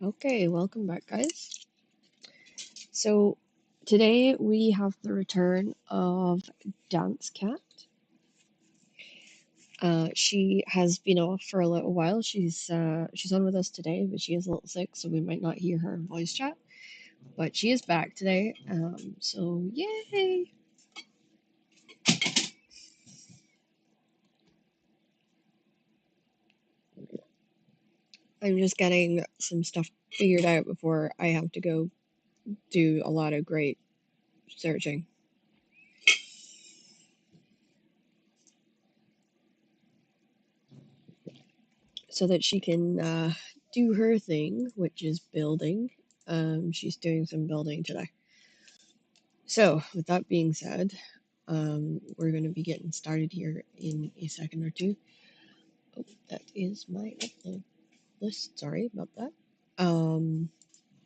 Okay, welcome back, guys. So today we have the return of DanceKat. She has been off for a little while. She's on with us today, but she is a little sick, so we might not hear her voice chat. But she is back today. So yay! I'm just getting some stuff figured out before I have to go do a lot of great searching, so that she can do her thing, which is building. She's doing some building today. So, with that being said, we're going to be getting started here in a second or two. Oh, that is my upload list. Sorry about that.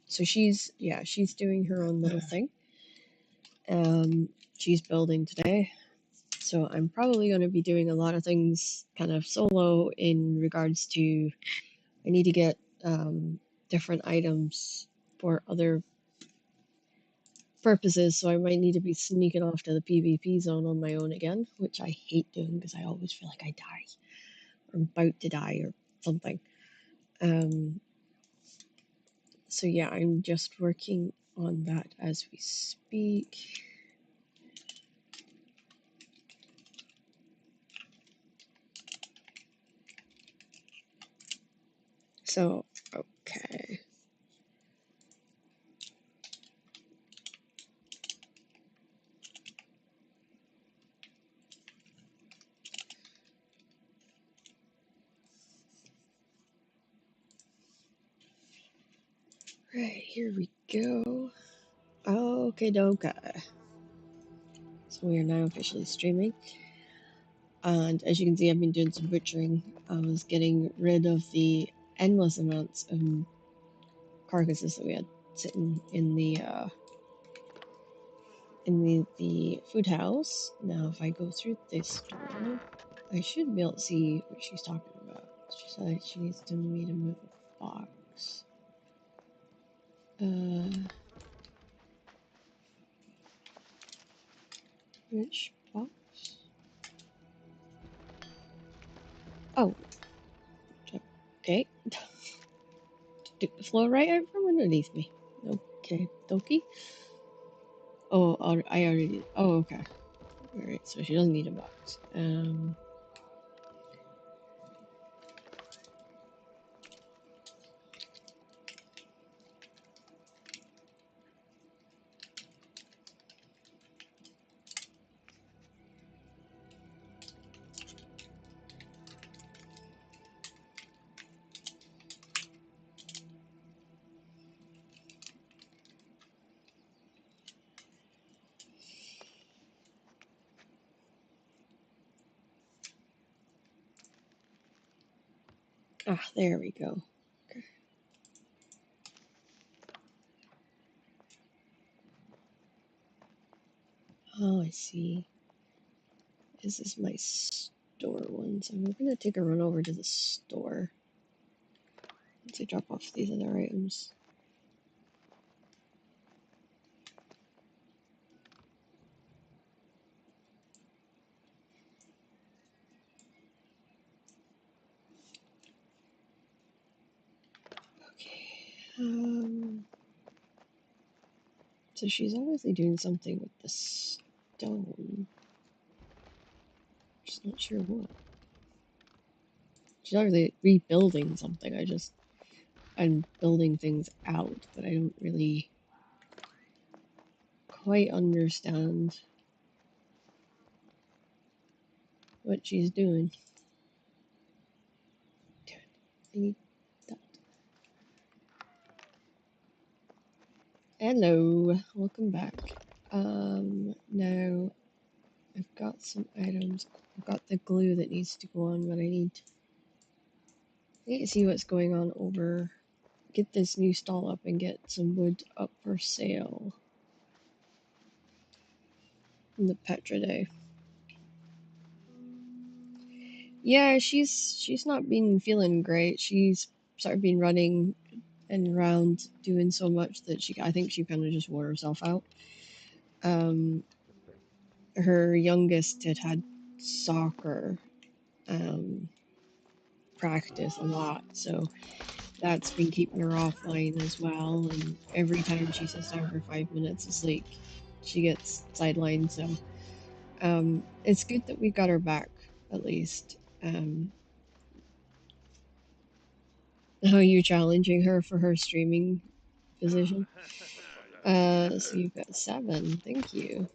So she's doing her own little thing. She's building today. So I'm probably going to be doing a lot of things kind of solo in regards to I need to get different items for other purposes, so I might need to be sneaking off to the PvP zone on my own again, which I hate doing because I always feel like I die or I'm about to die or something. Um, so yeah, I'm just working on that as we speak. So, okay. Right, here we go. Okay, okay. So we are now officially streaming. And as you can see, I've been doing some butchering. I was getting rid of the endless amounts of carcasses that we had sitting in the food house. Now, if I go through this door, I should be able to see what she's talking about. She said she needs me to move a box. Which box? Oh, okay. Took the floor right out from underneath me. Okay, dokie. Oh, I already. Oh, okay. Alright, so she doesn't need a box. There we go. Okay. Oh, I see. This is my store one, so we're gonna take a run over to the store to drop off these other items. Okay. So she's obviously doing something with the stone. Just not sure what. She's obviously rebuilding something. I'm building things out, but I don't really quite understand what she's doing. Damn it. I need that. Hello, welcome back. Now I've got some items. I've got the glue that needs to go on, but I need to see what's going on over. Get this new stall up and get some wood up for sale in the Petra Day. Yeah, she's not been feeling great. She's sort of been running around doing so much that I think she kind of just wore herself out. Um, her youngest had soccer um, practice a lot, so that's been keeping her offline as well. And every time she sits down for 5 minutes, it's like she gets sidelined. So it's good that we got her back at least. How are you challenging her for her streaming position? So you've got 7. Thank you.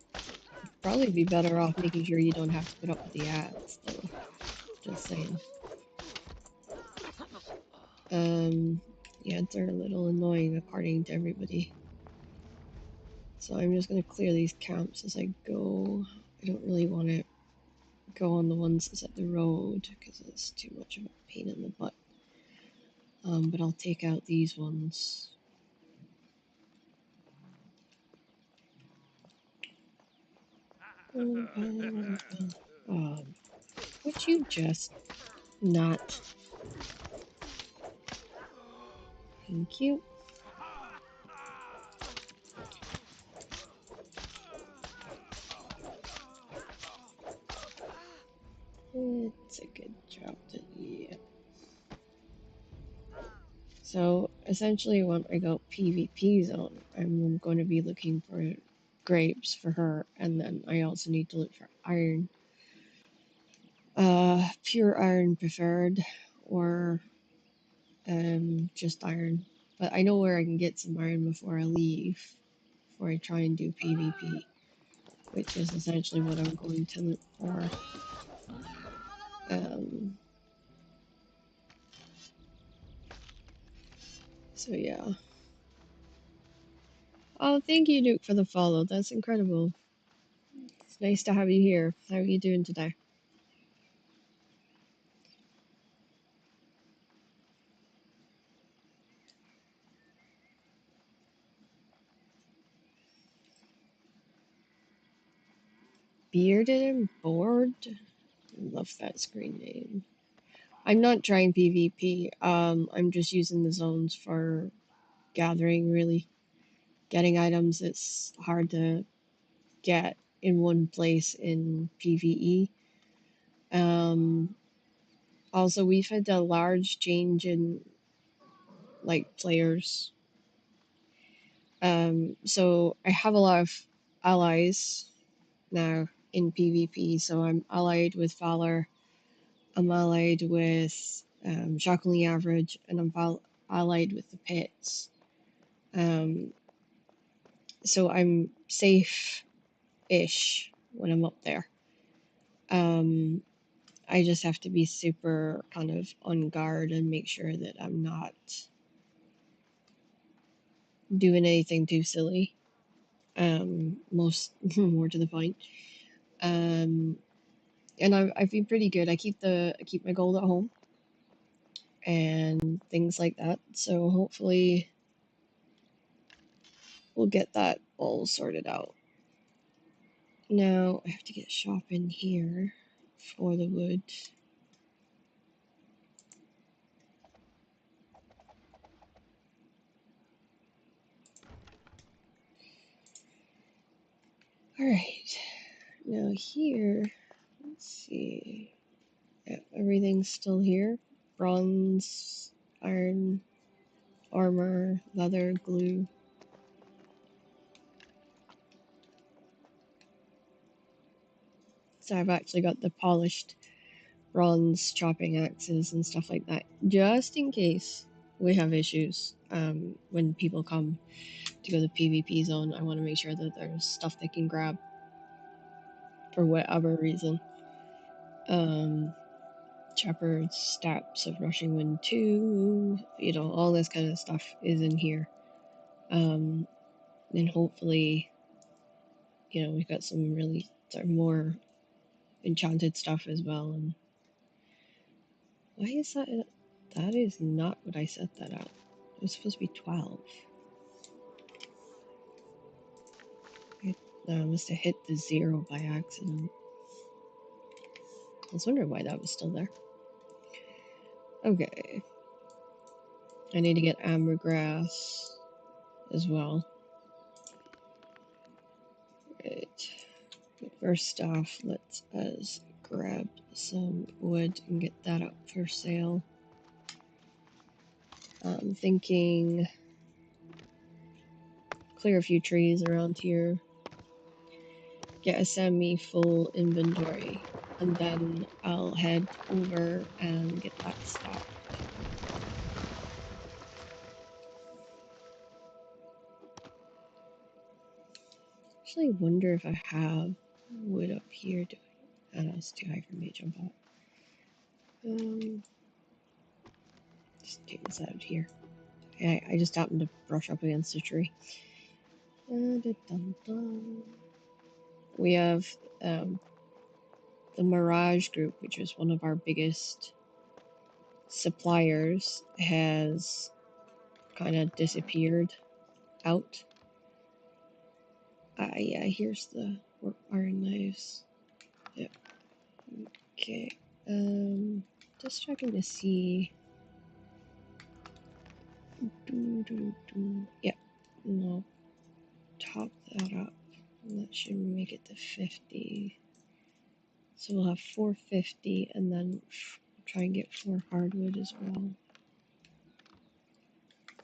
Probably be better off making sure you don't have to put up with the ads, though. Just saying. The ads are a little annoying according to everybody. So I'm just gonna clear these camps as I go. I don't really want to go on the ones that's at the road because it's too much of a pain in the butt. But I'll take out these ones. Would you just not? Thank you. It's a good job that yeah. So essentially, when I go PvP zone, I'm going to be looking for grapes for her, and then I also need to look for iron. Pure iron preferred, or just iron. But I know where I can get some iron before I leave, before I try and do PvP, which is essentially what I'm going to look for. So yeah. Oh, thank you, Duke, for the follow. That's incredible. It's nice to have you here. How are you doing today? Bearded and bored? Love that screen name. I'm not trying PvP. I'm just using the zones for gathering, really. Getting items it's hard to get in one place in PvE. Also, we've had a large change in like players. So I have a lot of allies now in PvP. So I'm allied with Valor, I'm allied with Shockingly Average, and I'm allied with the Pits. Um, so I'm safe-ish when I'm up there. I just have to be super kind of on guard and make sure that I'm not doing anything too silly. Most more to the point. Um, and I've been pretty good. I keep my gold at home and things like that. So hopefully we'll get that all sorted out. Now I have to get shopping here for the wood. Alright, now here, let's see. Yeah, everything's still here. Bronze, iron, armor, leather, glue. So I've actually got the polished bronze chopping axes and stuff like that, just in case we have issues when people come to go to the PvP zone. I want to make sure that there's stuff they can grab for whatever reason. Shepherd's Steps of Rushing Wind 2, all this kind of stuff is in here. And hopefully, we've got some really more enchanted stuff as well. And why is that? That is not what I set that at. It was supposed to be 12. I must have hit the 0 by accident. I was wondering why that was still there. Okay. I need to get ambergrass as well. Right. First off, let's us grab some wood and get that up for sale. I'm thinking clear a few trees around here, get a semi-full inventory, and then I'll head over and get that stocked. Actually wonder if I have wood up here. I know it's too high for me to jump up. Just take this out of here. I just happened to brush up against a tree. We have the Mirage Group, which is one of our biggest suppliers, has kind of disappeared out. Yeah, here's the iron knives. Yep. Okay. Just checking to see. Yep. No. Top that up. That should make it to 50. So we'll have 450, and then try and get 4 hardwood as well.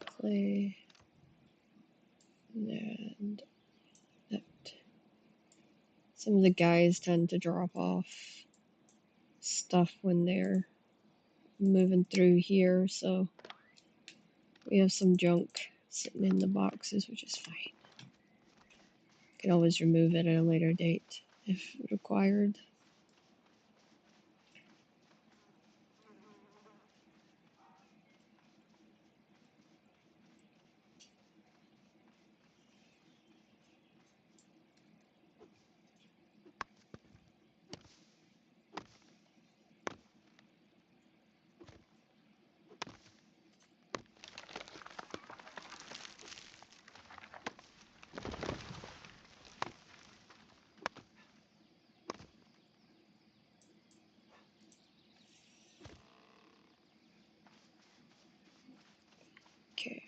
Clay. And that. Some of the guys tend to drop off stuff when they're moving through here, so we have some junk sitting in the boxes, which is fine. Can always remove it at a later date if required. Okay.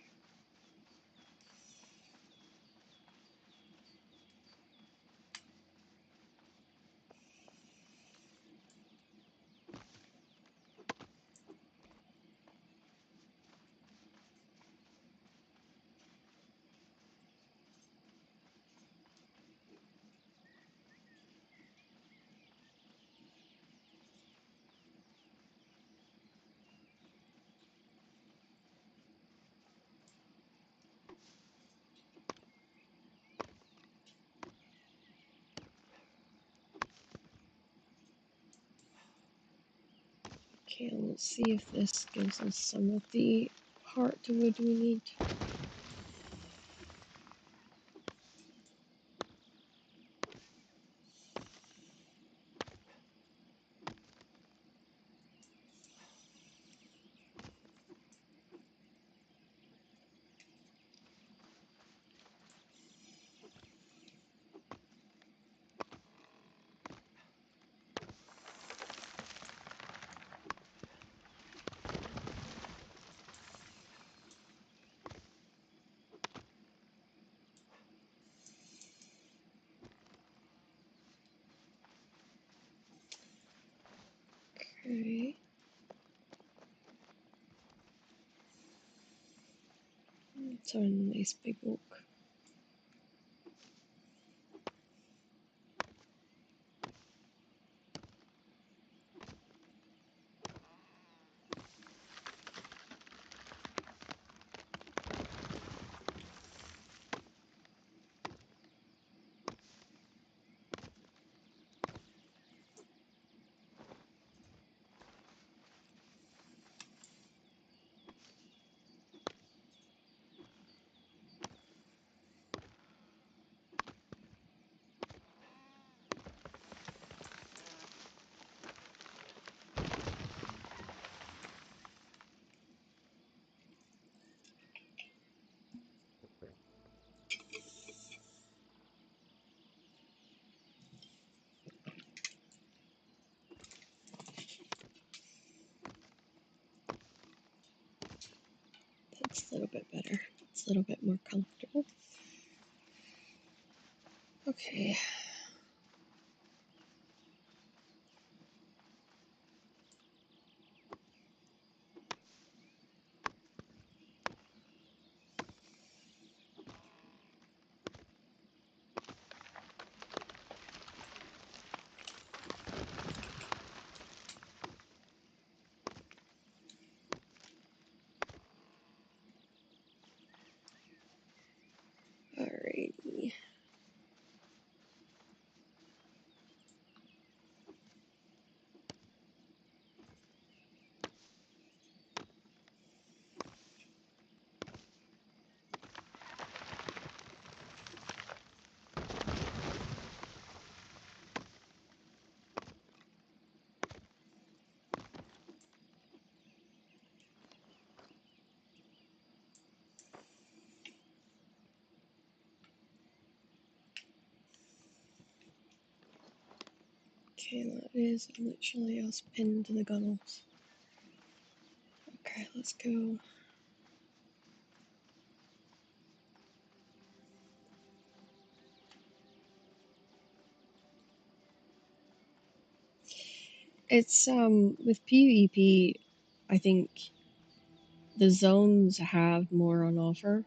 Okay, let's see if this gives us some of the heartwood we need. Okay. It's a nice big oak. That's a little bit better. It's a little bit more comfortable. Okay. Alrighty. Okay, that is literally us pinned to the gunnels. Okay, let's go. It's with PvP, I think the zones have more on offer,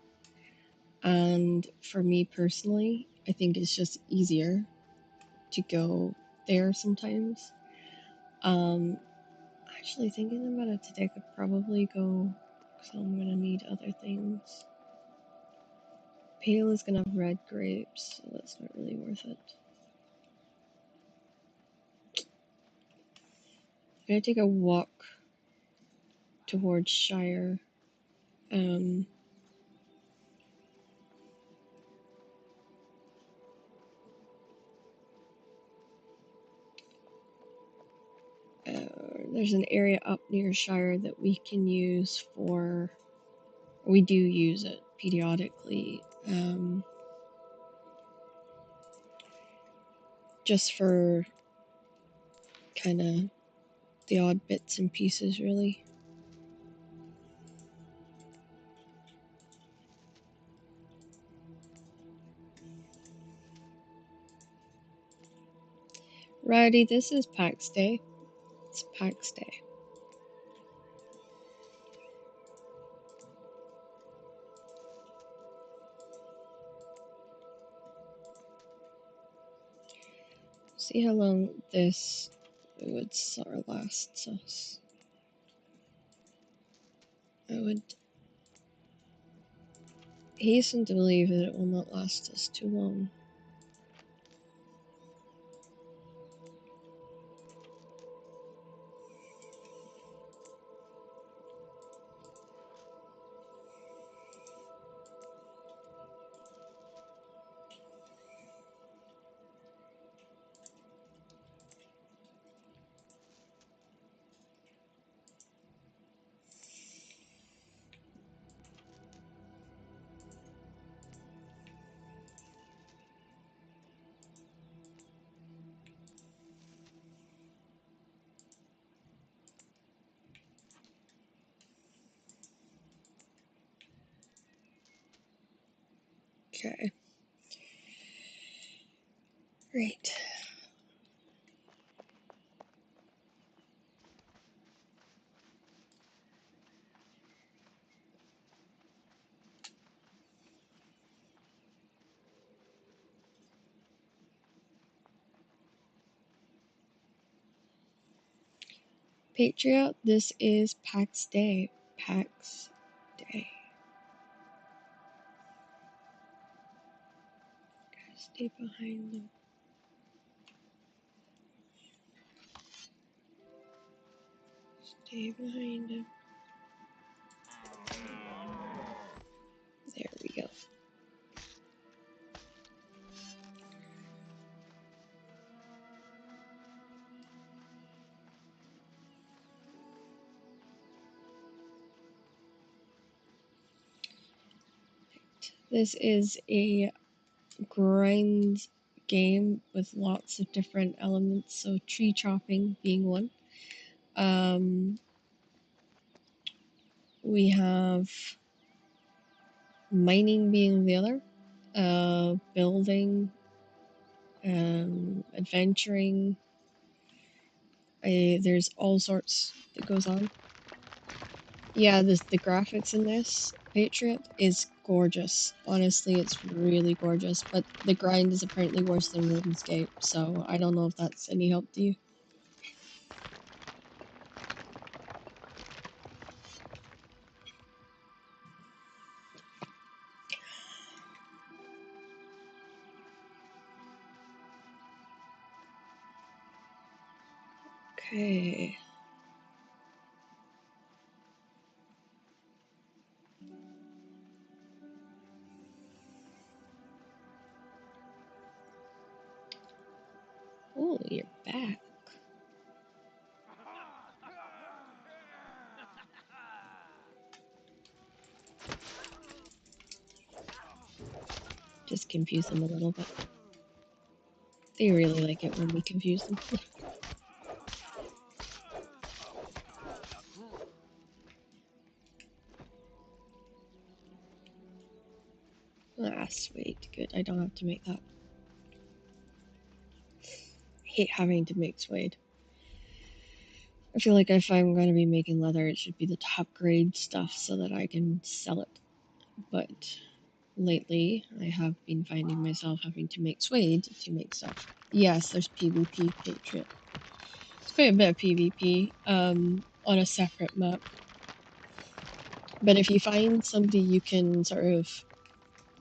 and for me personally, I think it's just easier to go there sometimes. Actually thinking about it today, I could probably go, so I'm gonna need other things. Pale is gonna have red grapes, so that's not really worth it. I'm gonna take a walk towards Shire. There's an area up near Shire that we can use for, we do use it periodically, just for kind of the odd bits and pieces, really. Righty, this is PAX Day. It's PAX Day. See how long this would last us. I would hasten to believe that it will not last us too long. Okay. Great. Patriot, this is PAX Day. PAX Day. Stay behind them. Stay behind him. There we go. This is a grind game with lots of different elements, so tree chopping being one. We have mining being the other, building, adventuring. There's all sorts that goes on. Yeah, the graphics in this Patriot is gorgeous. Honestly, it's really gorgeous. But the grind is apparently worse than RuneScape, so I don't know if that's any help to you. Okay. Oh, you're back. Just confuse them a little bit. They really like it when we confuse them. Ah, sweet. Good. I don't have to make that. I hate having to make suede. I feel like if I'm going to be making leather, it should be the top grade stuff so that I can sell it. But lately, I have been finding myself having to make suede to make stuff. Yes, there's PvP, Patriot. It's quite a bit of PvP on a separate map. But if you find somebody you can sort of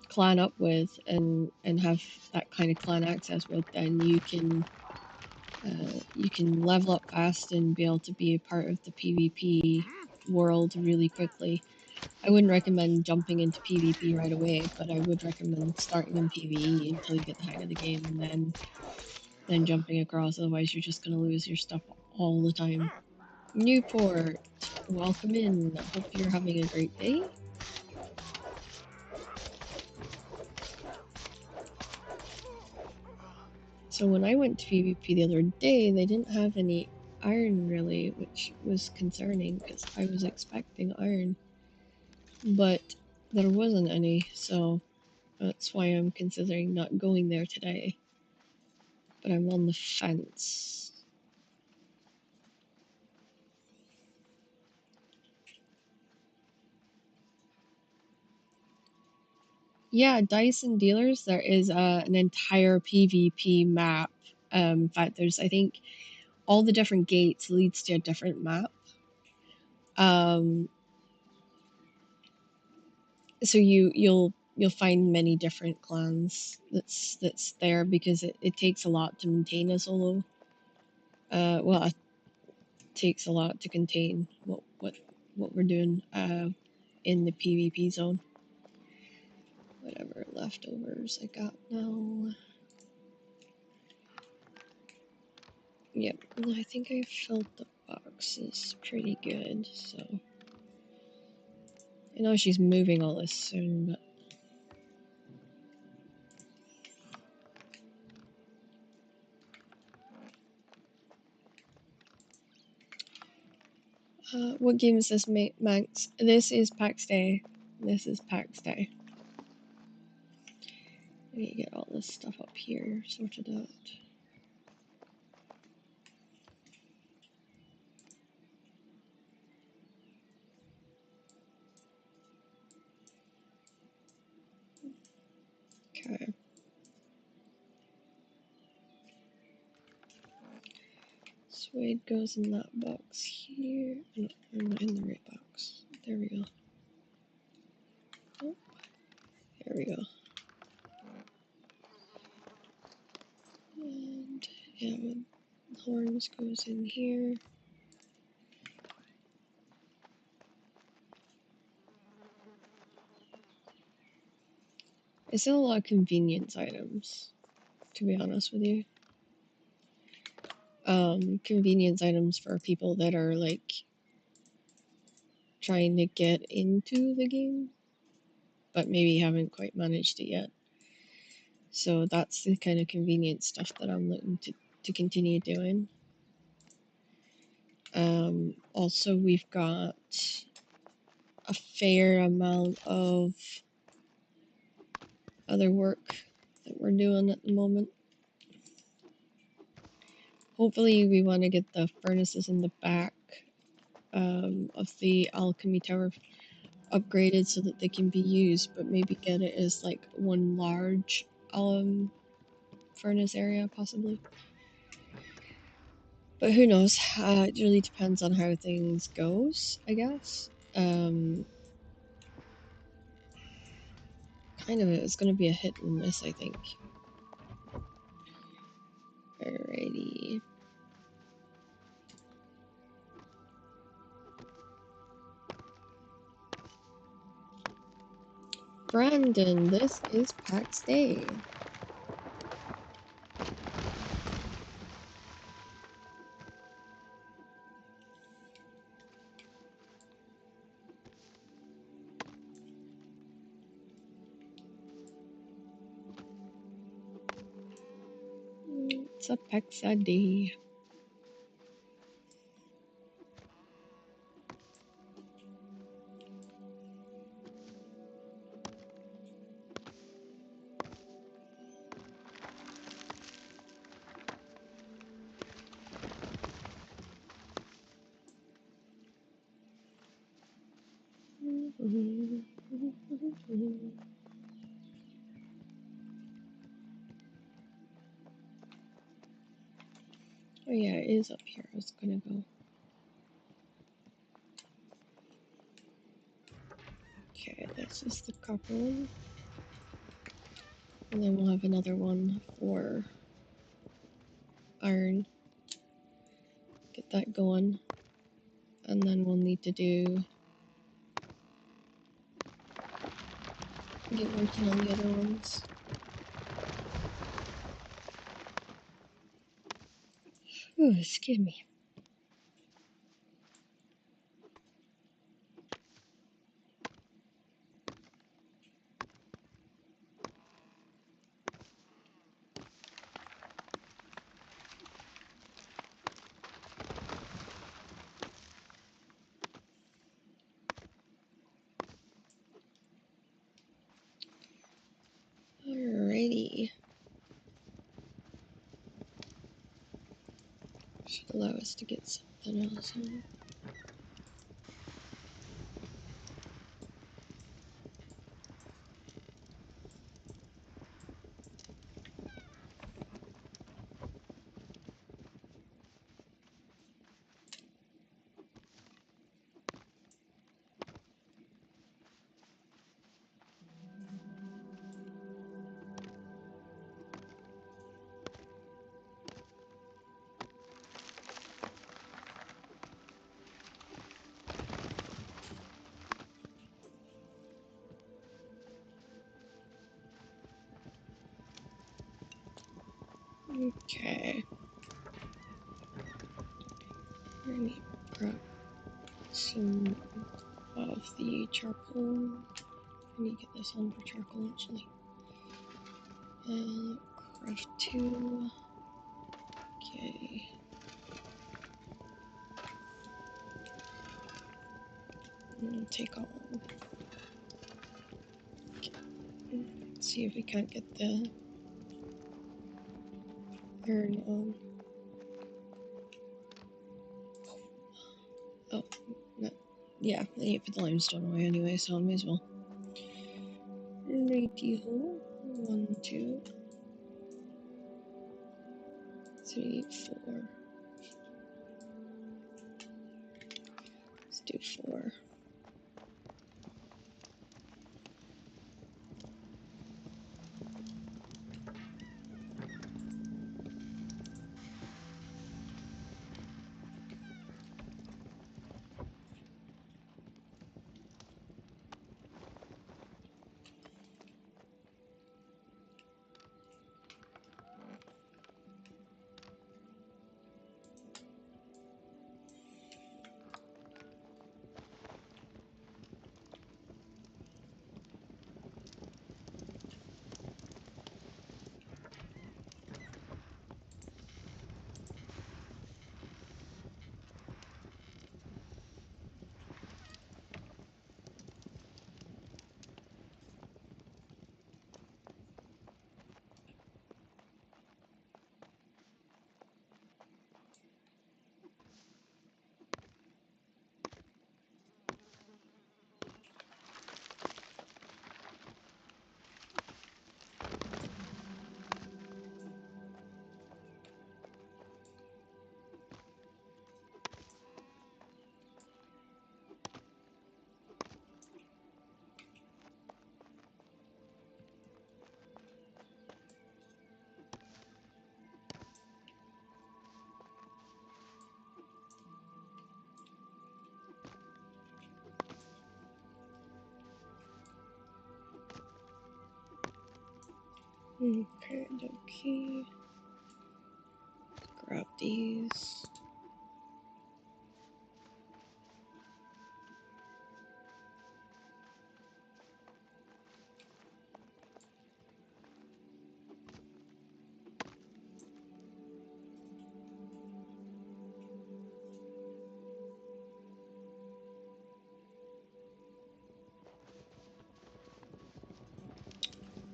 clan up with and have that kind of clan access with, then you can level up fast and be able to be a part of the PvP world really quickly. I wouldn't recommend jumping into PvP right away, but I would recommend starting in PvE until you get the hang of the game and then jumping across, otherwise you're just going to lose your stuff all the time. Newport, welcome in. Hope you're having a great day. So when I went to PvP the other day, they didn't have any iron really, which was concerning because I was expecting iron, but there wasn't any, so that's why I'm considering not going there today. But I'm on the fence. Yeah, Dice and Dealers, there is an entire PvP map. In fact, there's, I think, all the different gates leads to a different map. So you'll find many different clans that's there because it takes a lot to maintain a solo. Well, it takes a lot to contain what we're doing in the PvP zone. Whatever leftovers I got now. Yep, I think I filled the boxes pretty good, so I know she's moving all this soon, but what game is this, Max? This is PAX Day. This is PAX Day. I need to get all this stuff up here sorted out. Okay. Suede goes in that box here. No, I'm not in the right box. There we go. Oh, there we go. And yeah, horns goes in here. I sell a lot of convenience items, to be honest with you. Convenience items for people that are like trying to get into the game, but maybe haven't quite managed it yet. So that's the kind of convenient stuff that I'm looking to continue doing. Also, we've got a fair amount of other work that we're doing at the moment. Hopefully we want to get the furnaces in the back of the alchemy tower upgraded so that they can be used, but maybe get it as like one large furnace area possibly. But who knows? It really depends on how things goes, I guess. Kind of it's gonna be a hit and miss, I think. Alrighty. Brandon, this is PAX Day. It's a PAX Day. Oh yeah, it is up here. I was gonna go. Okay, this is the copper one. And then we'll have another one for iron. Get that going. And then we'll need to get working on the other ones. Ooh, excuse me. Alrighty. Should allow us to get something else on. Okay. Let me grab some of the charcoal. Let me get this on for charcoal actually. Craft 2. Okay. And take all. Okay. Let's see if we can't get the iron on. Oh, no. Yeah, I need to put the limestone away anyway, so I may as well. Righty ho. 1, 2, 3, 4. Let's do 4. Okay, okay. Grab these.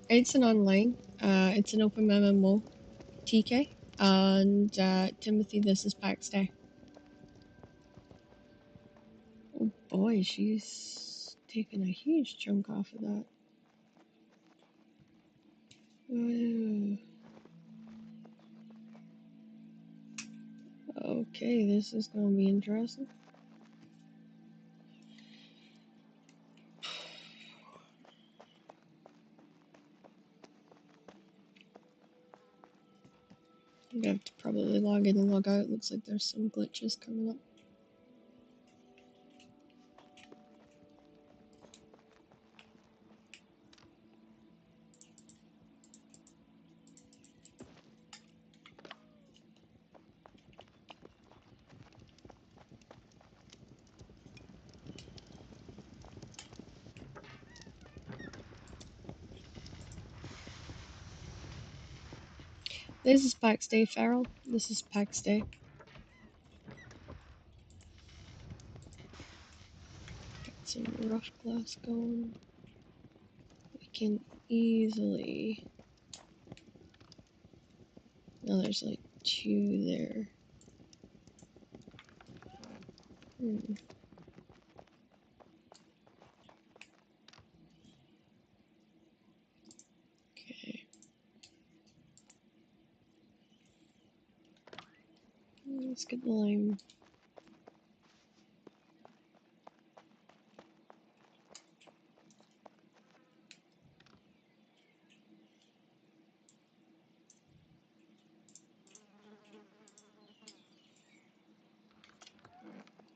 It's an online, it's an open MMO, TK, and Timothy, this is Pax Day. Oh boy, she's taken a huge chunk off of that. Okay, this is gonna be interesting. I'm gonna have to probably log in and log out. Looks like there's some glitches coming up. This is Pax Day, Farrell. This is Pax Day. Got some rough glass going. We can easily... Oh, there's like 2 there. Okay. Let's get the lime.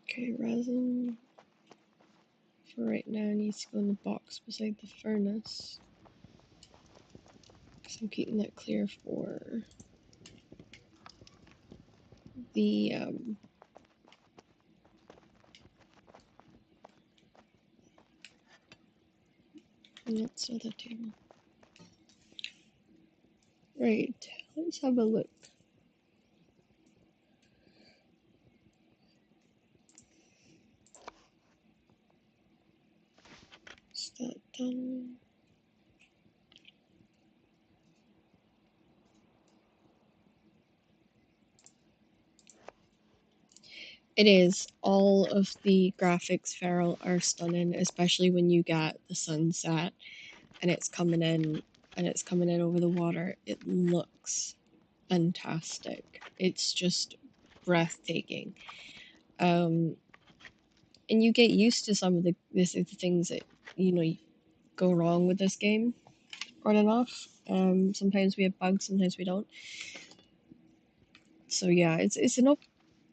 Okay, resin for right now needs to go in the box beside the furnace. So I'm keeping that clear for the that's not the table. Right, let's have a look. Is that done? It is. All of the graphics, Feral, are stunning, especially when you get the sunset and it's coming in over the water. It looks fantastic. It's just breathtaking. And you get used to some of the things that go wrong with this game on and off. Sometimes we have bugs, sometimes we don't. So yeah, it's an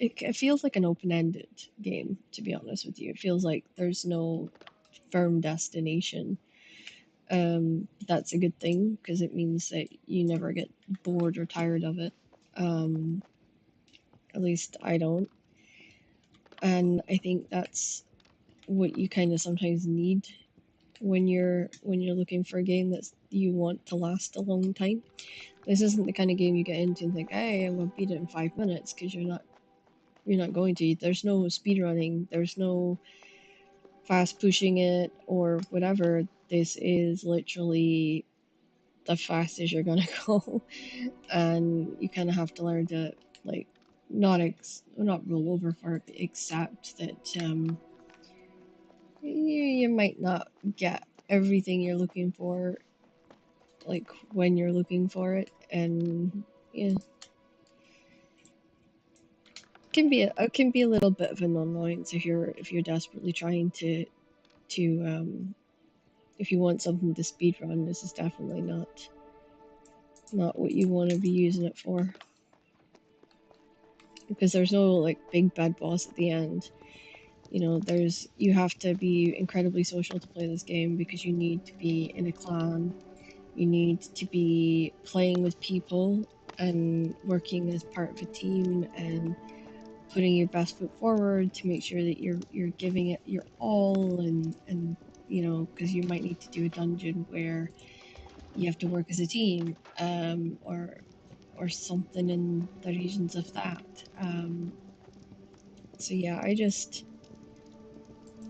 it feels like an open-ended game, to be honest with you. It feels like there's no firm destination. That's a good thing because it means that you never get bored or tired of it. At least I don't. And I think that's what you kind of sometimes need when you're looking for a game that you want to last a long time. This isn't the kind of game you get into and think, hey, I'm gonna beat it in 5 minutes, because you're not going to. There's no speedrunning, there's no fast pushing it or whatever. This is literally the fastest you're gonna go, and you kind of have to learn to like not roll over for it, but accept that you might not get everything you're looking for, like when you're looking for it, and yeah, it can be a little bit of an annoyance if you're desperately trying to if you want something to speedrun. This is definitely not what you want to be using it for, because there's no like big bad boss at the end. You have to be incredibly social to play this game, because you need to be in a clan. You need to be playing with people and working as part of a team and putting your best foot forward to make sure that you're giving it your all, and you know, because you might need to do a dungeon where you have to work as a team, or something in the regions of that. So yeah,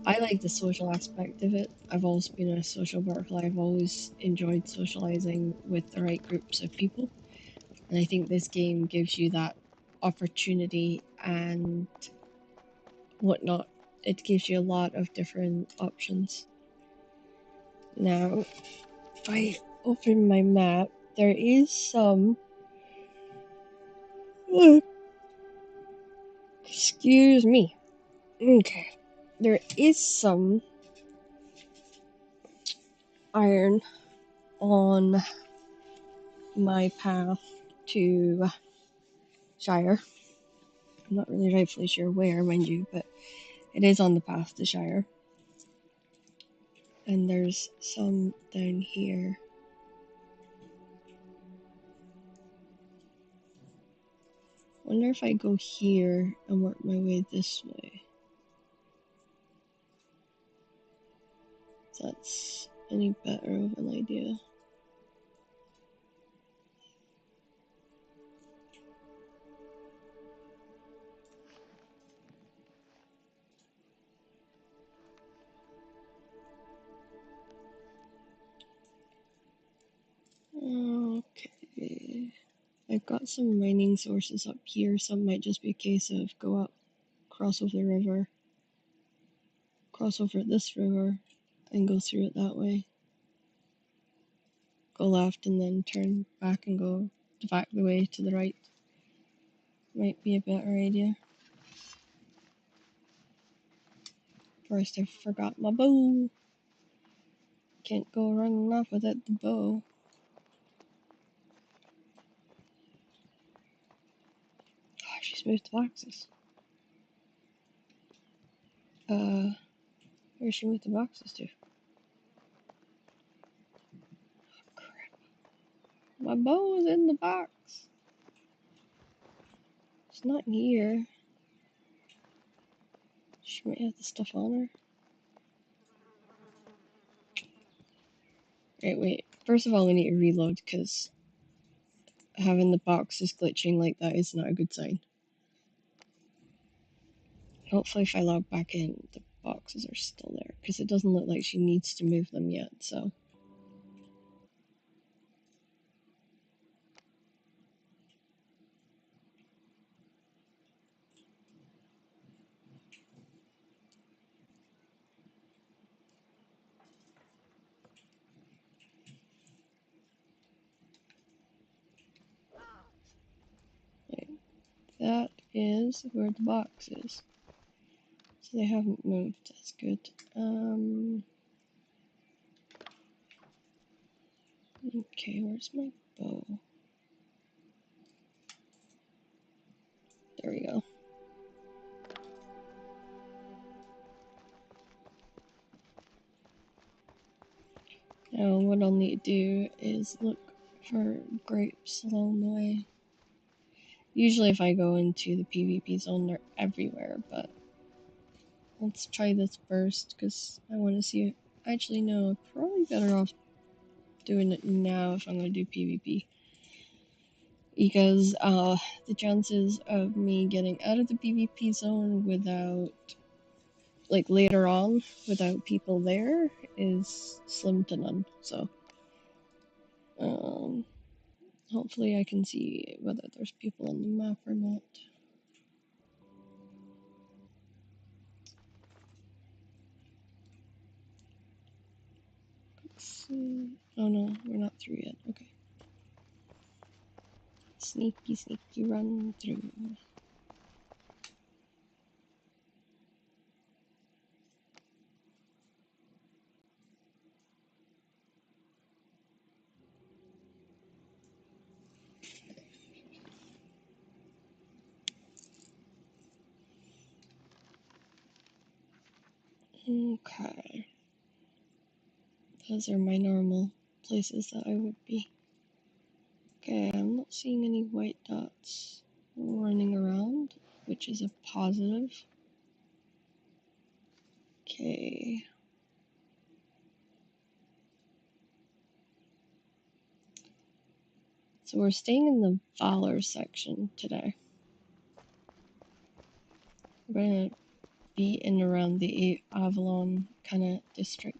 I like the social aspect of it. I've always been a social butterfly. I've always enjoyed socializing with the right groups of people. And I think this game gives you that opportunity and whatnot. It gives you a lot of different options. Now, if I open my map, there is some. Excuse me. Okay. There is some iron on my path to Shire. I'm not really rightfully sure where, mind you, but it is on the path to Shire. And there's some down here. Wonder if I go here and work my way this way. If that's any better of an idea. Okay. I've got some mining sources up here, so it might just be a case of go up, cross over the river, cross over this river, and go through it that way. Go left and then turn back and go back the way to the right. Might be a better idea. First, I forgot my bow. Can't go running off without the bow. Oh, she's moved the boxes. Where's she moved the boxes to? Crap. My bow is in the box. It's not here. She might have the stuff on her. Right, wait. First of all, we need to reload because having the boxes glitching like that is not a good sign. Hopefully, if I log back in, the boxes are still there because it doesn't look like she needs to move them yet, so. Right. That is where the box is. So they haven't moved. That's good. Okay, where's my bow? There we go. Now what I'll need to do is look for grapes along the way. Usually if I go into the PvP zone, they're everywhere, but let's try this first because I want to see it. Actually, no, probably better off doing it now if I'm going to do PvP. Because the chances of me getting out of the PvP zone without, like later on, without people there is slim to none. So, hopefully I can see whether there's people on the map or not. Let's see. Oh no, we're not through yet. Okay. Sneaky, sneaky run through. Okay. Those are my normal places that I would be. Okay, I'm not seeing any white dots running around, which is a positive. Okay. So we're staying in the Valor section today. We're gonna be in around the Avalon kind of district.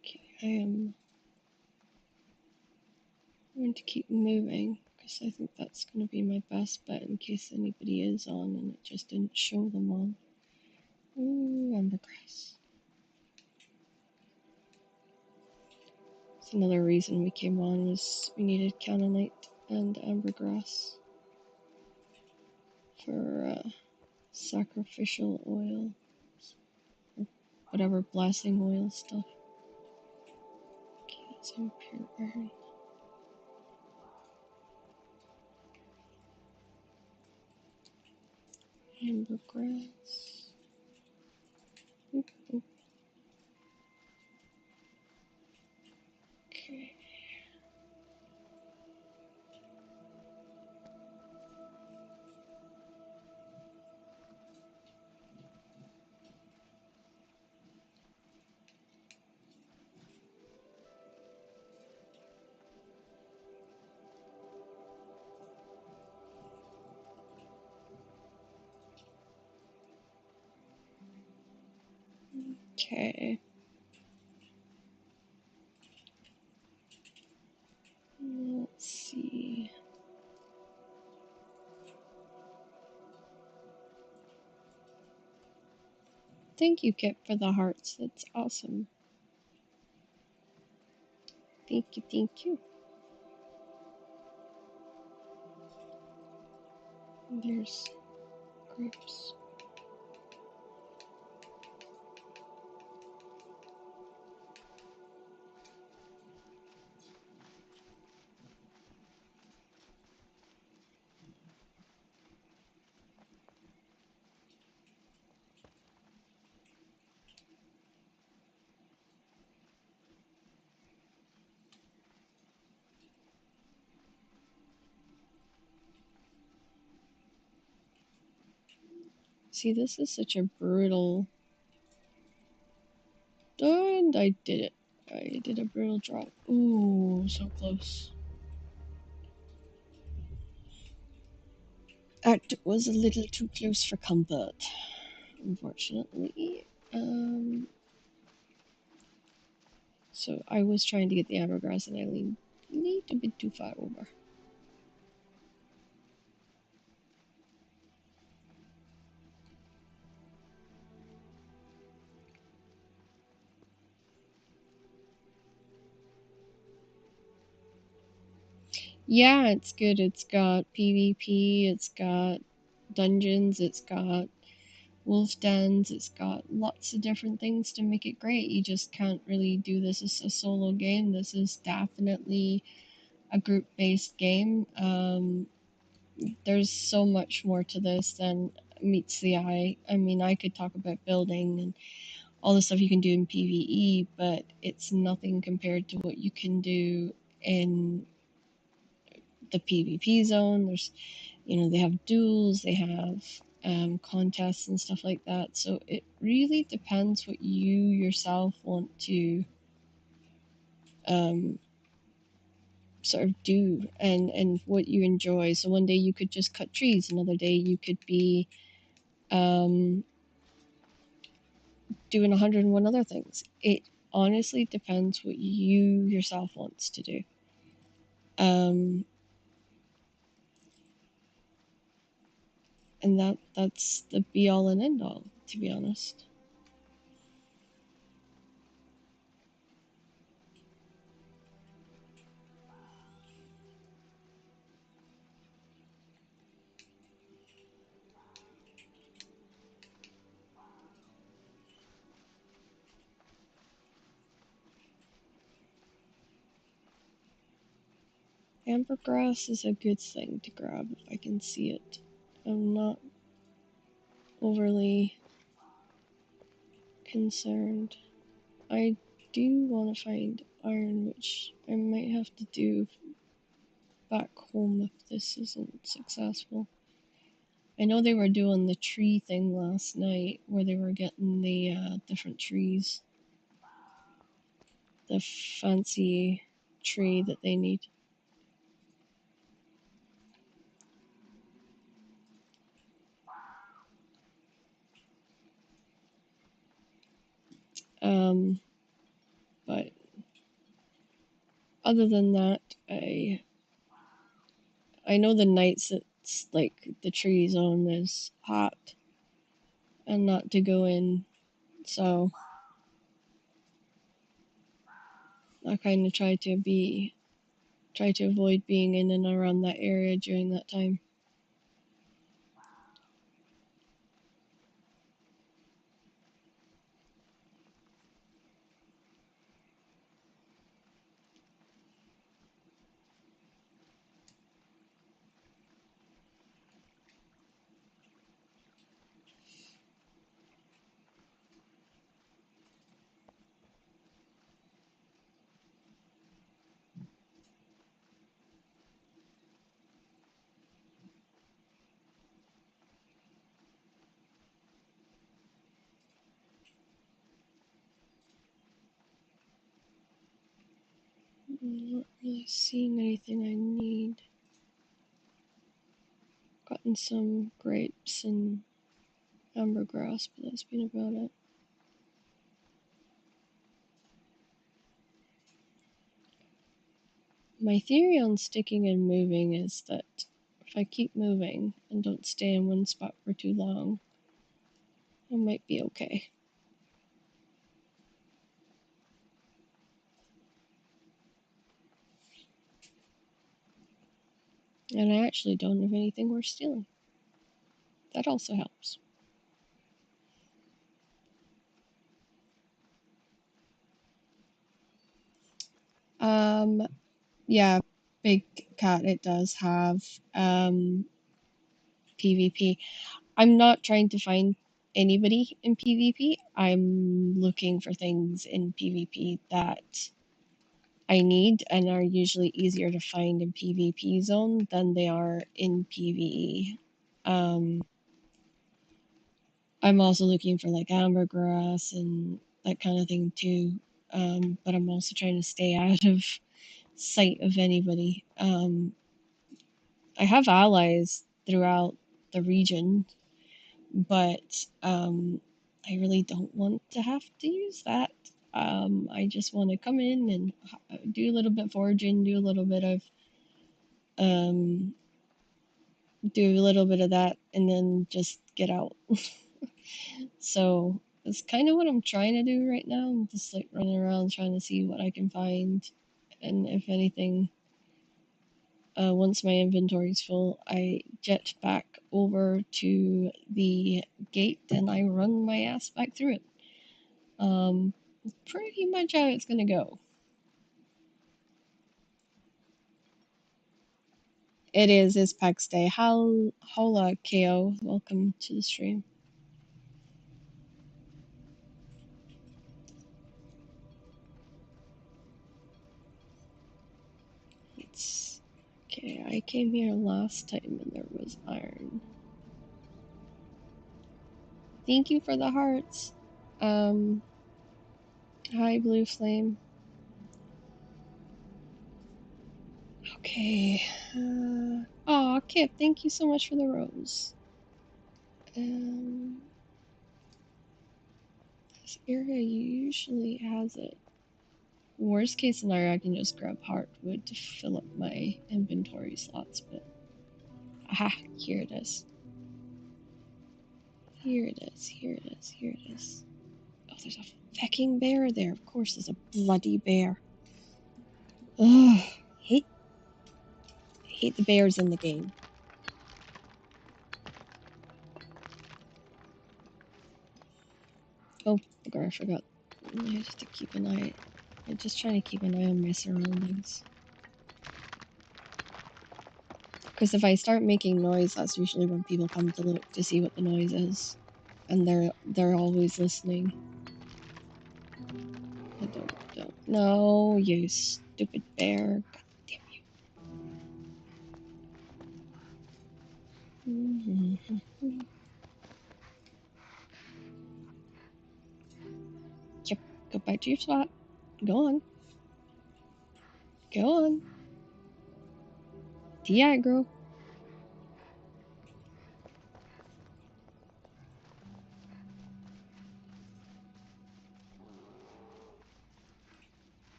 Okay, I am going to keep moving because I think that's going to be my best bet in case anybody is on and it just didn't show them on. Ooh, ambergrass. That's another reason we came on was we needed Canaanite and ambergrass for sacrificial oil, or whatever blessing oil stuff. Okay, that's impure iron. Ambergrass. Oop, oop. Okay. Okay. Let's see. Thank you, Kip, for the hearts. That's awesome. Thank you, thank you. There's grapes. See, this is such a brutal... And I did it. I did a brutal drop. Ooh, so close. That was a little too close for comfort, unfortunately. So I was trying to get the ambergrass and I leaned a little bit too far over. Yeah, it's good. It's got PvP, it's got dungeons, it's got wolf dens, it's got lots of different things to make it great. You just can't really do this as a solo game. This is definitely a group-based game. There's so much more to this than meets the eye. I mean, I could talk about building and all the stuff you can do in PvE, but it's nothing compared to what you can do in the PvP zone. There's, they have duels, they have contests and stuff like that. So it really depends what you yourself want to um, sort of do and what you enjoy. So one day you could just cut trees, another day you could be doing 101 other things. It honestly depends what you yourself wants to do. And that's the be all and end all, to be honest. Ambergrass is a good thing to grab if I can see it. I'm not overly concerned. I do want to find iron, which I might have to do back home if this isn't successful. I know they were doing the tree thing last night where they were getting the different trees. The fancy tree that they need. But other than that, I know the nights it's like the tree zone is hot and not to go in, so I kind of try to avoid being in and around that area during that time. I'm not really seeing anything I need. Gotten some grapes and ambergrass, but that's been about it. My theory on sticking and moving is that if I keep moving and don't stay in one spot for too long, I might be okay. And I actually don't have anything worth stealing. That also helps. Yeah, Big Cat, it does have PvP. I'm not trying to find anybody in PvP. I'm looking for things in PvP that I need and are usually easier to find in PvP zone than they are in PvE. I'm also looking for like ambergrass and that kind of thing too. But I'm also trying to stay out of sight of anybody. I have allies throughout the region, but I really don't want to have to use that. I just want to come in and do a little bit of foraging, um, do a little bit of that, and then just get out. So that's kind of what I'm trying to do right now. I'm just like running around trying to see what I can find, and if anything, once my inventory's full, I jet back over to the gate and I run my ass back through it. Pretty much how it's gonna go. It's PAX Day. Hola, KO. Welcome to the stream. It's okay. I came here last time and there was iron. Thank you for the hearts. Um, Hi, Blue Flame. Okay. Aw, Kip, thank you so much for the rose. Um, this area usually has it. Worst case scenario, I can just grab hardwood to fill up my inventory slots, but aha, here it is. Here it is, here it is, here it is. Oh, there's a fucking bear there. Of course, there's a bloody bear. Ugh, hate the bears in the game. Oh, I forgot. I have to keep an eye. I'm just trying to keep an eye on my surroundings. Because if I start making noise, that's usually when people come to look to see what the noise is, and they're always listening. I don't know, you stupid bear. God damn you. Yep, go back to your spot. Go on. Go on. De-aggro.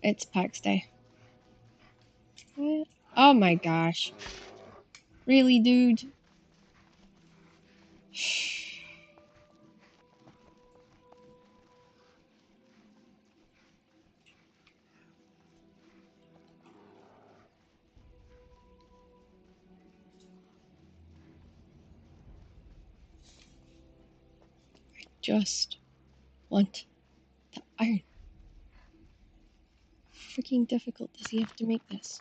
It's PAX Day. What? Oh my gosh. Really, dude? Just want the iron. Freaking difficult does he have to make this?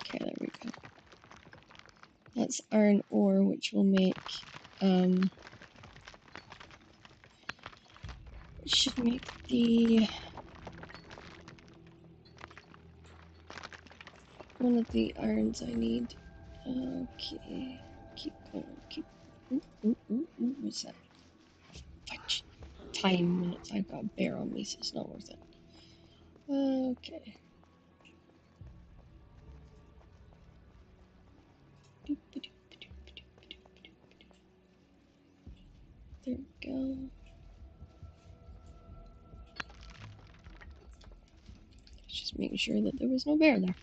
Okay, there we go. That's iron ore, which will make, it should make the, one of the irons I need. Okay, keep going, keep, what's that? Fudge. Time minutes, I've got a bear on me, so it's not worth it. Okay. There we go. Just making sure that there was no bear there.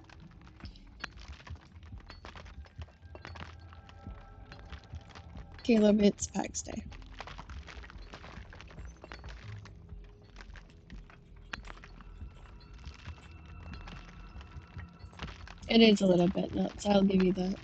Caleb, it's PAX Day. It is a little bit nuts, I'll give you that.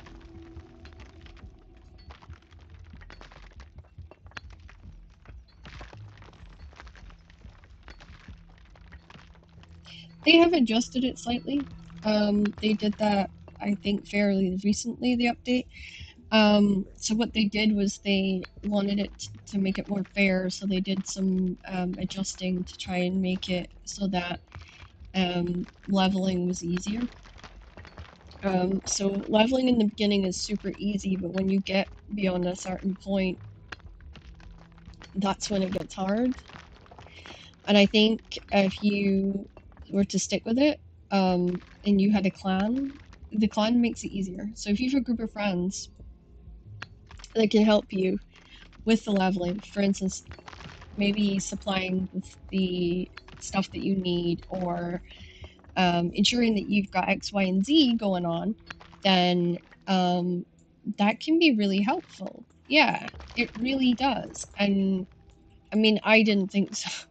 They have adjusted it slightly. They did that, I think, fairly recently, the update. So what they did was they wanted it to make it more fair, so they did some adjusting to try and make it so that leveling was easier. So leveling in the beginning is super easy, but when you get beyond a certain point, that's when it gets hard. And I think if you were to stick with it, and you had a clan, the clan makes it easier. So if you have a group of friends that can help you with the leveling, for instance, maybe supplying the stuff that you need, or ensuring that you've got X, Y, and Z going on, then that can be really helpful. Yeah, it really does. And I mean, I didn't think so.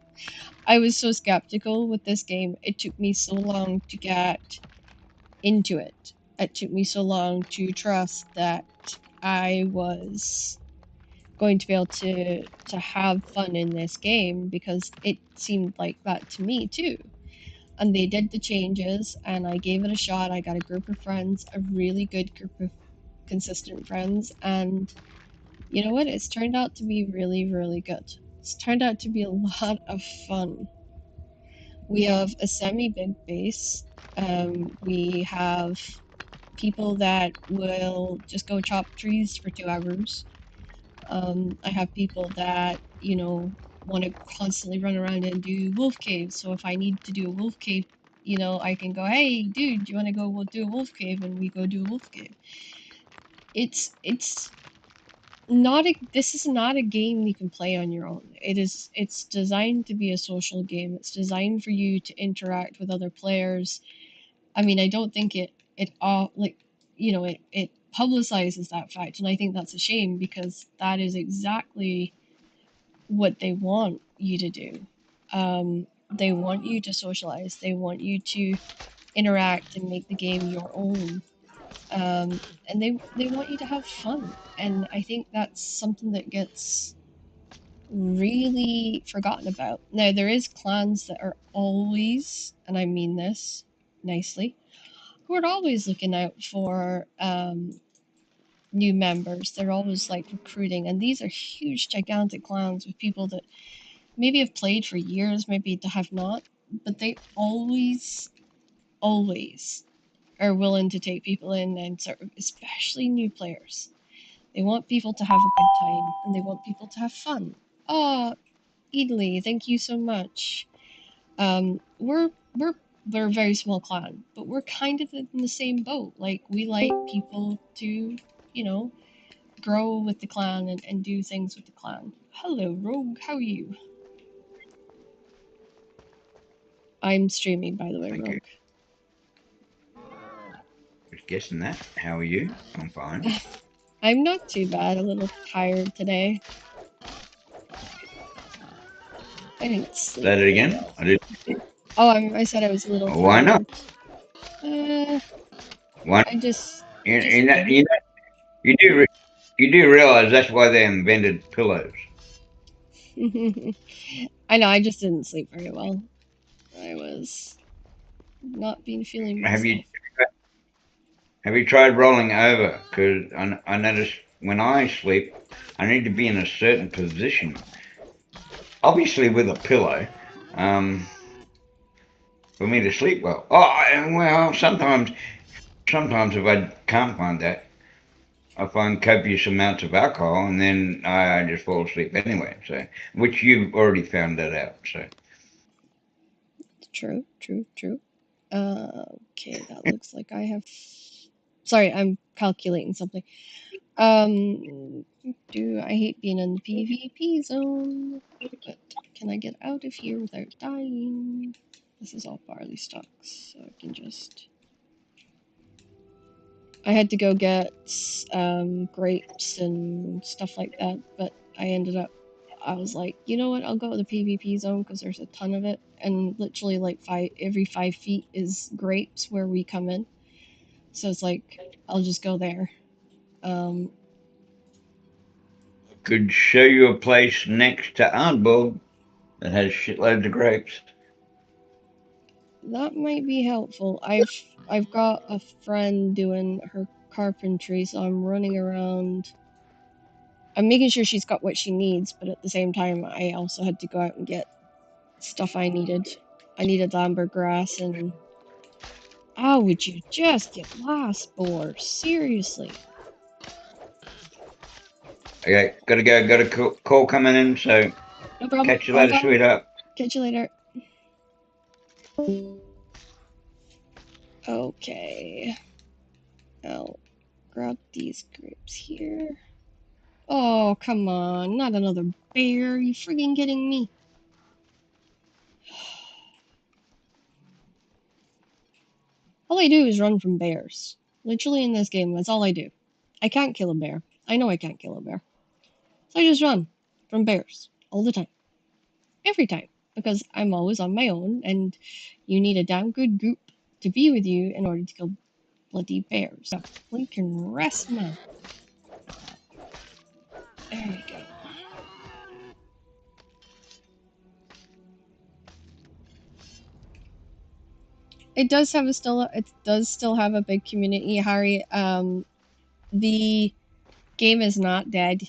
I was so skeptical with this game. It took me so long to get into it. It took me so long to trust that I was going to be able to have fun in this game, because it seemed like that to me too. And they did the changes, and I gave it a shot. I got a group of friends, a really good group of consistent friends, and you know what? It's turned out to be really, really good. It's turned out to be a lot of fun. We have a semi-big base. We have people that will just go chop trees for 2 hours. I have people that, you know, want to constantly run around and do wolf caves. So if I need to do a wolf cave, you know, I can go, hey, dude, do you want to go do a wolf cave? And we go do a wolf cave. It's not a, this is not a game you can play on your own. It's designed to be a social game. It's designed for you to interact with other players. I mean, I don't think it all, like, you know, it publicizes that fact, and I think that's a shame, because that is exactly what they want you to do. They want you to socialize. They want you to interact and make the game your own. and they want you to have fun. And I think that's something that gets really forgotten about. Now, there is clans that are always, and I mean this nicely, who are always looking out for new members. They're always like recruiting, and these are huge, gigantic clans with people that maybe have played for years, maybe they have not, but they always are willing to take people in and sort of, especially new players. They want people to have a good time and they want people to have fun. Oh, Italy, thank you so much. We're a very small clan, but we're kind of in the same boat. Like we like people to, you know, grow with the clan and do things with the clan. Hello, Rogue, how are you? I'm streaming, by the way, Thank you. Rogue. Just guessing that. How are you? I'm fine. I'm not too bad, a little tired today. I didn't sleep Say that very again. well. I did. Oh, I said I was a little Why not? tired. Uh, Why? I just You, just you know, didn't. you know, you do. You do realize that's why they invented pillows. I know, I just didn't sleep very well. I was not been feeling Have you myself. have you tried rolling over? Because I notice when I sleep, I need to be in a certain position, obviously with a pillow, um, for me to sleep well. Oh, and well, sometimes if I can't find that, I find copious amounts of alcohol, and then I just fall asleep anyway. So, which you've already found that out. So, True, true, true. Okay, that looks like I have. Sorry, I'm calculating something. Do I hate being in the PvP zone? But can I get out of here without dying? This is all barley stocks, so I can just. I had to go get grapes and stuff like that, but I ended up. I was like, you know what? I'll go to the PvP zone because there's a ton of it, and literally like every 5 feet is grapes where we come in. So it's like I'll just go there. Um, I could show you a place next to Ardbog that has shitloads of grapes. that might be helpful. I've got a friend doing her carpentry, so I'm running around. I'm making sure she's got what she needs, but at the same time, I also had to go out and get stuff I needed. I needed ambergrass and. Oh, would you just get lost, boar? Seriously. Okay, gotta go. Got a call coming in. So, No problem. catch you All later, fine. sweetheart. Catch you later. Okay. I'll grab these grapes here. Oh, come on. Not another bear. Are you friggin' kidding me? All I do is run from bears. Literally in this game, that's all I do. I can't kill a bear. I know I can't kill a bear. So I just run from bears all the time. Every time. Because I'm always on my own, and you need a damn good group to be with you in order to kill bloody bears. So, we can rest now. There we go. It does still have a big community, Harry. The game is not dead.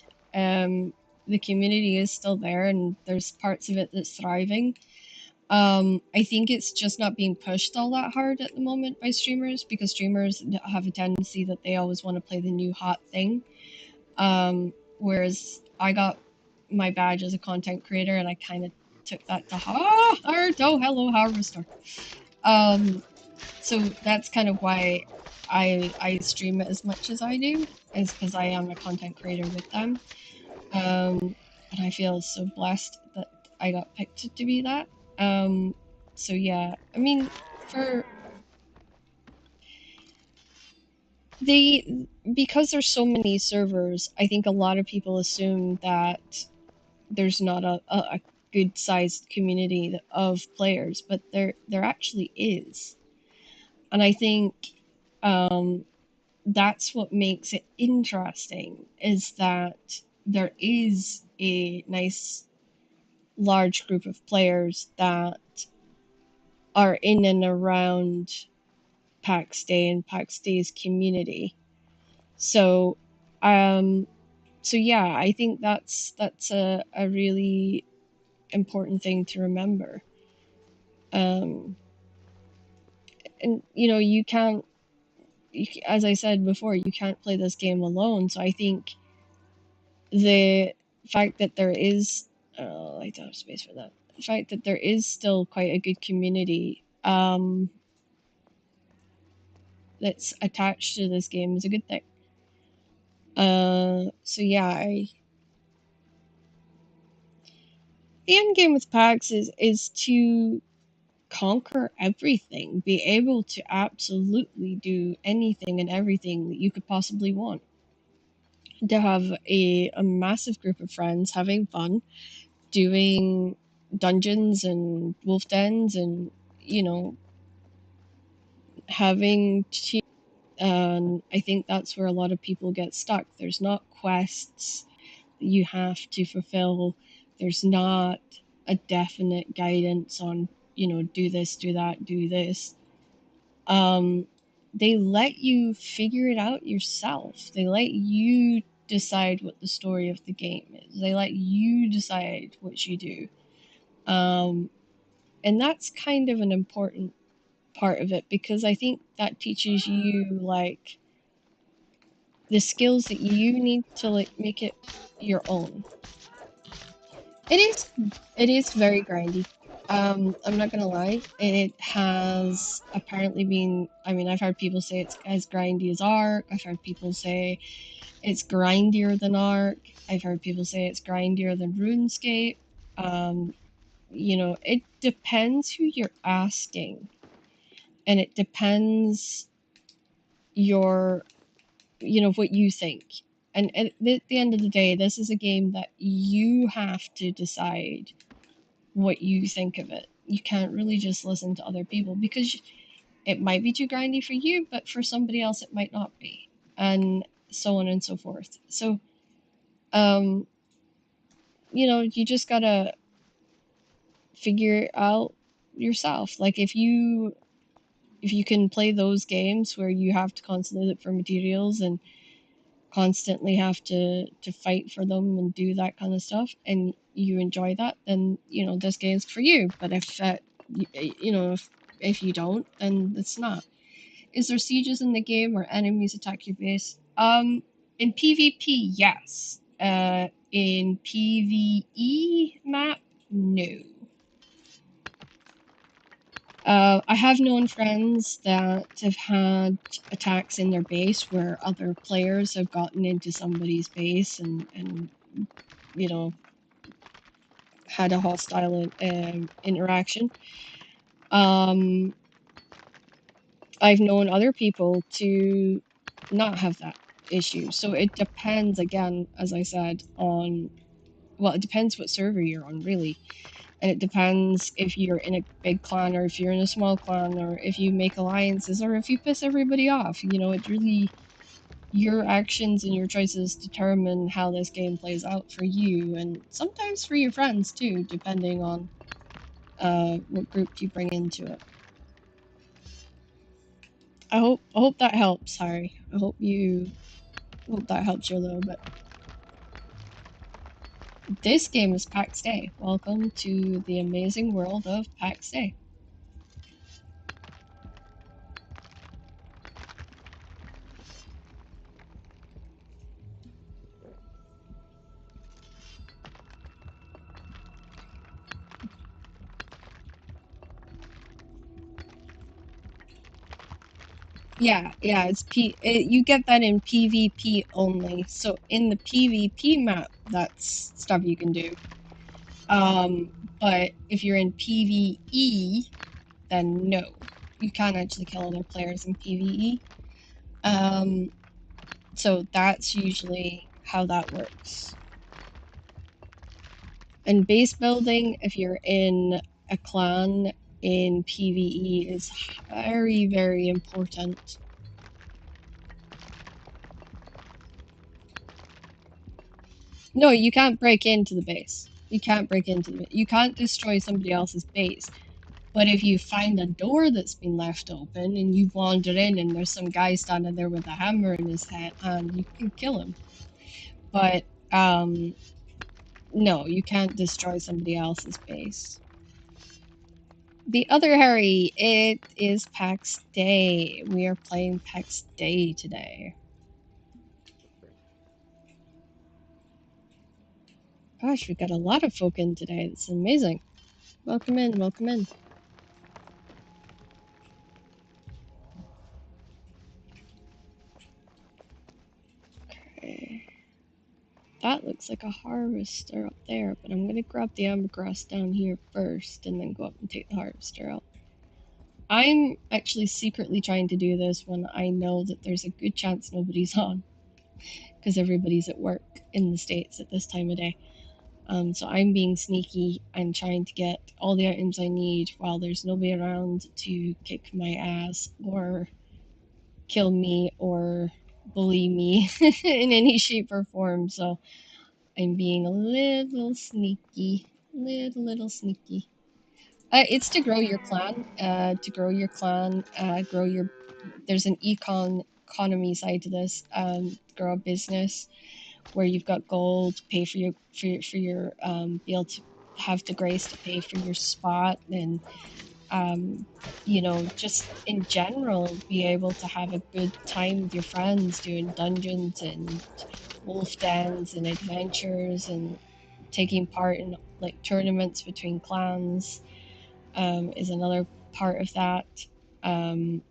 The community is still there, and there's parts of it that's thriving. I think it's just not being pushed all that hard at the moment by streamers because streamers have a tendency that they always want to play the new hot thing. Whereas I got my badge as a content creator and I kind of took that to heart. Oh, hello, Harvester. Um, so that's kind of why I stream it as much as I do, is because I am a content creator with them. And I feel so blessed that I got picked to be that. So yeah, I mean, for they because there's so many servers, I think a lot of people assume that there's not a good sized community of players, but there actually is. And I think um, that's what makes it interesting, is that there is a nice large group of players that are in and around PAX Day and PAX Day's community. So, um, so yeah, I think that's a really important thing to remember. Um, and you can't, as I said before, you can't play this game alone. So I think the fact that there is, I don't have space for that. The fact that there is still quite a good community that's attached to this game is a good thing. So yeah, the end game with PAX is to conquer everything, be able to absolutely do anything and everything that you could possibly want. To have a massive group of friends having fun, doing dungeons and wolf dens and, you know, having to. And I think that's where a lot of people get stuck. There's not quests that you have to fulfill, there's not a definite guidance on, do this, do that, do this. um, they let you figure it out yourself. They let you decide what the story of the game is. They let you decide what you do. Um, and that's kind of an important part of it, because I think that teaches you like the skills that you need to like make it your own. It is it is very grindy. I'm not gonna lie. It has apparently been, I mean, I've heard people say it's as grindy as Ark. I've heard people say it's grindier than Ark. I've heard people say it's grindier than RuneScape. Um, it depends who you're asking, and it depends your, what you think. And at the end of the day, this is a game that you have to decide what you think of it. You can't really just listen to other people, because it might be too grindy for you, but for somebody else it might not be, and so on and so forth. So, um, you just gotta figure it out yourself. Like if you can play those games where you have to constantly look for materials and constantly have to fight for them and do that kind of stuff, and you enjoy that, then this game's for you. But if you don't, then it's not. Is there sieges in the game where enemies attack your base? In PvP, yes. In PvE map, no. I have known friends that have had attacks in their base where other players have gotten into somebody's base and you know, had a hostile interaction. Um, I've known other people to not have that issue. So it depends, again, as I said, on, well, it depends what server you're on, really. And it depends if you're in a big clan or if you're in a small clan or if you make alliances or if you piss everybody off. It really, your actions and your choices determine how this game plays out for you, and sometimes for your friends too, depending on what group you bring into it. I hope that helps, Harry. I hope that helps you a little bit. This game is PAX Day. Welcome to the amazing world of PAX Day. Yeah, you get that in PvP only. So in the PvP map, that's stuff you can do. But if you're in PvE, then no, you can't actually kill other players in PvE. So that's usually how that works. And base building, if you're in a clan in PvE, is very, very important. No, you can't break into the base. You can't break into the. You can't destroy somebody else's base. But if you find a door that's been left open and you wander in and there's some guy standing there with a hammer in his head, and you can kill him. But no, you can't destroy somebody else's base. The other Harry, it is PAX Day. We are playing PAX Day today. Gosh, we got a lot of folk in today. It's amazing. Welcome in, welcome in. Okay. That looks like a harvester up there, but I'm gonna grab the ambergris down here first and then go up and take the harvester out. I'm actually secretly trying to do this when I know that there's a good chance nobody's on, because everybody's at work in the States at this time of day. So I'm being sneaky and trying to get all the items I need while there's nobody around to kick my ass or kill me or bully me in any shape or form. So I'm being a little sneaky, little sneaky. It's to grow your clan. Grow your. There's an economy side to this. Grow a business where you've got gold, pay for your be able to have the grace to pay for your spot, and just in general be able to have a good time with your friends doing dungeons and wolf dens and adventures and taking part in like tournaments between clans is another part of that. Um,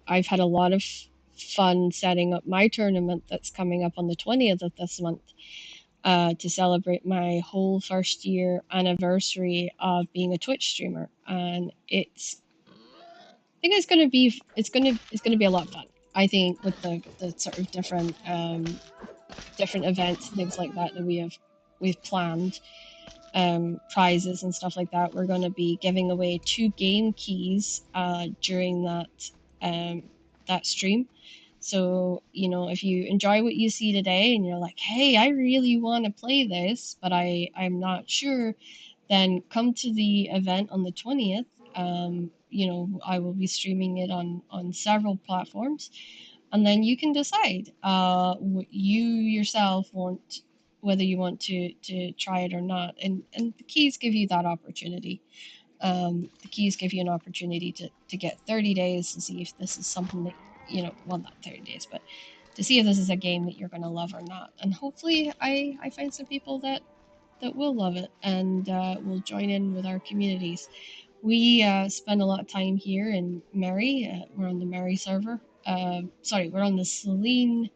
I've had a lot of fun setting up my tournament that's coming up on the 20th of this month to celebrate my whole first year anniversary of being a Twitch streamer, and I think it's gonna be a lot of fun. I think with the sort of different events and things like that that we've planned, prizes and stuff like that. We're going to be giving away 2 game keys during that stream. So, if you enjoy what you see today and you're like, hey, I really want to play this, but I'm not sure, then come to the event on the 20th. I will be streaming it on several platforms, and then you can decide what you yourself want, whether you want to try it or not. And the keys give you that opportunity. The keys give you an opportunity to get 30 days to see if this is something that, well, not 30 days, but to see if this is a game that you're going to love or not. And hopefully I find some people that will love it and will join in with our communities. We spend a lot of time here in Mary. We're on the Mary server. We're on the Celine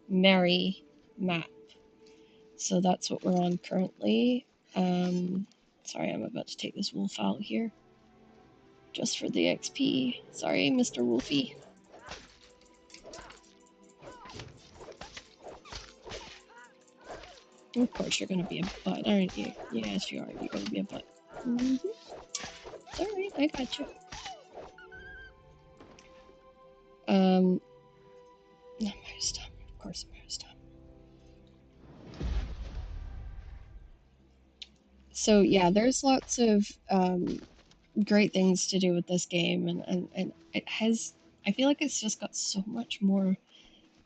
Mary map. So that's what we're on currently. Sorry, I'm about to take this wolf out here. Just for the XP. Sorry, Mr. Wolfie. Of course you're gonna be a butt, aren't you? Yes, you are. You're gonna be a butt. Mm-hmm. It's alright, I got you. No, mouse time. Of course, mouse time. So yeah, there's lots of great things to do with this game, and it has. I feel like it's just got so much more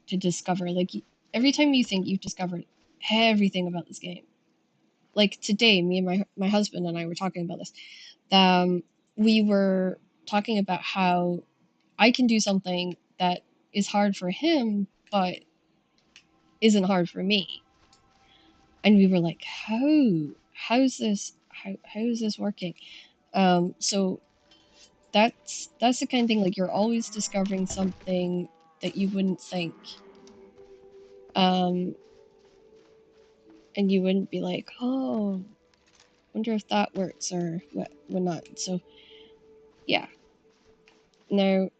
to discover. Like every time you think you've discovered everything about this game, like today, me and my husband and I were talking about this. We were talking about how I can do something that is hard for him, but isn't hard for me. And we were like, how is this working? So that's the kind of thing, like you're always discovering something that you wouldn't think. Um, and you wouldn't be like, oh, wonder if that works or what not. So yeah. Now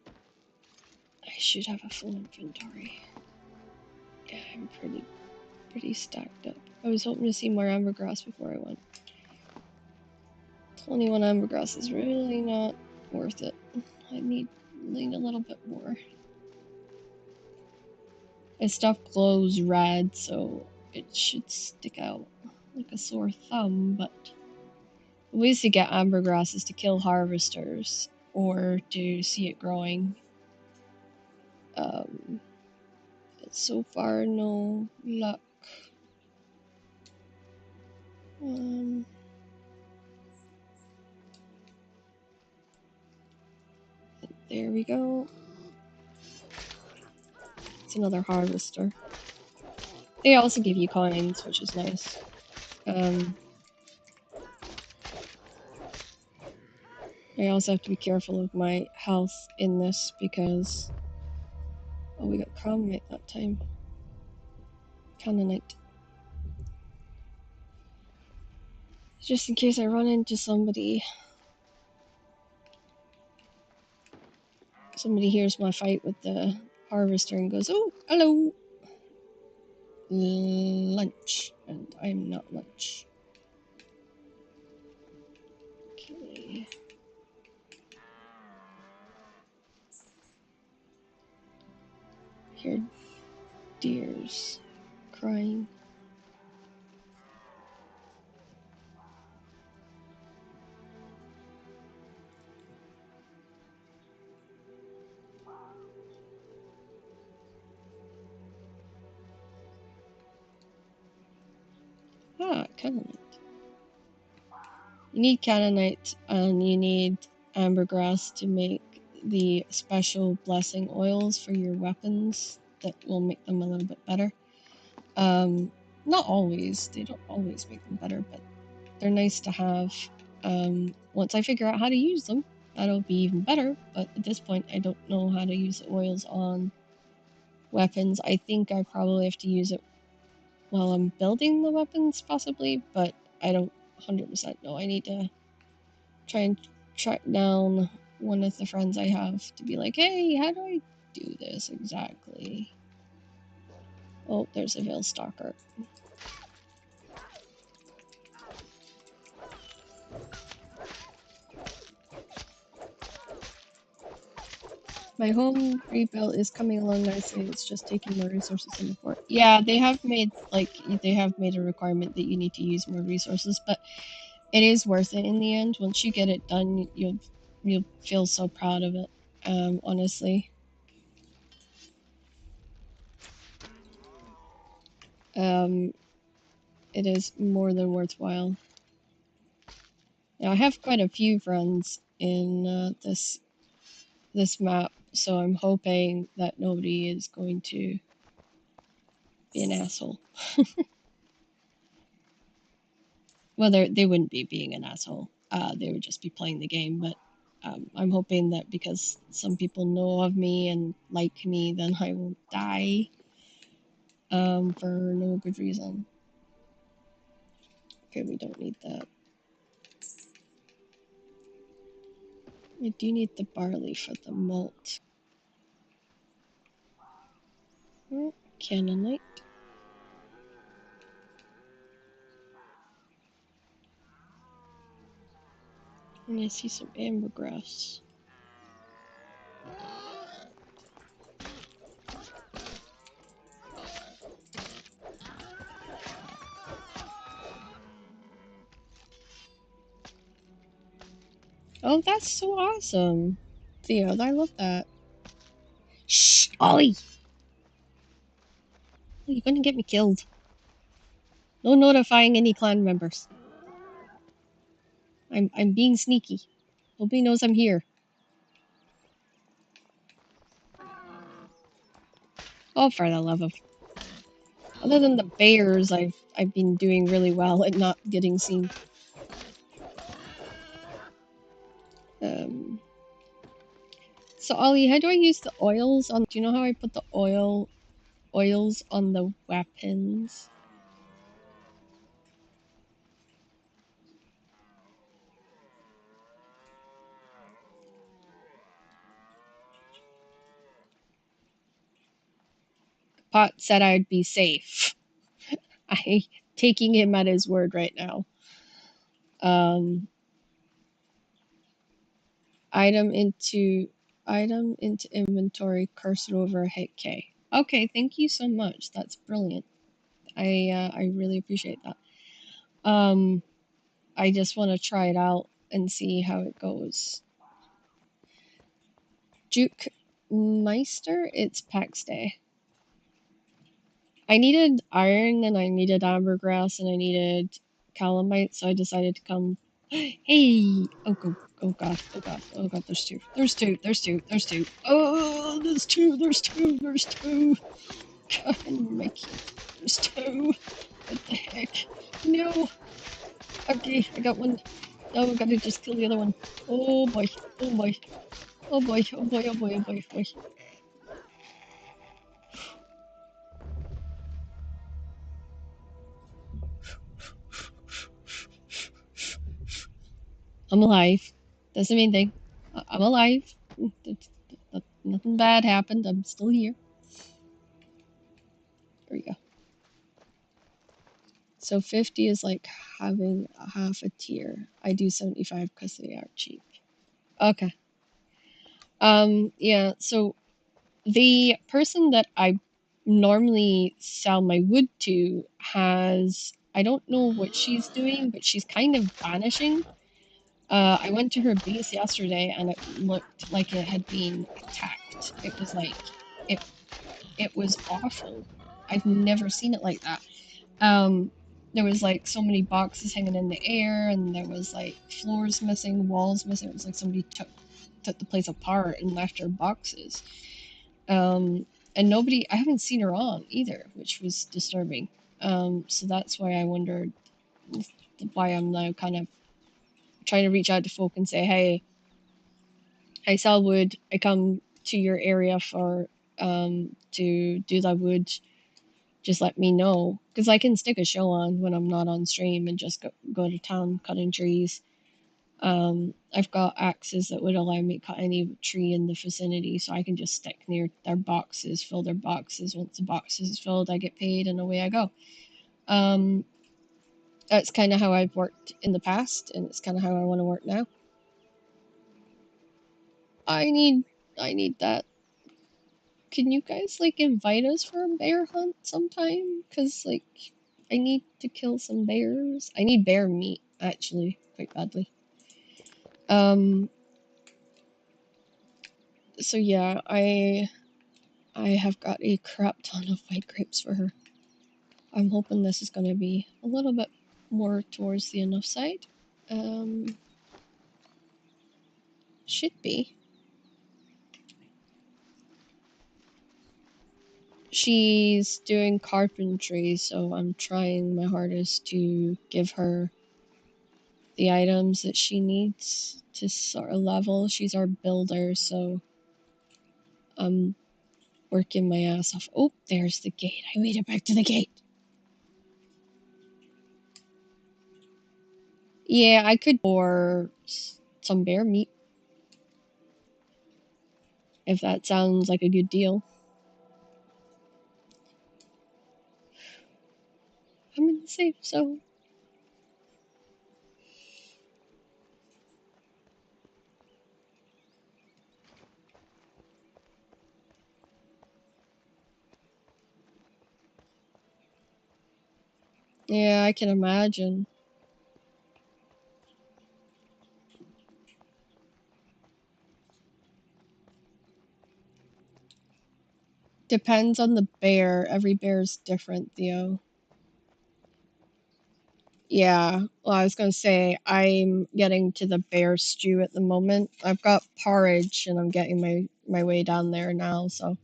I should have a full inventory. Yeah, I'm pretty stacked up. I was hoping to see more ambergris before I went. 21 ambergris is really not worth it. I need a little bit more. My stuff glows red, so it should stick out like a sore thumb, but the ways to get ambergrass is to kill harvesters or to see it growing. Um, but so far, no luck. Um, there we go. It's another harvester. They also give you coins, which is nice. I also have to be careful of my health in this because... Oh, we got Cromite that time. Cannonite. Just in case I run into somebody. Somebody hears my fight with the harvester and goes, oh, hello. Lunch. And I'm not lunch. Okay. Hear deers crying. Ah, Cannonite. You need Cannonite and you need ambergrass to make the special blessing oils for your weapons that will make them a little bit better. Not always, they don't always make them better, but they're nice to have. Once I figure out how to use them, that'll be even better, but at this point I don't know how to use the oils on weapons. I think I probably have to use it while I'm building the weapons, possibly, but I don't 100% know. I need to try and track down one of the friends I have to be like, hey, how do I do this exactly? Oh, there's a Veil Stalker. My home rebuild is coming along nicely. It's just taking more resources than before. Yeah, they have made a requirement that you need to use more resources, but it is worth it in the end. Once you get it done, you'll feel so proud of it. Honestly, it is more than worthwhile. Now I have quite a few friends in this map, so I'm hoping that nobody is going to be an asshole. Well, they wouldn't be being an asshole. They would just be playing the game. But I'm hoping that because some people know of me and like me, then I won't die for no good reason. Okay, we don't need that. I do need the barley for the malt. Oh, Cannonite. And I see some ambergrass. Oh, that's so awesome. Theo, I love that. Shh, Ollie! Oh, you're gonna get me killed. No notifying any clan members. I'm being sneaky. Nobody knows I'm here. Oh, for the love of... Other than the bears, I've been doing really well at not getting seen. So Ollie, how do I use the oils on... Do you know how I put the oils on the weapons? Pot said I'd be safe. I taking him at his word right now. Item into inventory, cursor over, hit K. Okay, thank you so much. That's brilliant. I really appreciate that. Um, I just want to try it out and see how it goes. Duke Meister, it's PAX Day. I needed iron and I needed ambergris and I needed calamite, so I decided to come. Hey! Oh, go, oh god, oh god, oh god, there's two. There's two, there's two, there's two. Oh, there's two, there's two, there's two. God, Mikey, there's two. What the heck? No! Okay, I got one. Now I gotta just kill the other one. Oh boy, oh boy, oh boy, oh boy, oh boy, oh boy, oh boy. I'm alive. That's the main thing. I'm alive. Nothing bad happened. I'm still here. There we go. So 50 is like having a half a tier. I do 75 because they are cheap. Okay. Yeah, so the person that I normally sell my wood to has, I don't know what she's doing, but she's kind of vanishing. I went to her base yesterday and it looked like it had been attacked. It was like it it was awful. I've never seen it like that. Um, there was like so many boxes hanging in the air, and there was like floors missing, walls missing. It was like somebody took the place apart and left her boxes. And nobody, I haven't seen her on either, which was disturbing. So that's why I wondered why I'm now kind of trying to reach out to folk and say, hey, I sell wood. I come to your area for to do that wood. Just let me know because I can stick a show on when I'm not on stream and just go to town cutting trees. I've got axes that would allow me to cut any tree in the vicinity, so I can just stick near their boxes, fill their boxes. Once the box is filled, I get paid, and away I go. Um, that's kind of how I've worked in the past, and it's kind of how I want to work now. I need, I need that. Can you guys like invite us for a bear hunt sometime? Cause like, I need to kill some bears. I need bear meat actually, quite badly. Um, so yeah, I have got a crap ton of white grapes for her. I'm hoping this is gonna be a little bit more towards the enough side. Um, should be. She's doing carpentry, so I'm trying my hardest to give her the items that she needs to sort of level. She's our builder, so I'm working my ass off. Oh, there's the gate. I made it back to the gate. Yeah, I could for some bear meat if that sounds like a good deal. I'm in the safe zone. Yeah, I can imagine. Depends on the bear. Every bear's different, Theo. Yeah, well, I was gonna say I'm getting to the bear stew at the moment. I've got porridge and I'm getting my way down there now, so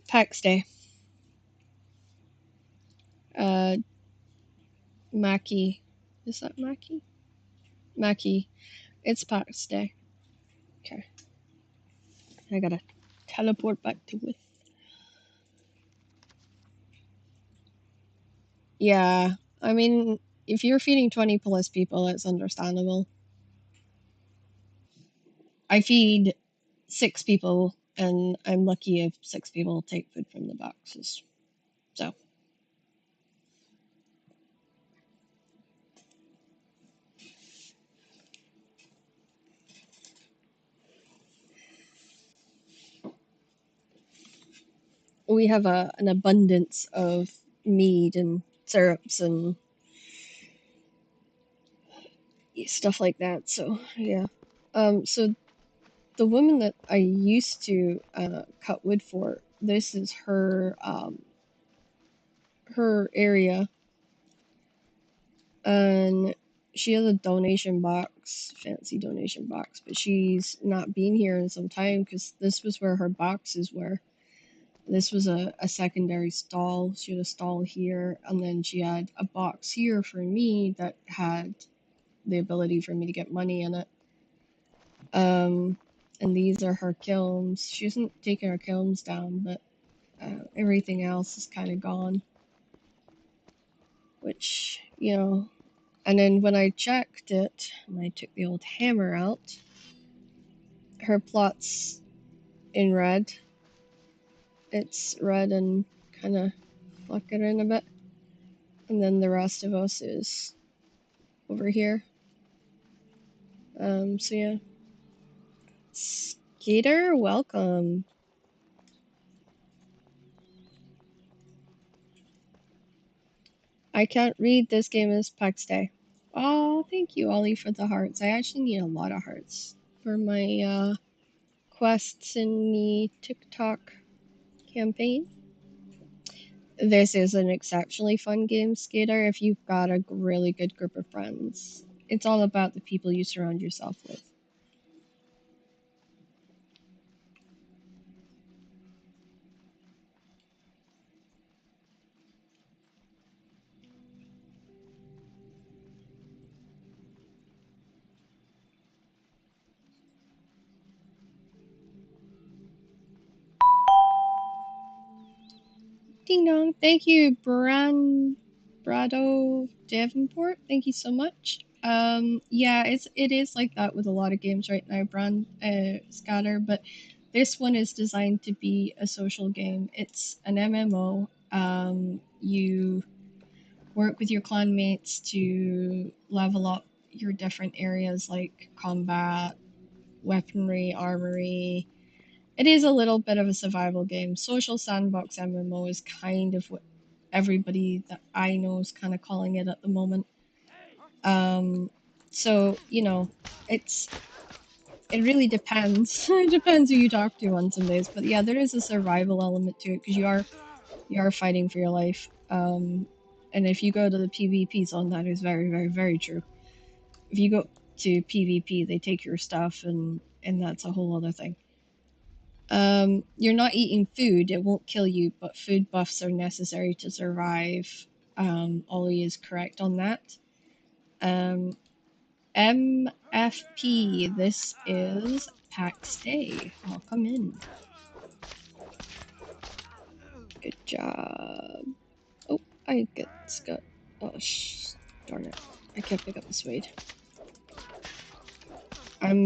PAX Day. Uh, Mackie. Is that Mackie? Mackie. It's PAX Day. Okay. I gotta teleport back to it. Yeah, I mean, if you're feeding 20 plus people, it's understandable. I feed 6 people, and I'm lucky if 6 people take food from the boxes. So, we have an abundance of mead and syrups and stuff like that. So yeah. So the woman that I used to cut wood for, this is her area, and she has a donation box, fancy donation box, but she's not been here in some time because this was where her boxes were. This was a secondary stall. She had a stall here, and then she had a box here for me that had the ability for me to get money in it. And these are her kilns. She hasn't taken her kilns down, but everything else is kind of gone. Which, you know, and then when I checked it, and I took the old hammer out, her plot's in red. It's red and kind of flickering a bit. And then the rest of us is over here. So yeah. Skater, welcome. I can't read. This game is PAX Day. Oh, thank you, Ollie, for the hearts. I actually need a lot of hearts for my quests in the TikTok campaign. This is an exceptionally fun game, Skater, if you've got a really good group of friends. It's all about the people you surround yourself with. Ding dong. Thank you, Brado Davenport. Thank you so much. Yeah, it is like that with a lot of games right now, Scatter, but this one is designed to be a social game. It's an MMO. You work with your clan mates to level up your different areas like combat, weaponry, armory. It is a little bit of a survival game. Social sandbox MMO is kind of what everybody that I know is kind of calling it at the moment. So you know, it really depends. It depends who you talk to on some days, but yeah, there is a survival element to it because you are fighting for your life. And if you go to the PvP zone, that is very, very, very true. If you go to PvP, they take your stuff, and that's a whole other thing. You're not eating food; it won't kill you, but food buffs are necessary to survive. Ollie is correct on that. Um, MFP, this is PAX Day. Welcome in. Good job. Oh, I get Scott. Oh, darn it. I can't pick up the spade. I'm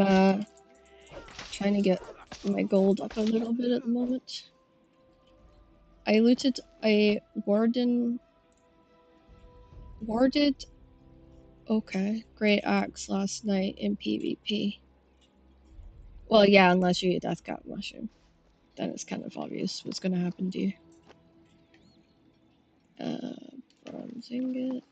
trying to get my gold up a little bit at the moment. I looted a warded okay, great axe last night in PvP. Well, yeah, unless you eat DanceKat mushroom. Then it's kind of obvious what's gonna happen to you. Bronze ingot.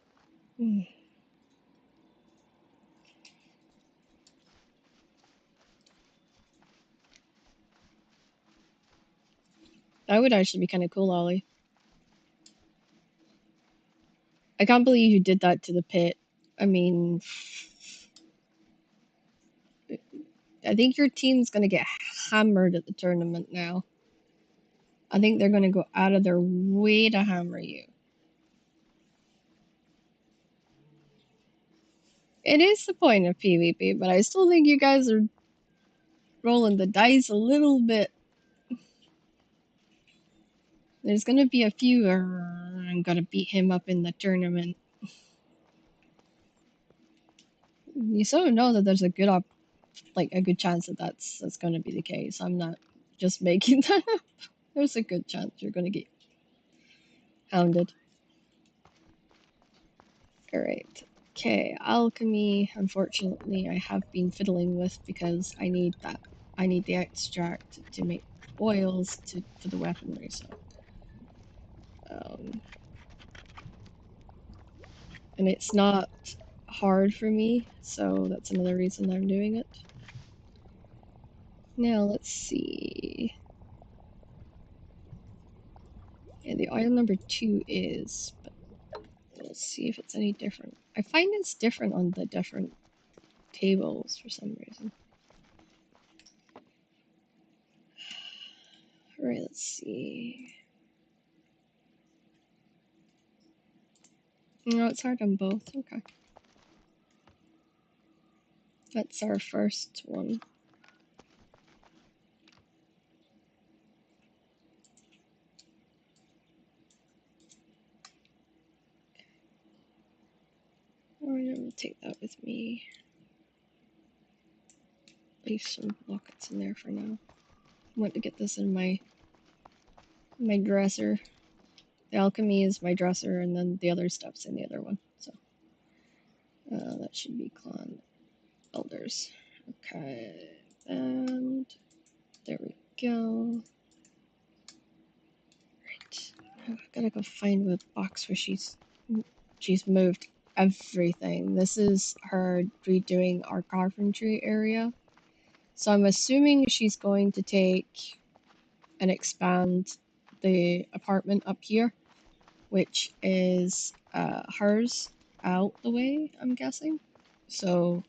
That would actually be kind of cool, Ollie. I can't believe you did that to the pit. I mean, I think your team's gonna get hammered at the tournament now. I think they're gonna go out of their way to hammer you. It is the point of PvP, but I still think you guys are rolling the dice a little bit. There's gonna be a few. I'm gonna beat him up in the tournament. You sort of know that there's a good a good chance that that's gonna be the case. I'm not just making that up. There's a good chance you're gonna get hounded. All right. Okay, alchemy. Unfortunately, I have been fiddling with because I need that. I need the extract to make oils for the weaponry. So Um, and it's not hard for me, so that's another reason I'm doing it. Now let's see. Yeah, the item number 2 is, but we'll see if it's any different. I find it's different on the different tables for some reason. Alright, let's see. No, it's hard on both. Okay. That's our first one. Alright, I'm gonna take that with me. Leave some lockets in there for now. I want to get this in my dresser. The alchemy is my dresser, and then the other stuff's in the other one. So that should be clan elders. Okay, and there we go. Right, I've gotta go find the box where she's moved everything. This is her redoing our carpentry area. So I'm assuming she's going to take and expand the apartment up here, which is hers out the way, I'm guessing. So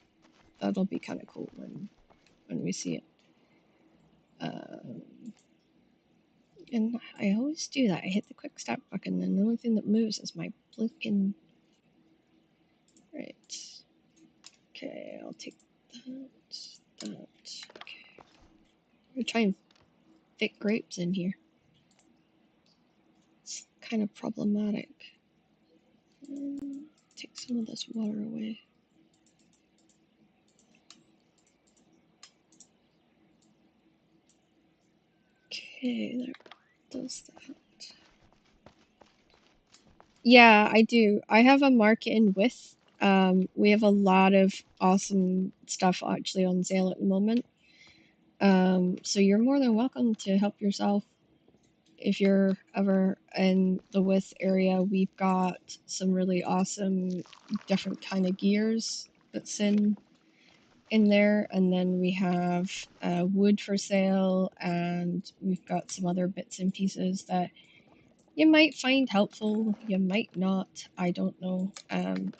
that'll be kind of cool when we see it. And I always do that. I hit the quick stop button, and the only thing that moves is my blinking. Right. Okay, I'll take that. Okay. We're trying to fit grapes in here. It's kind of problematic. Take some of this water away. Okay, there does that. Yeah, I do. I have a market in with. We have a lot of awesome stuff actually on sale at the moment. So you're more than welcome to help yourself if you're ever in the With area. We've got some really awesome different kind of gears that's in there, and then we have wood for sale, and we've got some other bits and pieces that you might find helpful, you might not, I don't know,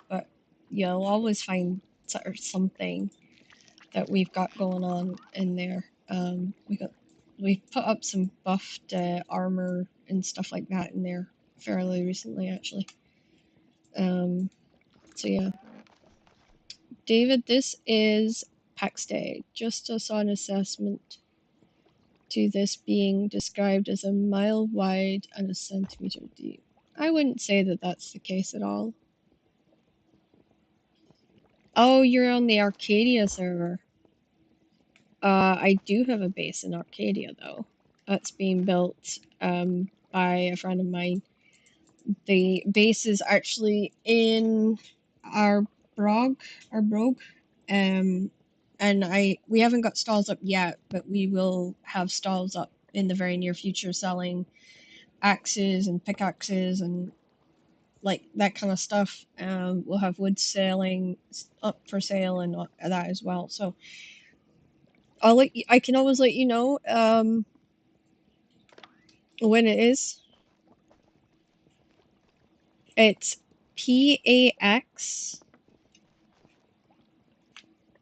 but you'll always find something that we've got going on in there. We put up some buffed armor and stuff like that in there fairly recently, actually. So yeah, David, this is PAX Day. Just a saw an assessment to this being described as a mile wide and a centimeter deep. I wouldn't say that that's the case at all. Oh, you're on the Arcadia server. I do have a base in Arcadia though. That's being built by a friend of mine. The base is actually in our brogue. Um, and we haven't got stalls up yet, but we will have stalls up in the very near future selling axes and pickaxes and like that kind of stuff. We'll have wood selling up for sale and that as well. So I can always let you know when it is. It's PAX.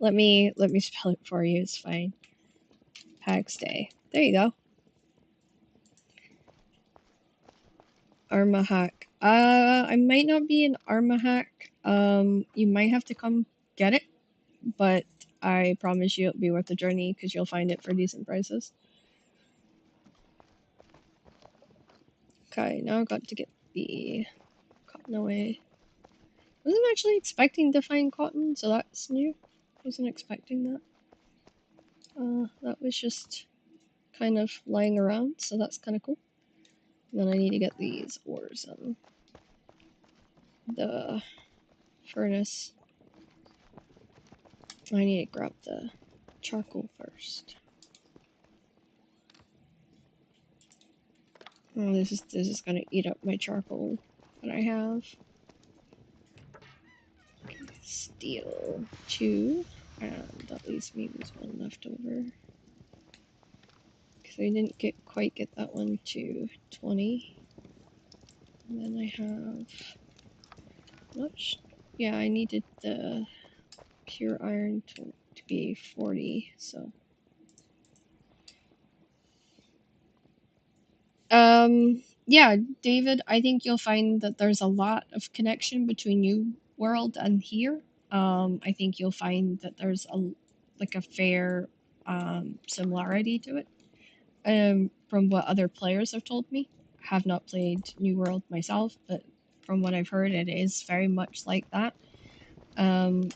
Let me spell it for you. It's fine. PAX Day. There you go. Armahak. I might not be in Armahak. You might have to come get it, but I promise you it'll be worth the journey because you'll find it for decent prices. Okay, now I've got to get the cotton away. I wasn't actually expecting to find cotton, so that's new. Wasn't expecting that. That was just kind of lying around, so that's kind of cool. And then I need to get these ores in the furnace. I need to grab the charcoal first. Oh, this is gonna eat up my charcoal that I have. Steel 2, and that leaves me with 1 left over. Because I didn't quite get that one to 20. And then I have much. Yeah, I needed the pure iron to be 40, so. Yeah, David, I think you'll find that there's a lot of connection between New World and here. I think you'll find that there's a fair similarity to it. From what other players have told me. Have not played New World myself, but from what I've heard, it is very much like that. Um,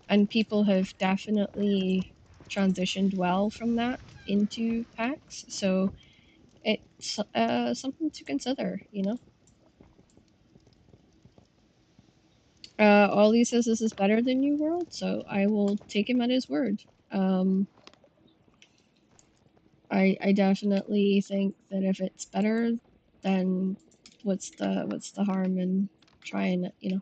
and people have definitely transitioned well from that into PAX, so it's something to consider, you know. Ollie says this is better than New World, so I will take him at his word. Um, I definitely think that if it's better, then what's the harm in trying it, you know?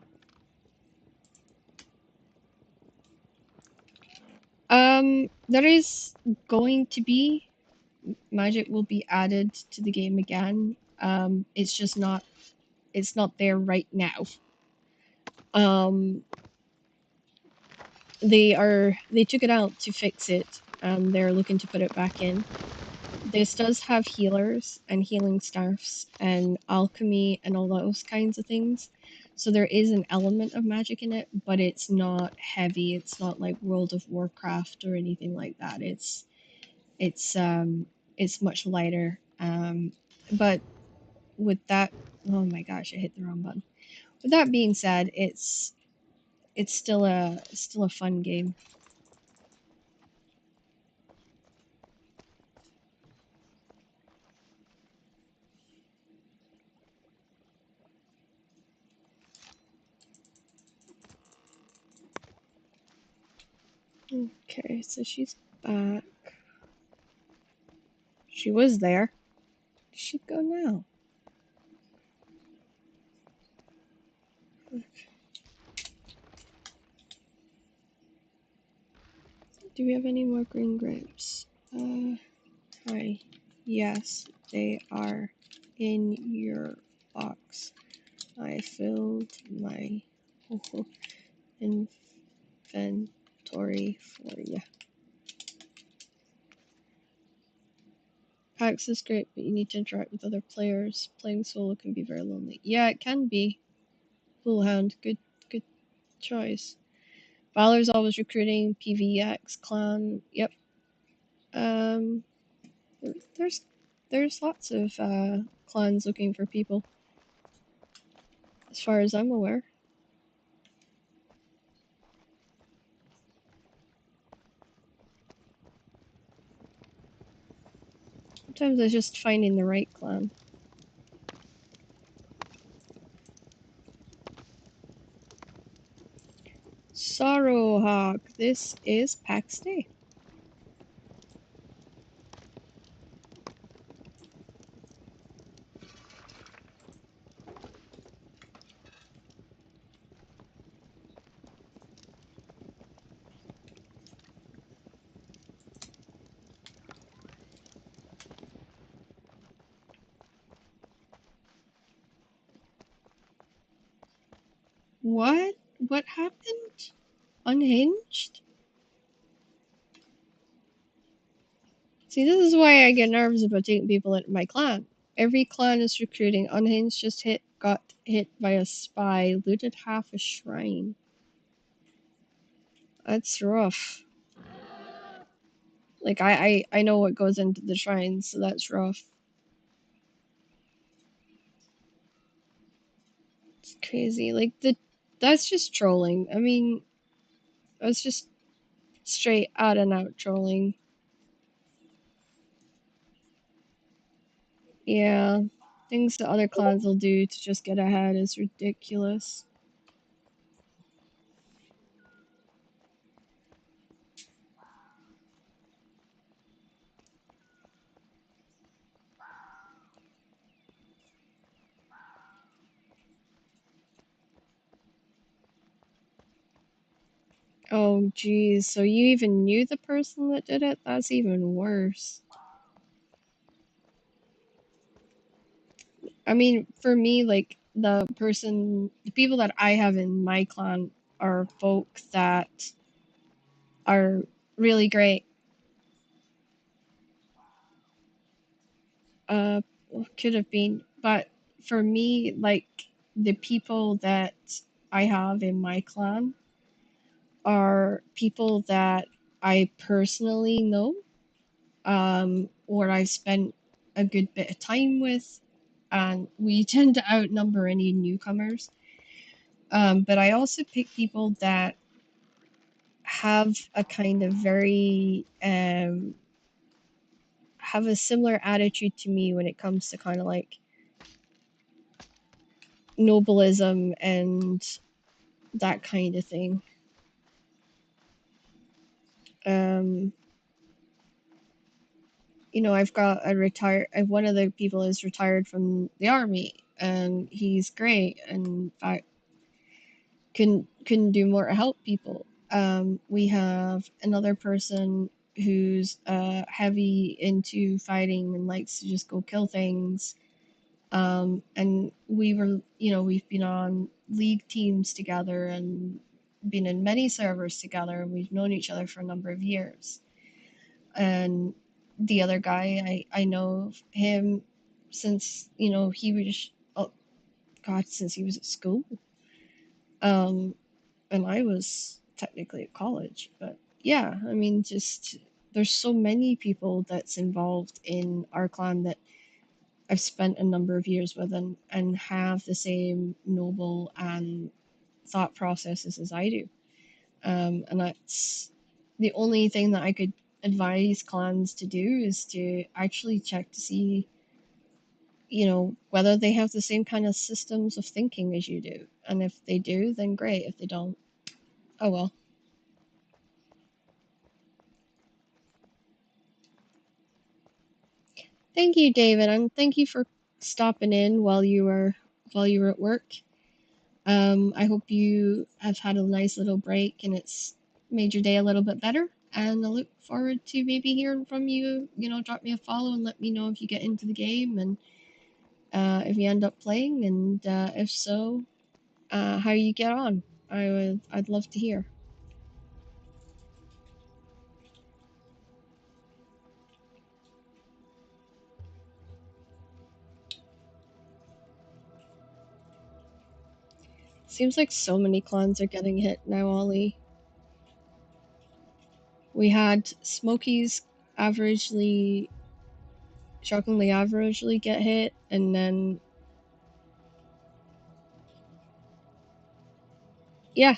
There is going to be magic will be added to the game again. It's just not there right now. Um, they took it out to fix it, and they're looking to put it back in. This does have healers and healing staffs and alchemy and all those kinds of things. So there is an element of magic in it, but it's not heavy. It's not like World of Warcraft or anything like that. It's it's much lighter. But with that, oh my gosh, I hit the wrong button. With that being said, it's still a fun game. Okay, so she's back. She was there. Where'd she go now? Do we have any more green grapes? Hi. Yes, they are in your box. I filled my inventory for you. PAX is great, but you need to interact with other players. Playing solo can be very lonely. Yeah, it can be. Bullhound, good choice. Valor's always recruiting. PVX clan. Yep. Um, there's lots of clans looking for people, as far as I'm aware. Sometimes it's just finding the right clan. Sorrowhawk, this is PAX Day. What? What happened? Unhinged? See, this is why I get nervous about taking people into my clan. Every clan is recruiting. Unhinged just got hit by a spy, looted half a shrine. That's rough. Like I know what goes into the shrines, so that's rough. It's crazy. Like that's just trolling. I mean, that's just straight out and out trolling. Yeah, things that other clans will do to just get ahead is ridiculous. Oh, geez. So you even knew the person that did it? That's even worse. I mean, for me, like, the people that I have in my clan are folk that are really great. Uh, could have been, but for me, like, the people that I have in my clan are people that I personally know, or I've spent a good bit of time with, and we tend to outnumber any newcomers. But I also pick people that have a kind of very have a similar attitude to me when it comes to kind of like nobilism and that kind of thing. Um, I've got a retire. One of the people is retired from the army, and he's great. And in fact, couldn't do more to help people. We have another person who's heavy into fighting and likes to just go kill things. And we've been on league teams together and been in many servers together, and we've known each other for a number of years. And the other guy, I know him since, he was, oh God, since he was at school. Um, and I was technically at college, but yeah, I mean, just there's so many people that's involved in our clan that I've spent a number of years with and have the same noble and thought processes as I do. And that's the only thing that I could advise clans to do is to actually check to see, whether they have the same kind of systems of thinking as you do. And if they do, then great. If they don't, oh well. Thank you, David, and thank you for stopping in while you were at work. I hope you have had a nice little break and it's made your day a little bit better. And I look forward to maybe hearing from you. Drop me a follow and let me know if you get into the game and if you end up playing, and if so, how you get on. I'd love to hear. Seems like so many clans are getting hit now, Ollie. We had Smokies averagely, shockingly averagely get hit, and then yeah,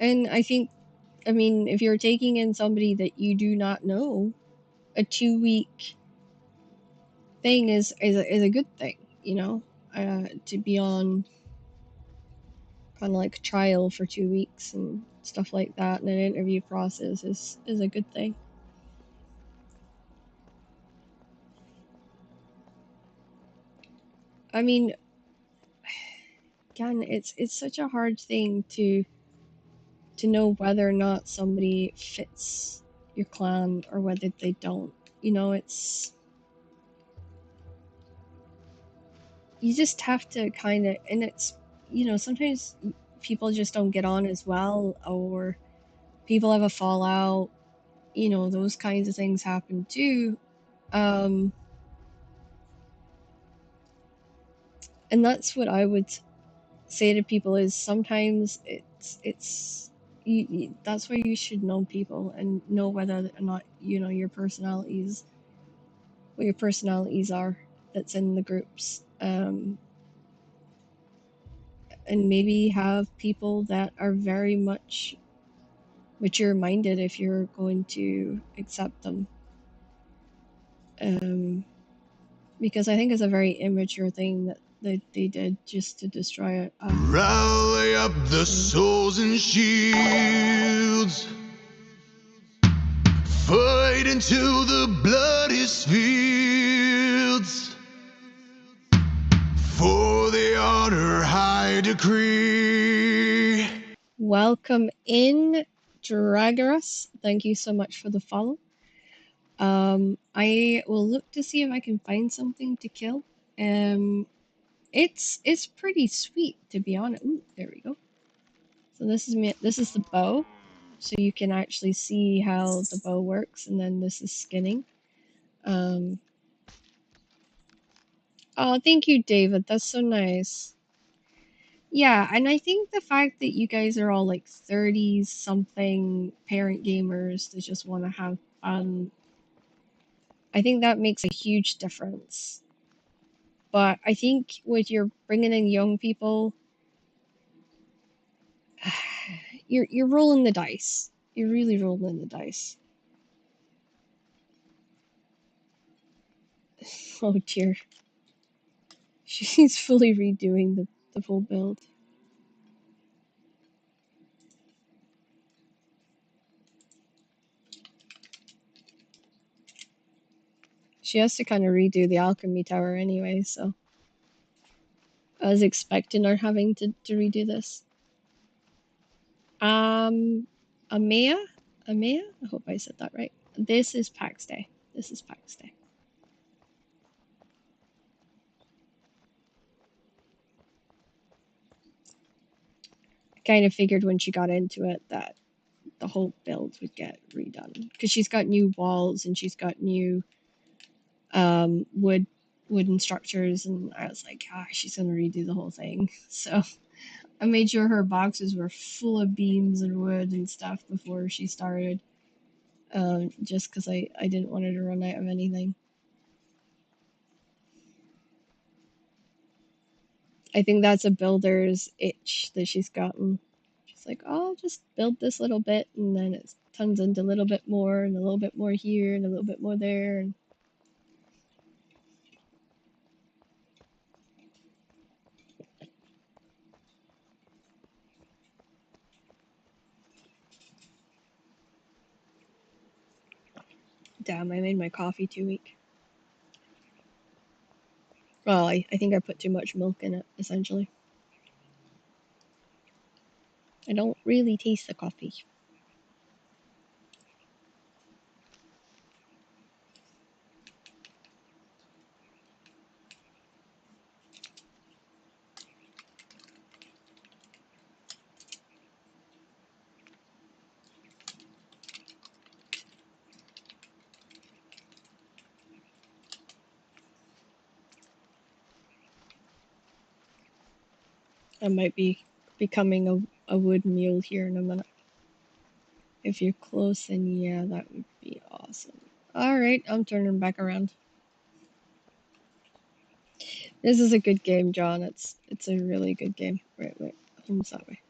and I mean, if you're taking in somebody that you do not know, a 2 week thing is a good thing, to be on kind of like trial for 2 weeks and stuff like that, and an interview process is a good thing. I mean, again, it's such a hard thing to know whether or not somebody fits your clan or whether they don't. It's you just have to kind of, and it's sometimes people just don't get on as well, or people have a fallout. Those kinds of things happen too. um and that's what I would say to people is sometimes that's why you should know people and know whether or not what your personalities are that's in the groups. And maybe have people that are very much mature minded if you're going to accept them. Um, because I think it's a very immature thing that they did just to destroy it. Rally up the souls and shields, fight into the bloodiest fields, for the honor high decree. Welcome in, Dragaros, thank you so much for the follow. I will look to see if I can find something to kill. It's pretty sweet, to be honest. Ooh, there we go. So this is me. This is the bow, so you can actually see how the bow works, and then this is skinning. Oh, thank you, David. That's so nice. Yeah, and I think the fact that you guys are all like 30s something parent gamers that just want to have fun, I think that makes a huge difference. But I think with your bringing in young people, you're rolling the dice. You're really rolling the dice. Oh dear. She's fully redoing the full build. She has to kind of redo the alchemy tower anyway, so I was expecting her having to redo this. Amaya? Amaya? I hope I said that right. This is PAX Day. This is PAX Day. I kind of figured when she got into it that the whole build would get redone because she's got new walls and she's got new wooden structures, and I was like, ah, she's gonna redo the whole thing. So I made sure her boxes were full of beams and wood and stuff before she started, just because I didn't want her to run out of anything. I think that's a builder's itch that she's gotten. She's like, oh, I'll just build this little bit, and then it turns into a little bit more, and a little bit more here, and a little bit more there. And damn, I made my coffee too weak. Well, I think I put too much milk in it, essentially. I don't really taste the coffee. I might be becoming a wood mule here in a minute. If you're close, then yeah, that would be awesome. Alright, I'm turning back around. This is a good game, John. It's a really good game. Wait, home's that way.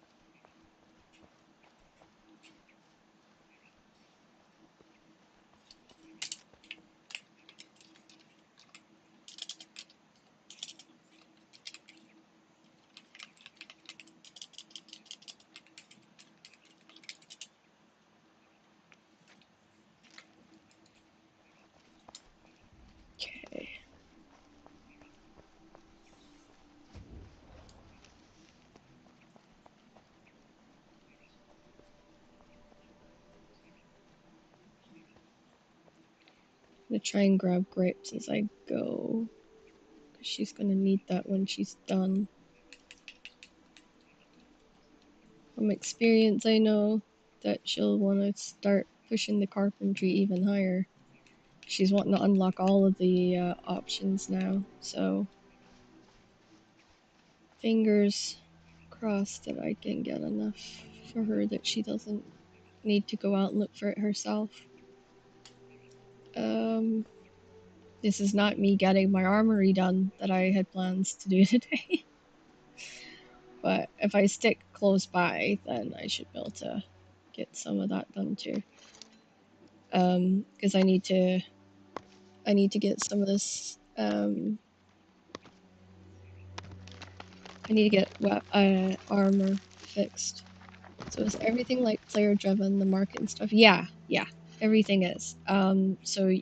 Okay. I'm gonna try and grab grapes as I go, because she's gonna need that when she's done. From experience, I know that she'll want to start pushing the carpentry even higher. She's wanting to unlock all of the options now, so fingers crossed that I can get enough for her that she doesn't need to go out and look for it herself. This is not me getting my armory done that I had plans to do today. But if I stick close by, then I should be able to get some of that done too. Because I need to get some of this. I need to get armor fixed. So is everything like player driven, the market and stuff? Yeah, everything is. So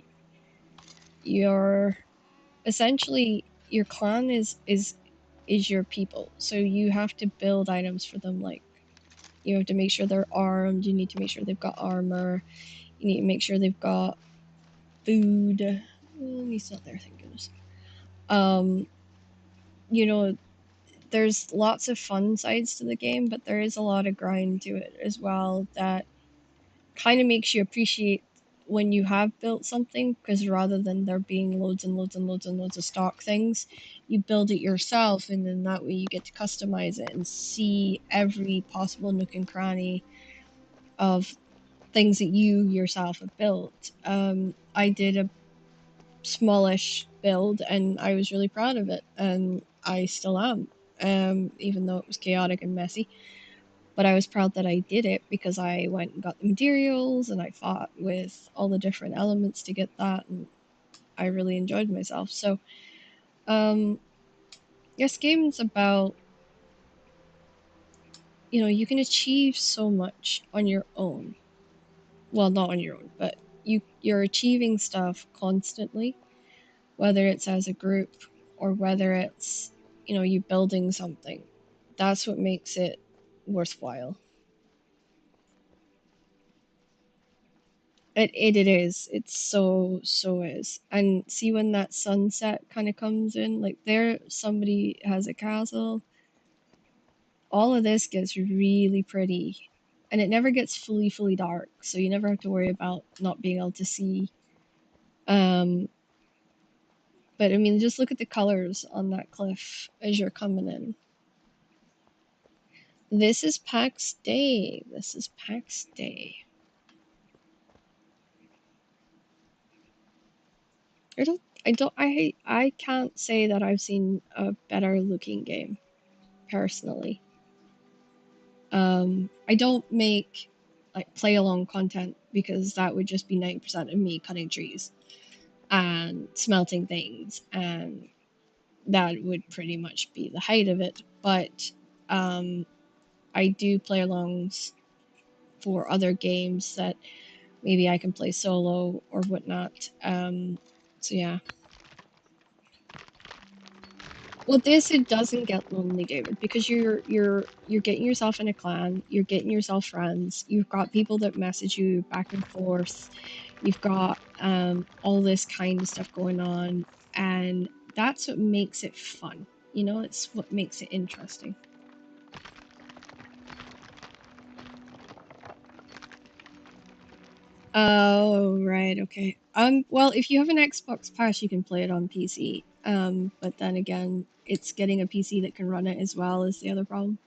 your essentially your clan is your people. So you have to build items for them like You have to make sure they're armed. You need to make sure they've got armor. You need to make sure they've got food. He's not there, thank goodness. You know, there's lots of fun sides to the game, but there is a lot of grind to it as well that kind of makes you appreciate when you have built something, because rather than there being loads and loads and loads and loads of stock things, you build it yourself, and then that way you get to customize it and see every possible nook and cranny of things that you yourself have built. I did a smallish build and I was really proud of it, and I still am, even though it was chaotic and messy. But I was proud that I did it because I went and got the materials and I fought with all the different elements to get that, and I really enjoyed myself. So, um, this game's about, you can achieve so much on your own. Well, not on your own, but you're achieving stuff constantly, whether it's as a group or whether it's, you building something. That's what makes it worthwhile. It is. It's so is. And see when that sunset kind of comes in, like there somebody has a castle. All of this gets really pretty. And it never gets fully dark, so you never have to worry about not being able to see. Um, but I mean, just look at the colors on that cliff as you're coming in. This is PAX Day. This is PAX Day. I can't say that I've seen a better looking game, personally. I don't make like play along content because that would just be 90% of me cutting trees and smelting things, and that would pretty much be the height of it. But um, I do play alongs for other games that maybe I can play solo or whatnot. So yeah. Well, this it doesn't get lonely, David, because you're getting yourself in a clan, you're getting yourself friends, you've got people that message you back and forth, you've got all this kind of stuff going on, and that's what makes it fun. It's what makes it interesting. Oh, right, okay. Well, if you have an Xbox Pass, you can play it on PC. But then again, it's getting a PC that can run it as well is the other problem.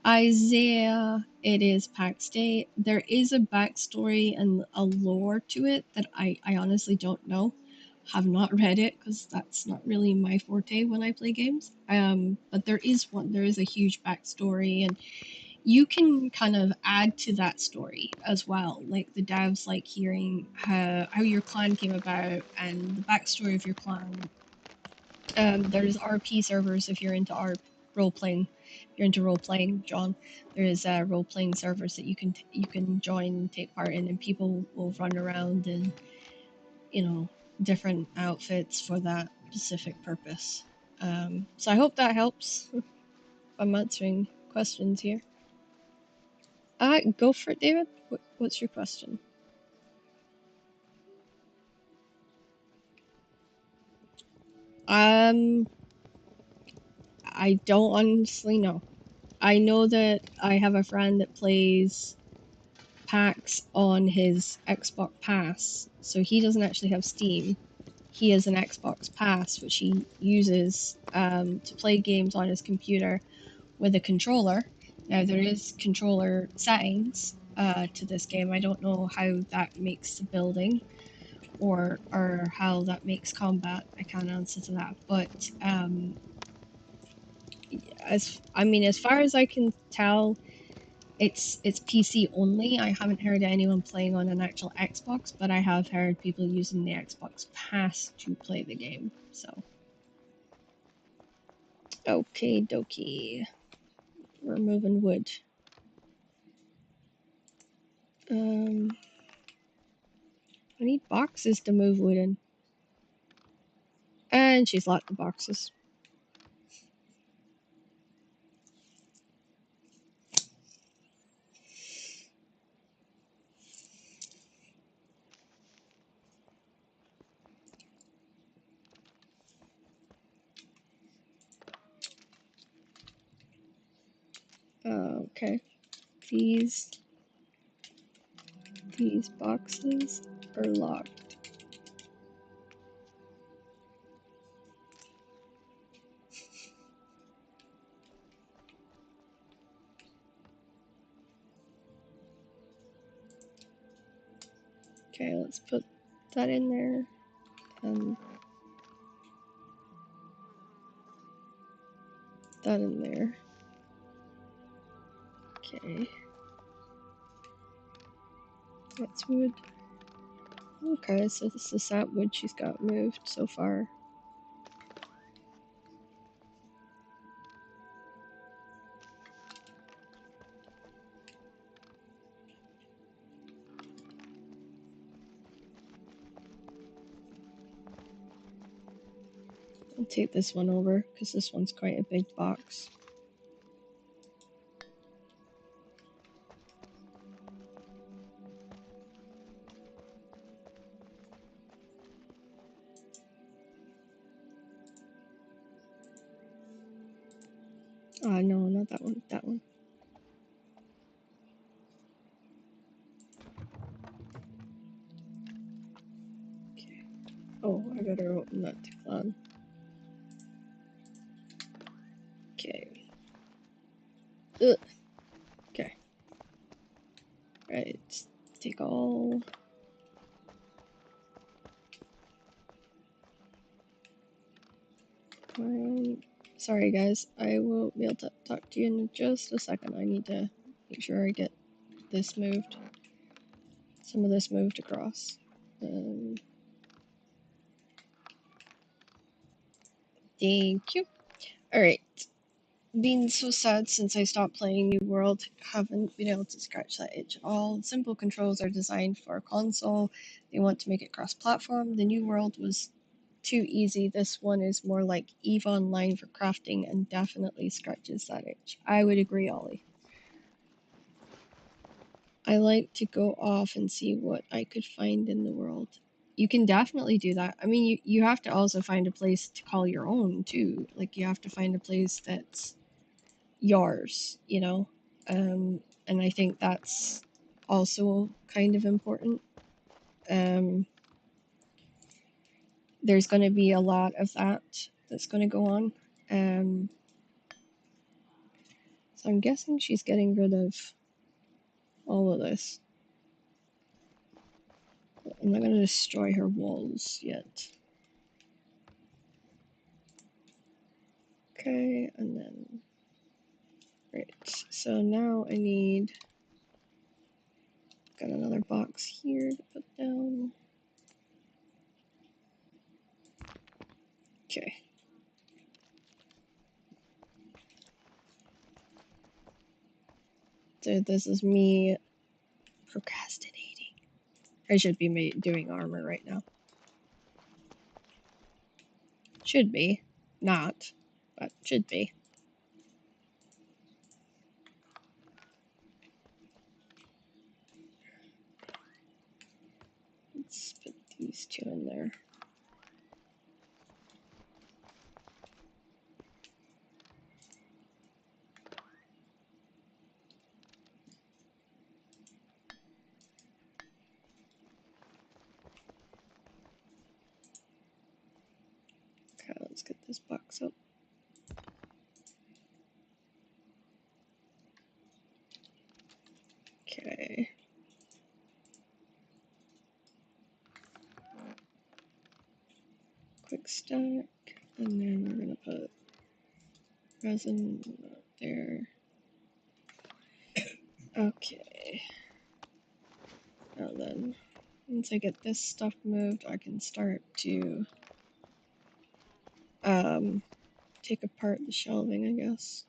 Isaiah, it is PAX Day. There is a backstory and a lore to it that I honestly don't know. Have not read it because that's not really my forte when I play games. But there is one. There is a huge backstory, and you can kind of add to that story as well. Like the devs like hearing how your clan came about and the backstory of your clan. There's RP servers if you're into role playing. If you're into role playing, John. There's role playing servers that you can join and take part in, and people will run around in different outfits for that specific purpose. So I hope that helps. I'm answering questions here. Go for it, David. What's your question? Um, I don't honestly know. I know that I have a friend that plays PAX on his Xbox Pass, so he doesn't actually have Steam. He has an Xbox Pass, which he uses to play games on his computer with a controller. Now, there is controller settings to this game. I don't know how that makes the building or how that makes combat. I can't answer to that. But as far as I can tell, it's PC only. I haven't heard anyone playing on an actual Xbox, but I have heard people using the Xbox Pass to play the game. So, okay, dokie, we're moving wood. I need boxes to move wood in, and she's locked the boxes. Okay. These boxes are locked. Okay, let's put that in there. That in there. Okay. That's wood. Okay, so this is that wood she's got moved so far. I'll take this one over because this one's quite a big box. No, not that one. That one. Okay. Oh, I better open that to clan. Okay. Ugh. Okay. Right. Take all. Sorry guys, I will be able to talk to you in just a second. I need to make sure I get this moved. Some of this moved across. Thank you. Alright. Been so sad since I stopped playing New World. Haven't been able to scratch that itch at all. Simple controls are designed for a console. They want to make it cross-platform. The New World was too easy. This one is more like EVE Online for crafting and definitely scratches that itch. I would agree, Ollie. I like to go off and see what I could find in the world. You can definitely do that. I mean, you have to also find a place to call your own, too. Like, you have to find a place that's yours, you know? And I think that's also kind of important. There's going to be a lot of that that's going to go on. So I'm guessing she's getting rid of all of this. I'm not going to destroy her walls yet. Okay, and then... Right, so now I need... Got another box here to put down. Okay. So this is me procrastinating. I should be doing armor right now. Should be. Not, but should be. Let's put these two in there. Okay, let's get this box up. Okay. Quick stack, and then we're gonna put resin there. Okay. Now then, once I get this stuff moved, I can start to take apart the shelving, I guess.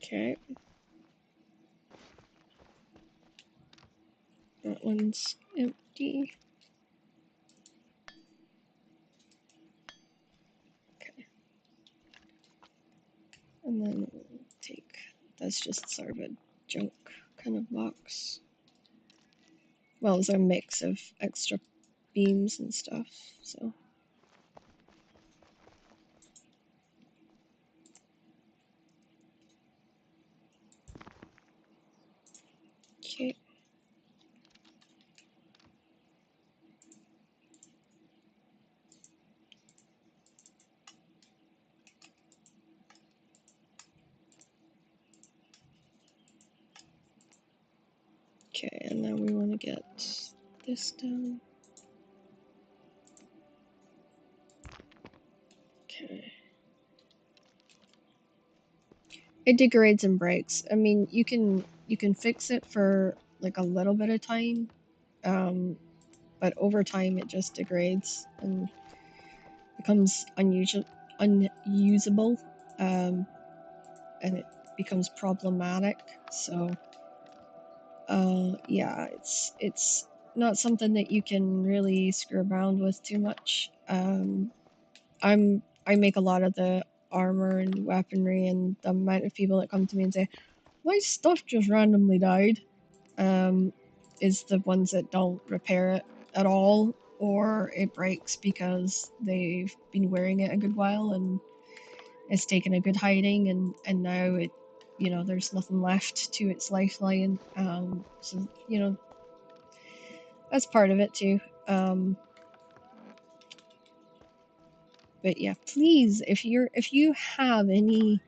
Okay. that one's empty. Okay. And then we'll take, that's just sort of a junk kind of box. Well, it's a mix of extra beams and stuff, so. Okay. Okay, and now we want to get this down. Okay. It degrades and breaks. I mean, you can fix it for like a little bit of time, but over time it just degrades and becomes unusable, and it becomes problematic. So, yeah, it's not something that you can really screw around with too much. I make a lot of the armor and weaponry, and the amount of people that come to me and say, "My stuff just randomly died," is the ones that don't repair it at all, or it breaks because they've been wearing it a good while and it's taken a good hiding, and now it, you know, there's nothing left to its lifeline. So you know, that's part of it too. But yeah, please, if you have any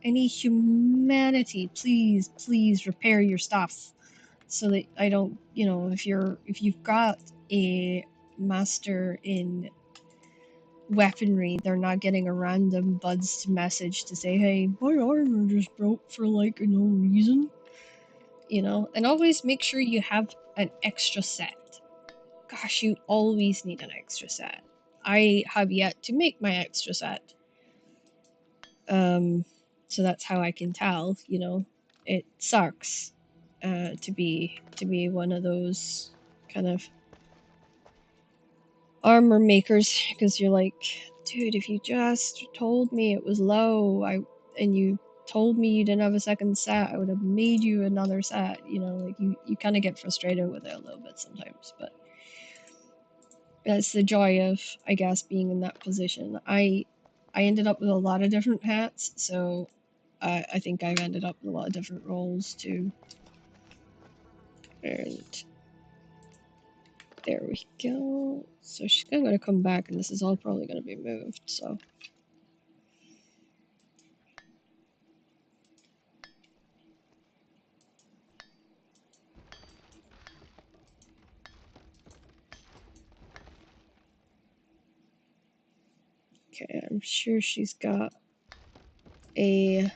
humanity, please repair your stuff, so that I don't, you know, if you've got a master in weaponry, they're not getting a random buds message to say, hey, my armor just broke for like no reason, you know. And always make sure you have an extra set. Gosh, you always need an extra set. I have yet to make my extra set. So that's how I can tell, you know. It sucks to be one of those kind of armor makers, because you're like, dude, if you just told me it was low, and you told me you didn't have a second set, I would have made you another set, you know. Like, you kind of get frustrated with it a little bit sometimes, but that's the joy of, I guess, being in that position. I ended up with a lot of different hats, so I think I've ended up with a lot of different roles too. And there we go. So she's going to come back, and this is all probably going to be moved, so. Okay, I'm sure she's got a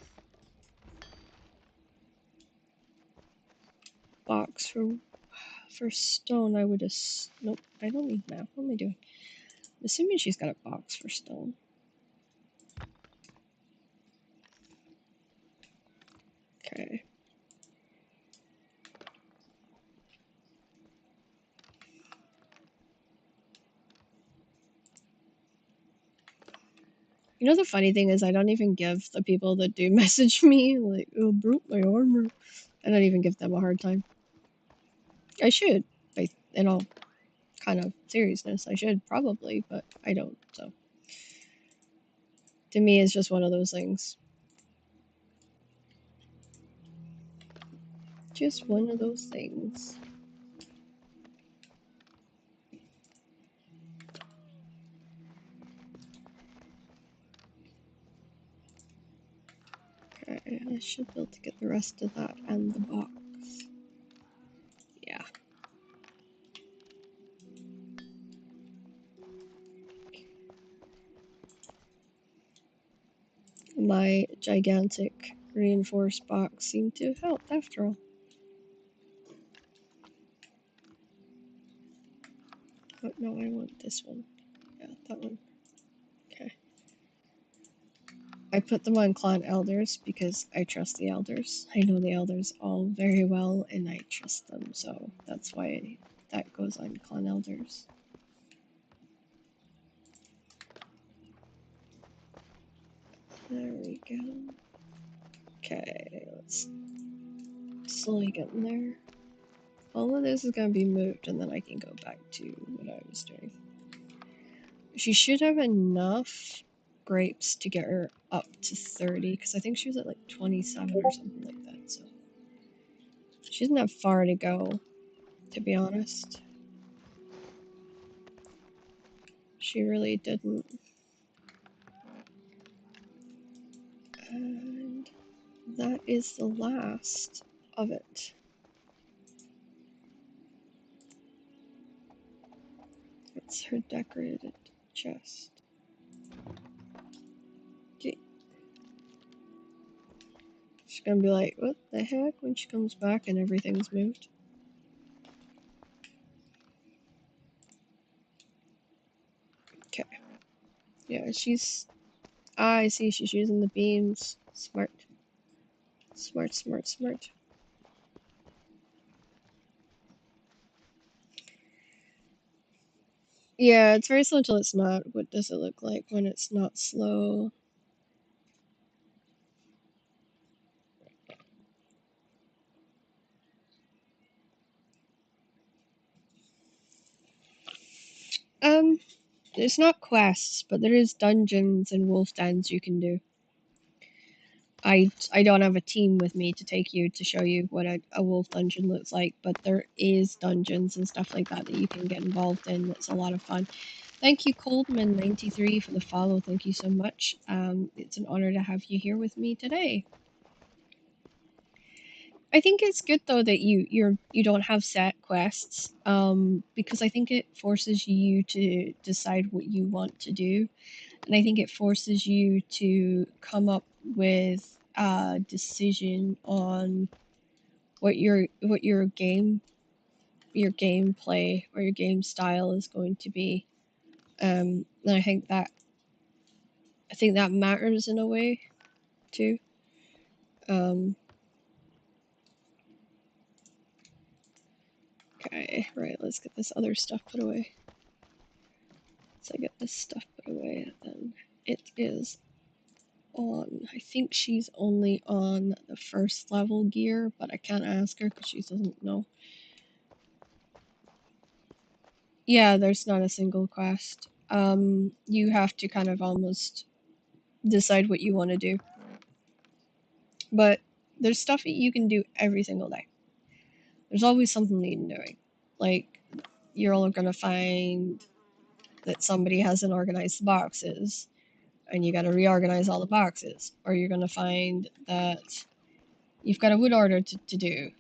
box for stone. I would nope, I don't need map. What am I doing? I'm assuming she's got a box for stone. Okay. You know, the funny thing is, I don't even give the people that do message me, like, oh, broke my armor. I don't even give them a hard time. I should, like, in all kind of seriousness. I should probably, but I don't, so. To me, it's just one of those things. Just one of those things. Okay, I should be able to get the rest of that and the box. Yeah. My gigantic reinforced box seemed to have helped after all. Oh, no, I want this one. Yeah, that one. Okay. I put them on clan elders because I trust the elders. I know the elders all very well and I trust them, so that's why that goes on clan elders. There we go. Okay, let's slowly get in there. All of this is gonna be moved and then I can go back to what I was doing. She should have enough grapes to get her up to 30 because I think she was at like 27 or something like that, so she doesn't have far to go, to be honest. She really didn't. And that is the last of it. It's her decorated chest. She's gonna be like, what the heck, when she comes back and everything's moved. Okay. Yeah, she's... Ah, I see, she's using the beams. Smart. Smart, smart, smart. Yeah, it's very slow till it's not. What does it look like when it's not slow? It's not quests, but there is dungeons and wolf dens you can do. I don't have a team with me to take you to show you what a wolf dungeon looks like, but there is dungeons and stuff like that that you can get involved in. It's a lot of fun. Thank you, Coldman93, for the follow. Thank you so much. It's an honor to have you here with me today. I think it's good though that you don't have set quests, because I think it forces you to decide what you want to do, and I think it forces you to come up with a decision on what your gameplay or your game style is going to be. And I think that matters in a way too. Okay, right, let's get this other stuff put away. So I get this stuff put away, then it is on. I think she's only on the first level gear, but I can't ask her because she doesn't know. Yeah, there's not a single quest. You have to kind of almost decide what you want to do. But there's stuff that you can do every single day. There's always something that you're doing. Like, you're all gonna find that somebody hasn't organized the boxes, and you gotta reorganize all the boxes. Or you're gonna find that you've got a wood order to do.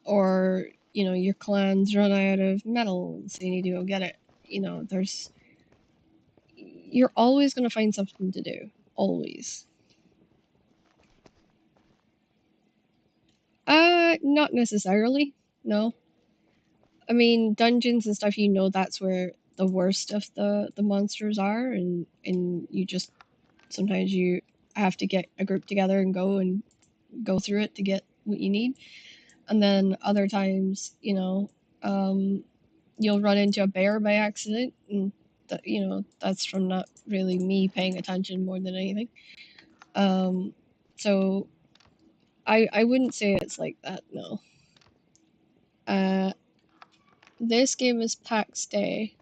Or, you know, your clan's run out of metal, so you need to go get it. You know, you're always gonna find something to do. Always. Not necessarily. No. I mean, dungeons and stuff, you know that's where the worst of the monsters are, and you just sometimes you have to get a group together and go through it to get what you need. And then other times, you know, you'll run into a bear by accident, and you know, that's from not really me paying attention more than anything. So I wouldn't say it's like that, no. This game is PAX Day.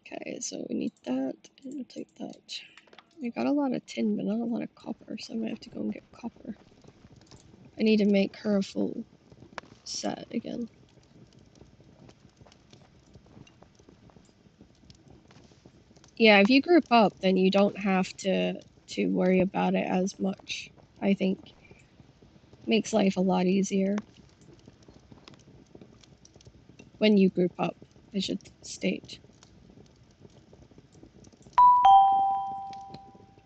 Okay, so we need that, and we'll take that. I got a lot of tin, but not a lot of copper, so I'm gonna have to go and get copper. I need to make her a full set again. Yeah, if you group up, then you don't have to worry about it as much, I think. Makes life a lot easier. When you group up, I should state.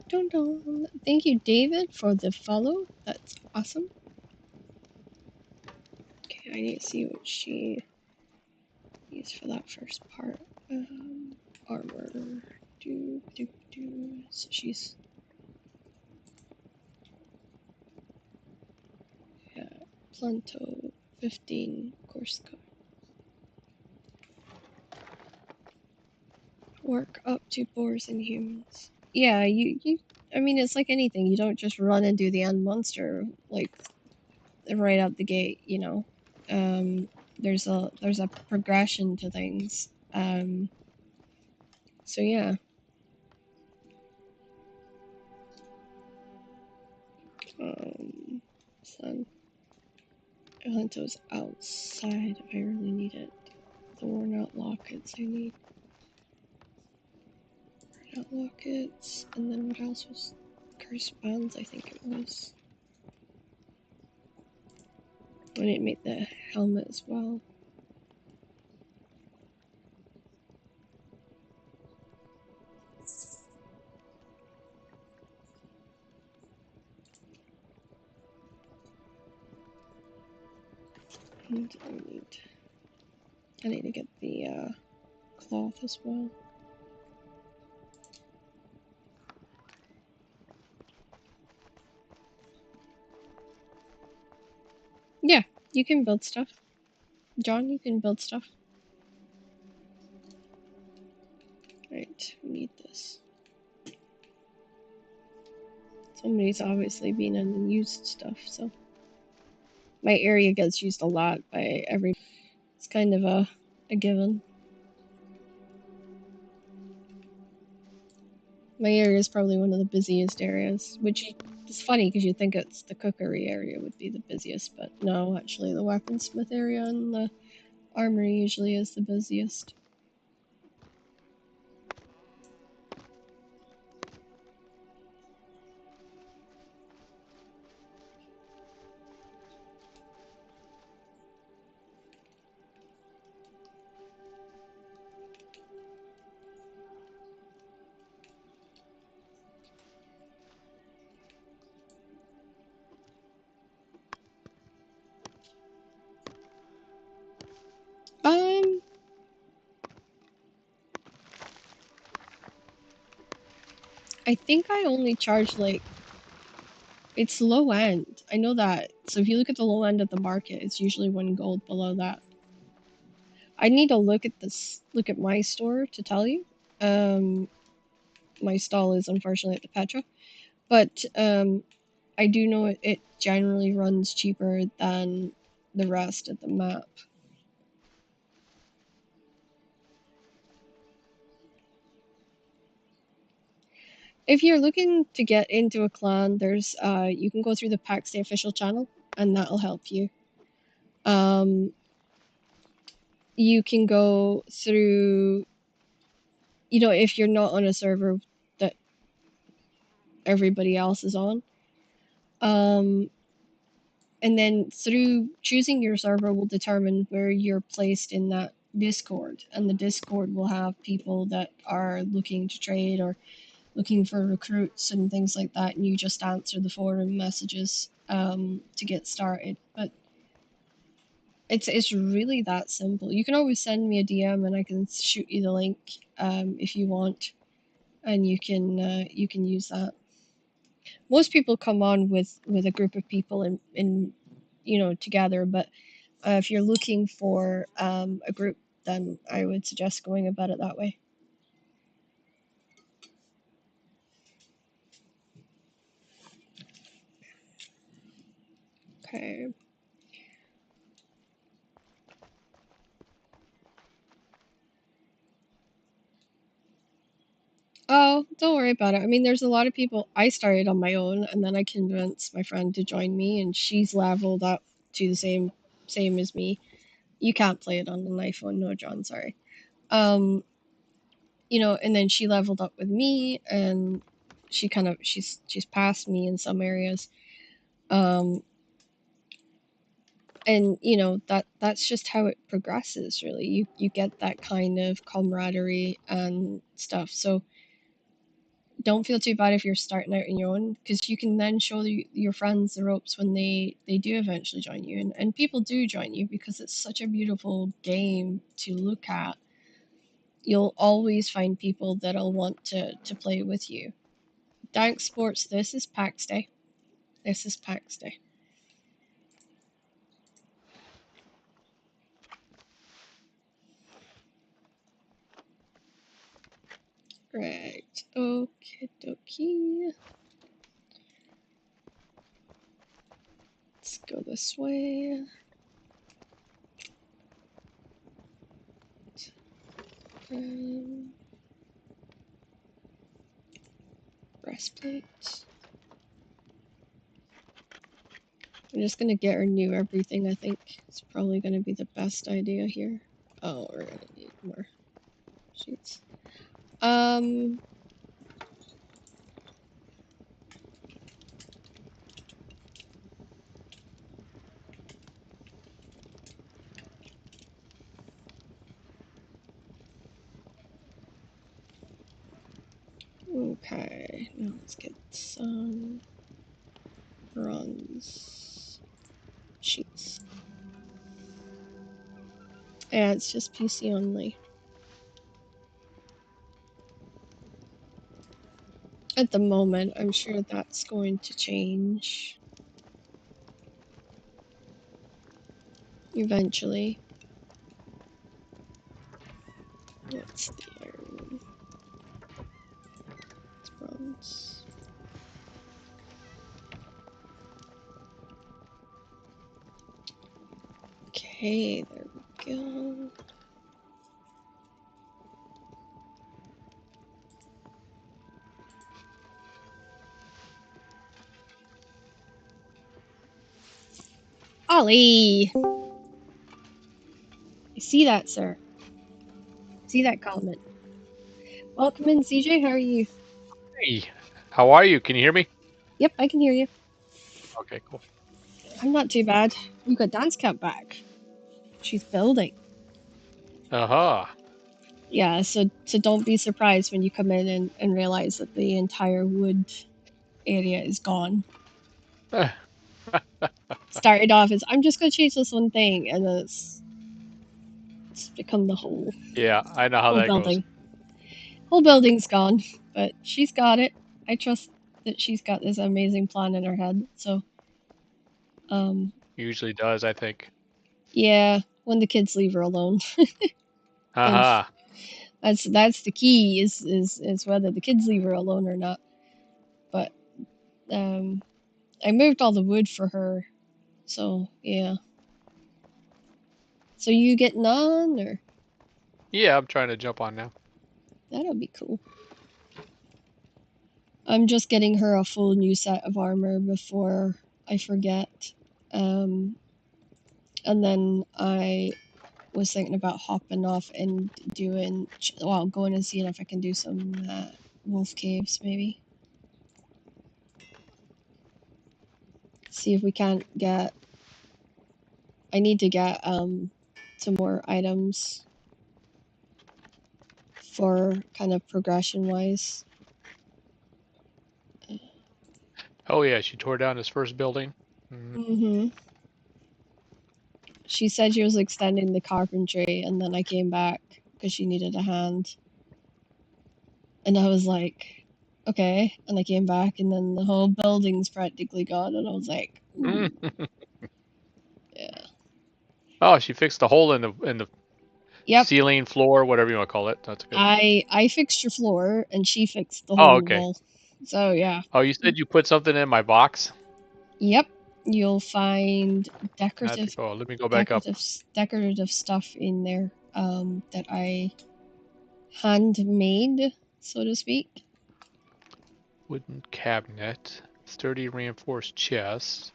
Dun dun. Thank you, David, for the follow. That's awesome. Okay, I need to see what she... use for that first part. Armor. So she's Planto 15 course code. Work up to boars and humans. Yeah, you I mean it's like anything, you don't just run and do the end monster like right out the gate, you know. There's a progression to things. So yeah. Sun. Hunto's outside if I really need it. The worn out lockets I need. Worn out lockets, and then what else was cursed bands, I think it was. I need to make the helmet as well. And I need to get the cloth as well. Yeah, you can build stuff. John, you can build stuff. Right, we need this. Somebody's obviously been in and used stuff, so. My area gets used a lot by every. It's kind of a given. My area is probably one of the busiest areas, which is funny because you'd think it's the cookery area would be the busiest, but no, actually the weaponsmith area and the armory usually is the busiest. I think I only charge like, it's low end. I know that. So if you look at the low end of the market, it's usually 1 gold below that. I need to look at my store to tell you. My stall is unfortunately at the Petra, but I do know it generally runs cheaper than the rest of the map. If you're looking to get into a clan, there's you can go through the PAX, the official channel, and that'll help you. You can go through, you know, if you're not on a server that everybody else is on. And then through choosing your server will determine where you're placed in that Discord, and the Discord will have people that are looking to trade or looking for recruits and things like that, and you just answer the forum messages to get started. But it's really that simple. You can always send me a DM and I can shoot you the link if you want, and you can use that. Most people come on with a group of people in you know, together, but if you're looking for a group, then I would suggest going about it that way. Okay. Oh, don't worry about it. I mean, there's a lot of people. I started on my own, and then I convinced my friend to join me, and she's leveled up to the same as me. You can't play it on an iPhone, no, John. Sorry. You know, and then she leveled up with me, and she kind of she's passed me in some areas. And you know that's just how it progresses. Really, you get that kind of camaraderie and stuff. So don't feel too bad if you're starting out on your own, because you can then show your friends the ropes when they do eventually join you, and people do join you because it's such a beautiful game to look at. You'll always find people that'll want to play with you. Dank Sports, this is PAX Day. This is PAX Day. Right, okie dokie. Let's go this way. Breastplate. I'm just gonna get her new everything, I think. It's probably gonna be the best idea here. Oh, we're gonna need more sheets. Okay, now let's get some bronze sheets. Yeah, it's just PC only. At the moment, I'm sure that's going to change eventually. What's the iron? It's bronze. Okay, there we go. Ollie! I see that, sir. I see that comment. Welcome in, CJ. How are you? Hey, how are you? Can you hear me? Yep, I can hear you. Okay, cool. I'm not too bad. We've got DanceKat back. She's building. Uh-huh. Yeah, so don't be surprised when you come in and realize that the entire wood area is gone. Started off as, I'm just gonna change this one thing, and then it's become the whole Yeah, I know how that building. goes. Whole building's gone, but she's got it. I trust that she's got this amazing plan in her head, so Usually does, I think. yeah, when the kids leave her alone. Uh-huh. That's the key is whether the kids leave her alone or not. But I moved all the wood for her, so yeah. So you getting on, or? Yeah, I'm trying to jump on now. That'll be cool. I'm just getting her a full new set of armor before I forget. And then I was thinking about hopping off and doing, well, going and seeing if I can do some wolf caves, maybe. See if we can't get, I need to get some more items for kind of progression wise. Oh yeah, she tore down his first building. Mm-hmm. She said she was extending the carpentry, and then I came back because she needed a hand. And I was like, okay. And I came back, and then the whole building's practically gone. And I was like, ooh. Yeah. Oh, she fixed the hole in the Yep. ceiling, floor, whatever you want to call it. That's good. I fixed your floor, and she fixed the Oh, whole okay. wall. So yeah. Oh, you said you put something in my box? Yep. You'll find decorative Oh, let me go back up. decorative stuff in there that I handmade, so to speak. Wooden cabinet, sturdy reinforced chest,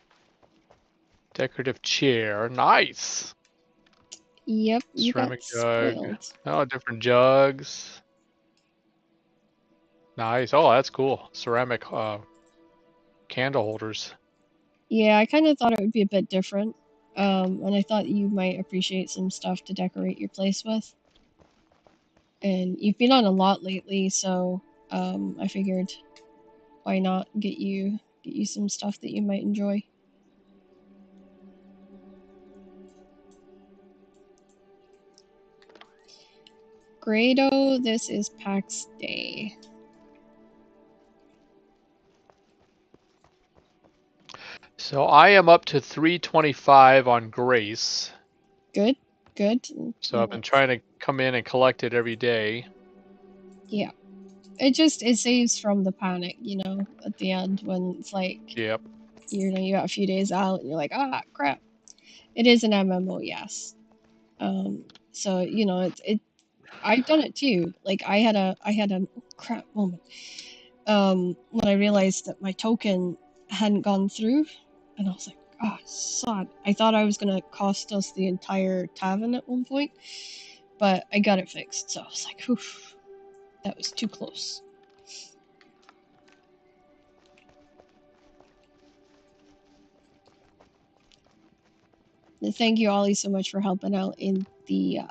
decorative chair. Nice. Yep, you Ceramic got jug. spoiled. Oh, different jugs. Nice. Oh, that's cool. Ceramic candle holders. Yeah, I kind of thought it would be a bit different. And I thought you might appreciate some stuff to decorate your place with. And you've been on a lot lately, so I figured, why not get you some stuff that you might enjoy. Grado, this is PAX Day. So I am up to 325 on Grace. Good. So I've been trying to come in and collect it every day. Yeah. It saves from the panic, you know, at the end when it's like, Yep. you know, you got a few days out and you're like, ah, crap. It is an MMO, yes. So you know, I've done it too. Like I had a crap moment. When I realized that my token hadn't gone through, and I was like, oh, sod. I thought I was gonna cost us the entire tavern at one point, but I got it fixed. So I was like, oof, that was too close. And thank you, Ollie, so much for helping out in the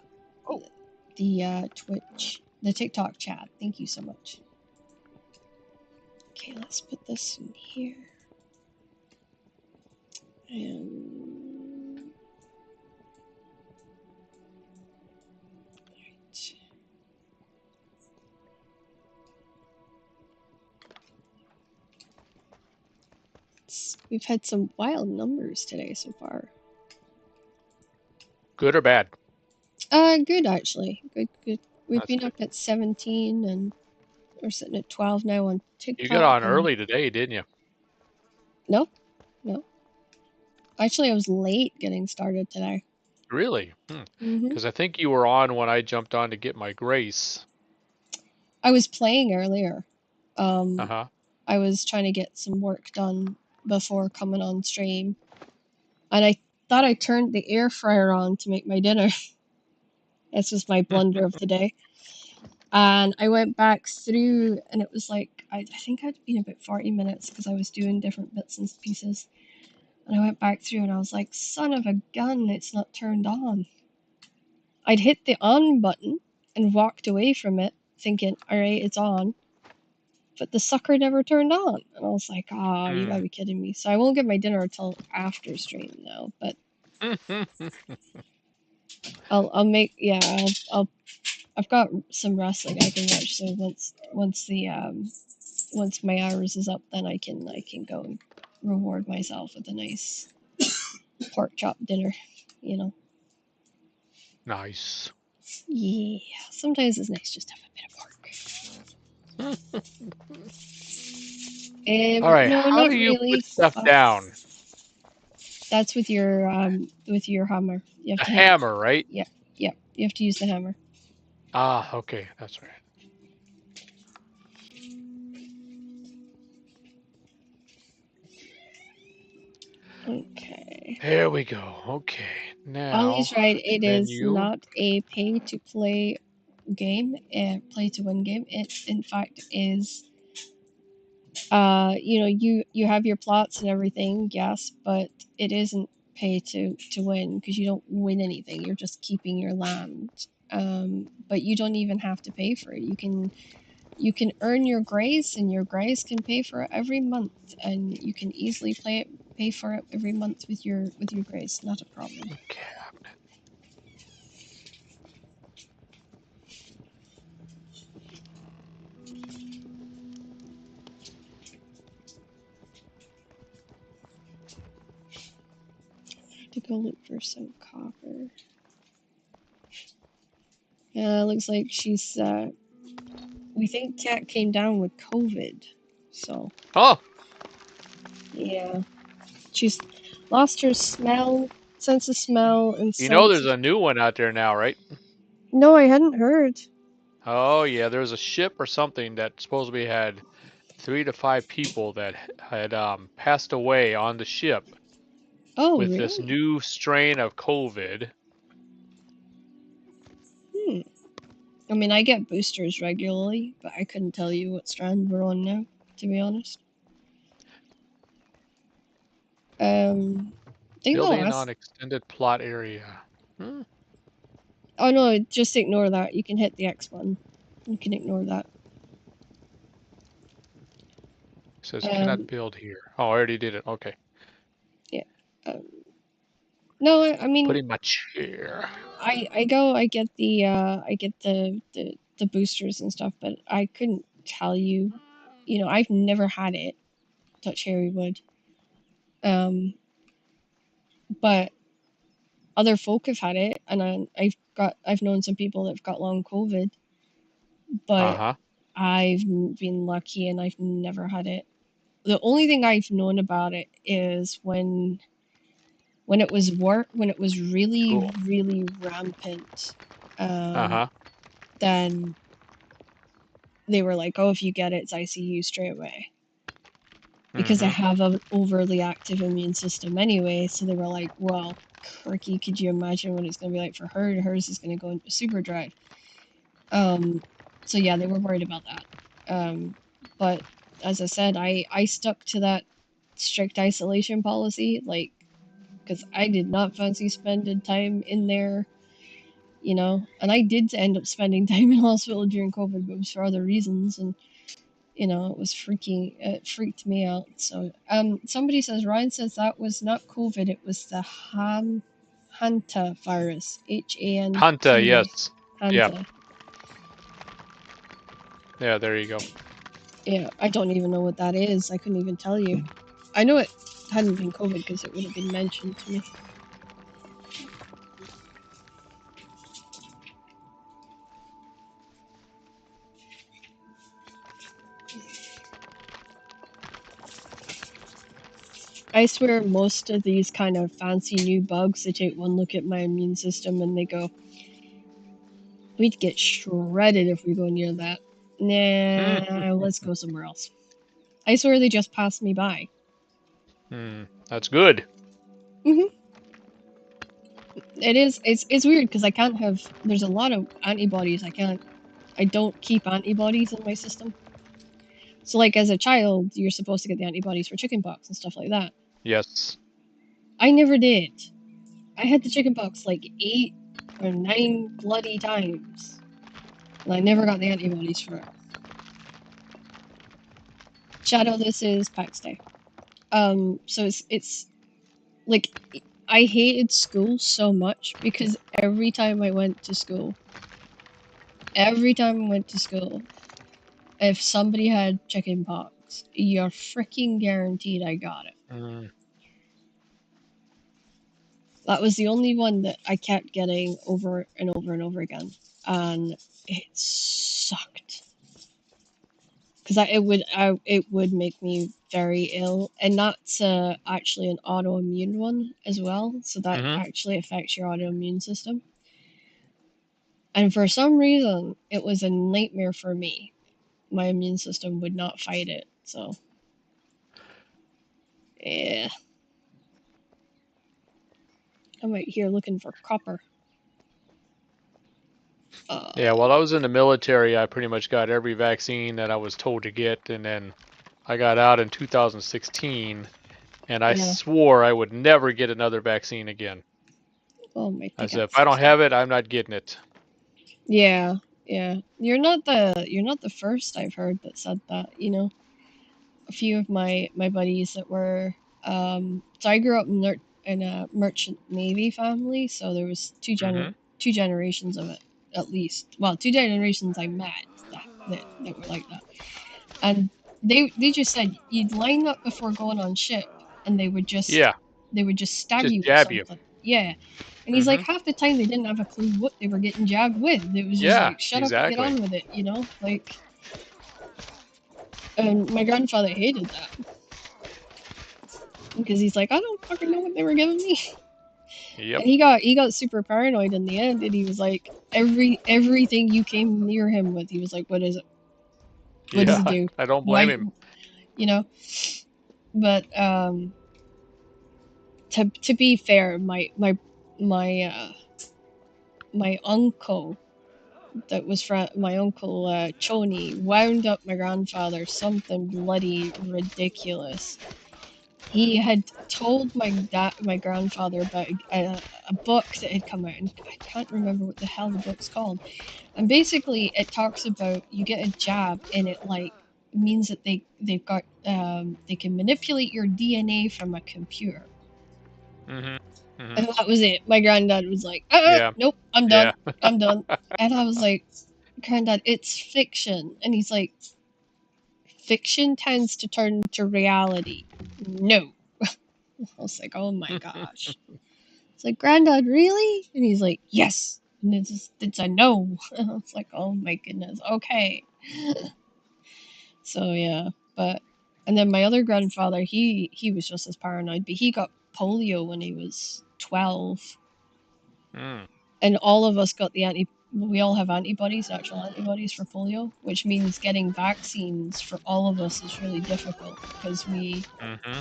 Twitch, the TikTok chat. Thank you so much. Okay, let's put this in here. And right. We've had some wild numbers today so far. Good or bad? Good actually. Good. We've That's been good. up at 17 and we're sitting at 12 now on TikTok. You got on early today, didn't you? No. Actually, I was late getting started today. Really? Because I think you were on when I jumped on to get my Grace. I was playing earlier. Uh-huh. I was trying to get some work done before coming on stream. And I thought I turned the air fryer on to make my dinner. That's just my blunder of the day. And I went back through and it was like, I think I'd been about 40 minutes because I was doing different bits and pieces. And I went back through and I was like, son of a gun, it's not turned on. I'd hit the on button and walked away from it thinking, all right, it's on. But the sucker never turned on. And I was like, ah, you gotta be kidding me. So I won't get my dinner until after stream now, but I'll make, yeah, I've got some wrestling I can watch. So once my hours is up, then I can go and reward myself with a nice pork chop dinner, you know. Nice. Yeah, sometimes it's nice just to have a bit of pork. All right, no, how not do you really. put stuff down? That's with your hammer. You have A to hammer, right? Yeah, you have to use the hammer. Ah, okay, that's right. Okay. There we go. Okay, now. Ollie's right. It is you... not a pay-to-play game, play-to-win game. It, in fact, is. You know, you have your plots and everything, yes, but it isn't pay to win because you don't win anything. You're just keeping your land. But you don't even have to pay for it. You can earn your grace, and your grace can pay for it every month, and you can easily pay for it every month with your grace. Not a problem. Okay. To go look for some copper. Yeah, looks like she's. We think Kat came down with COVID, so. Oh. Yeah, she's lost her sense of smell, and You know, there's a new one out there now, right? No, I hadn't heard. Oh yeah, there was a ship or something that supposedly had 3 to 5 people that had passed away on the ship. Oh, with really? this new strain of COVID. I mean, I get boosters regularly, but I couldn't tell you what strand we're on now, to be honest. Building on extended plot area. Oh no, just ignore that. You can hit the X button. You can ignore that. says cannot build here. Oh, I already did it. Okay. Yeah. No, I mean, Put in my chair. I get the boosters and stuff, but I couldn't tell you. You know, I've never had it, Dutch cherry wood. But other folk have had it, and I've known some people that've got long COVID, but Uh-huh. I've been lucky and I've never had it. The only thing I've known about it is when it was really Cool. really rampant, Uh-huh. then they were like, oh, if you get it, it's ICU straight away. Because I Mm-hmm. have an overly active immune system anyway, so they were like, well, Cricky, could you imagine what it's going to be like for her? Hers is going to go into super drive. So yeah, they were worried about that. But as I said, I stuck to that strict isolation policy, like, because I did not fancy spending time in there, you know, and I did end up spending time in hospital during COVID, but it was for other reasons, and you know, it freaked me out. So, somebody says, Ryan says that was not COVID, it was the Hanta virus, Hunter, Hanta, yes. Yeah. Hanta. Yeah, there you go. Yeah, I don't even know what that is. I couldn't even tell you. I know it hadn't been COVID because it would have been mentioned to me. I swear most of these kind of fancy new bugs, they take one look at my immune system and they go, we'd get shredded if we go near that. Nah, let's go somewhere else. I swear they just passed me by. That's good. Mm-hmm. It's weird because I can't have, there's a lot of antibodies. I don't keep antibodies in my system. So like as a child, you're supposed to get the antibodies for chickenpox and stuff like that. Yes. I never did. I had the chickenpox like 8 or 9 bloody times. And I never got the antibodies for it. Shadow, this is PAX Day. So it's like, I hated school so much because every time I went to school, if somebody had chickenpox, you're freaking guaranteed I got it. That was the only one that I kept getting over and over and over again, and it sucked because it would make me very ill, and that's actually an autoimmune one as well, so that actually affects your autoimmune system. And for some reason, it was a nightmare for me. My immune system would not fight it, so yeah. I'm out here looking for copper. Yeah, while I was in the military, I pretty much got every vaccine that I was told to get, and then I got out in 2016, and I swore I would never get another vaccine again. Oh my! I said, if I don't have it, I'm not getting it. Yeah, yeah. You're not the first I've heard that said that. You know, a few of my buddies that were so I grew up in a merchant navy family, so there was two generations of it at least. Well, 2 generations I met that were like that, and they just said you'd line up before going on ship, and they would just stab you with something. Yeah. And he's like, half the time they didn't have a clue what they were getting jabbed with. It was just like, shut up and get on with it, you know? Like, and my grandfather hated that. Because he's like, I don't fucking know what they were giving me. Yep. And he got super paranoid in the end, and he was like, everything you came near him with, he was like, what is it? What does it do? I don't blame him. You know? But, to be fair, my uncle that was from my uncle Choni wound up my grandfather something bloody ridiculous. He had told my grandfather about a book that had come out, and I can't remember what the hell the book's called. And basically, it talks about you get a jab and it like means that they've got they can manipulate your DNA from a computer. Mm-hmm. Mm-hmm. And that was it. My granddad was like, Yeah. nope, I'm Yeah. done. I'm done. And I was like, Granddad, it's fiction. And he's like, fiction tends to turn to reality. No. I was like, oh my gosh. It's like, Granddad, really? And he's like, yes. And it's a no. And I was like, oh my goodness, okay. So yeah, and then my other grandfather, he was just as paranoid, but he got polio when he was 12. Mm. And all of us got we all have antibodies, natural antibodies for polio, which means getting vaccines for all of us is really difficult because Mm-hmm.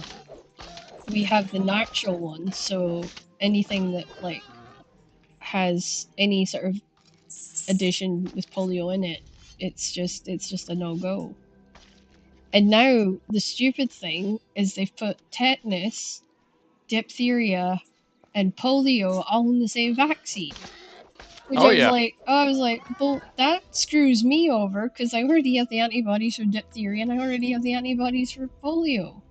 we have the natural one. So anything that like has any sort of addition with polio in it, it's just a no-go. And now the stupid thing is they've put tetanus, diphtheria, and polio all in the same vaccine. Which Oh I yeah. was like, well, that screws me over because I already have the antibodies for diphtheria and I already have the antibodies for polio.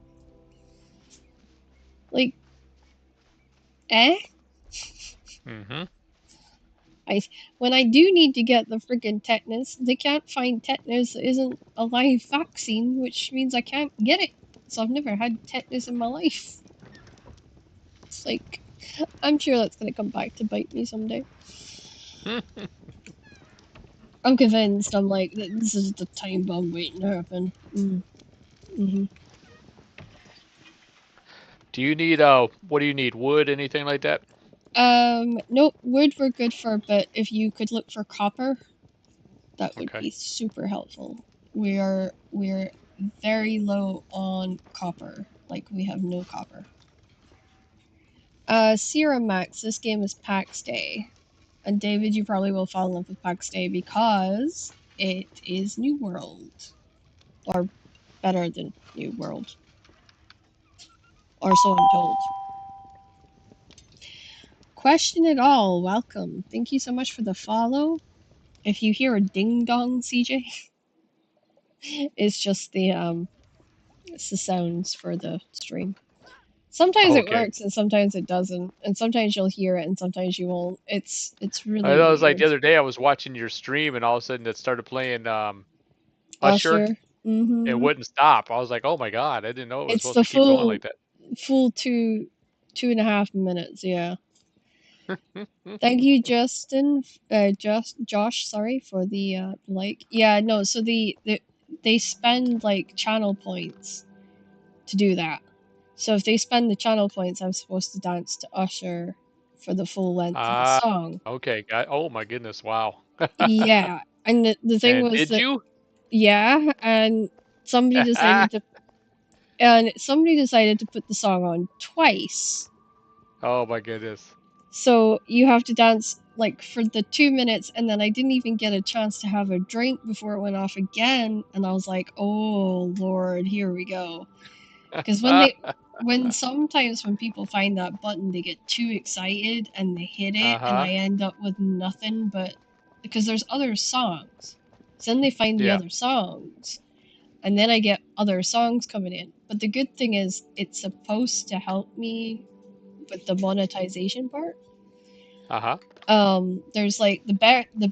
Like, eh? Mm-hmm. When I do need to get the friggin' tetanus, they can't find tetanus that isn't a live vaccine, which means I can't get it. So I've never had tetanus in my life. It's like, I'm sure that's gonna come back to bite me someday. I'm convinced. I'm like, this is the time bomb waiting to happen. Mm-hmm. Do you need what do you need? Wood, anything like that? Nope, wood we're good for, but if you could look for copper, that would Okay. be super helpful. We're very low on copper. Like, we have no copper. Sierra Max, this game is PAX Day. And David, you probably will fall in love with PAX Day because it is New World. Or better than New World. Or so I'm told. Question it all, welcome. Thank you so much for the follow. If you hear a ding dong, CJ, it's just it's the sounds for the stream. Sometimes it Okay. works and sometimes it doesn't, and sometimes you'll hear it and sometimes you won't. It's I really know, it was like the weird. other day I was watching your stream and all of a sudden it started playing Usher. Usher. It wouldn't stop. I was like, oh my god, I didn't know it was It's supposed the to keep going full like that. 2.5 minutes. Yeah. Thank you, Justin. Josh. Sorry for the like. Yeah. No. So they spend like channel points to do that. So if they spend the channel points, I'm supposed to dance to Usher for the full length of the Ah, song. okay. Oh my goodness, wow. Yeah. And the thing And was did that, you? yeah, and somebody decided to put the song on twice. Oh my goodness. So you have to dance like for the 2 minutes, and then I didn't even get a chance to have a drink before it went off again, and I was like, oh Lord, here we go. Because sometimes when people find that button, they get too excited and they hit it, and Uh-huh. I end up with nothing but, because there's other songs. So then they find the Yeah. other songs, and then I get other songs coming in. But the good thing is, it's supposed to help me with the monetization part. Uh-huh. There's like the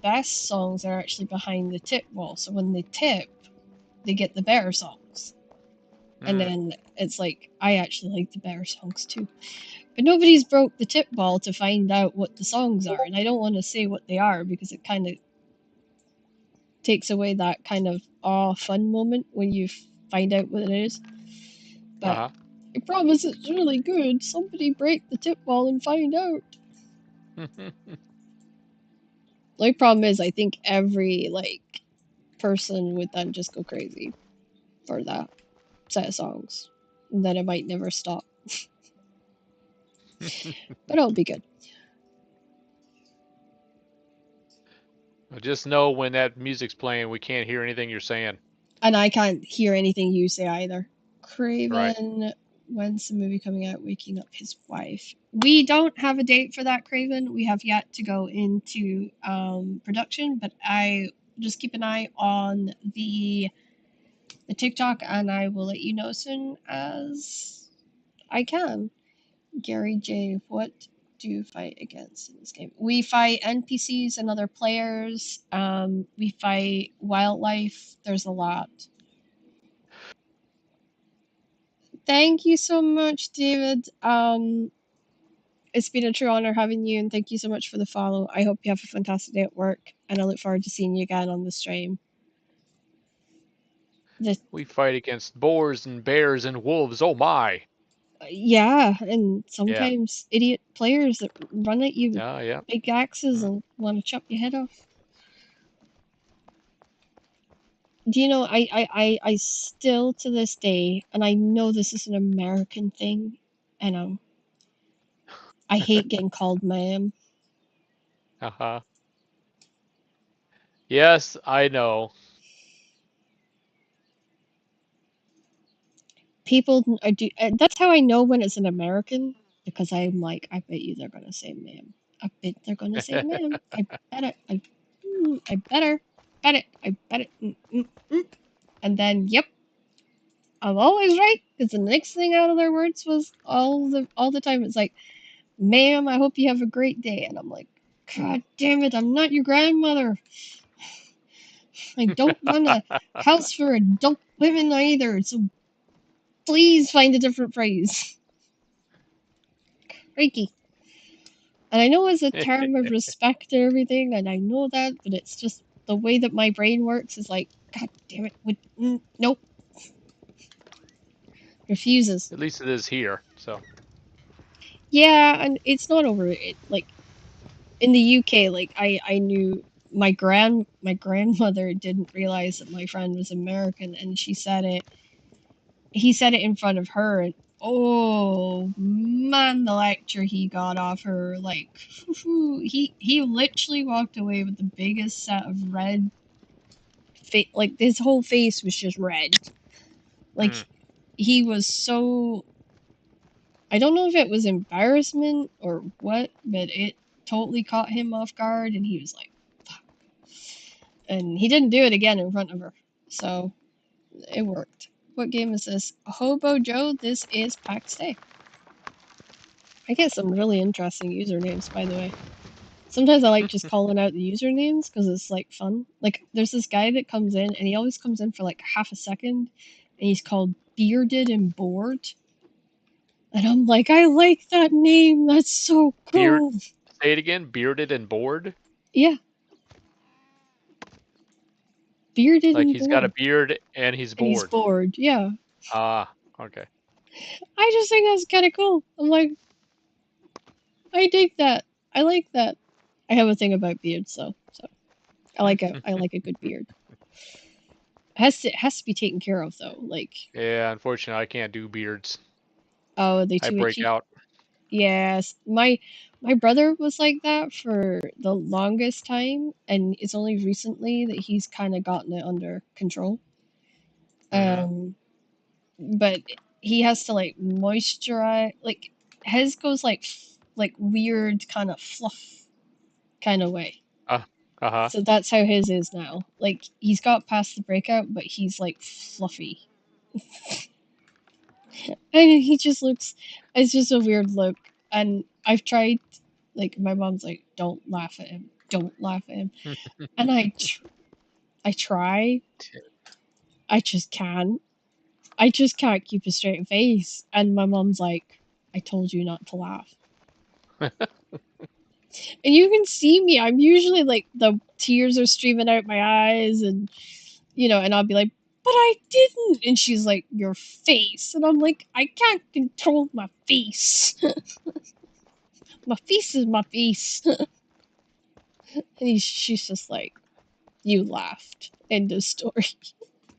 best songs are actually behind the tip wall. So when they tip, they get the better songs. And then it's like, I actually like the better songs too. But nobody's broke the tip ball to find out what the songs are, and I don't want to say what they are because it kind of takes away that kind of fun moment when you find out what it is. But Uh-huh. I promise it's really good. Somebody break the tip ball and find out. The only problem is I think every person would then just go crazy for that set of songs. And then it might never stop. But it'll be good. Just know when that music's playing, we can't hear anything you're saying. And I can't hear anything you say either. Right. Craven, when's the movie coming out? Waking Up His Wife. We don't have a date for that, Craven. We have yet to go into production, but I just keep an eye on the the TikTok, and I will let you know as soon as I can. Gary J, what do you fight against in this game? We fight NPCs and other players. We fight wildlife. There's a lot. Thank you so much, David. It's been a true honor having you, and thank you so much for the follow. I hope you have a fantastic day at work, and I look forward to seeing you again on the stream. We fight against boars and bears and wolves. Oh my! Yeah, and sometimes idiot players that run at you with Yeah. big axes and want to chop your head off. Do you know, I still to this day, and I know this is an American thing, and I hate getting called ma'am. Yes, I know. People do. That's how I know when it's an American, because I'm like, I bet you they're gonna say ma'am. I bet they're gonna say ma'am. I bet it. I better bet it. I bet it. And then, yep, I'm always right, because the next thing out of their words was all the time it's like, ma'am, I hope you have a great day. And I'm like, God damn it, I'm not your grandmother. I don't run a house for adult women either, so please find a different phrase. Reiki. And I know it's a term of respect and everything, and I know that, but it's just the way that my brain works is like, God damn it, nope. Refuses. At least it is here, so. Yeah, and it's not over it. Like, in the UK, like, I knew my grandmother didn't realize that my friend was American, and he said it in front of her, and oh man, the lecture he got off her, like, he literally walked away with the biggest set of red face, like his whole face was just red. Like, he was so, I don't know if it was embarrassment or what, but it totally caught him off guard, and he was like, fuck. And he didn't do it again in front of her, so it worked. What game is this? Hobo Joe, this is PAX Day. I get some really interesting usernames, by the way. Sometimes I like just calling out the usernames because it's like fun. Like, there's this guy that comes in, and he always comes in for like half a second, and he's called Bearded and Bored. And I'm like, I like that name. That's so cool. Say it again. Bearded and bored. Yeah. Bearded Like and he's bored. got a beard and he's bored. And he's bored. Yeah. Ah, okay. I just think that's kind of cool. I'm like, I dig that. I like that. I have a thing about beards, so I like a good beard. It has to be taken care of though. Like, yeah, unfortunately, I can't do beards. Oh, they I too break itchy? out. Yes, my brother was like that for the longest time, and it's only recently that he's kind of gotten it under control. But he has to like moisturize, like his goes like weird kind of fluff kind of way. So that's how his is now. Like, he's got past the breakout, but he's like fluffy. And he just looks, it's just a weird look. And I've tried, like, my mom's like, don't laugh at him. Don't laugh at him. And I try. I just can't. I just can't keep a straight face. And my mom's like, I told you not to laugh. And you can see me. I'm usually like, the tears are streaming out my eyes, and, you know, and I'll be like, but I didn't. And she's like, your face. And I'm like, I can't control my face. My face is my face. And she's just like, you laughed. End of story.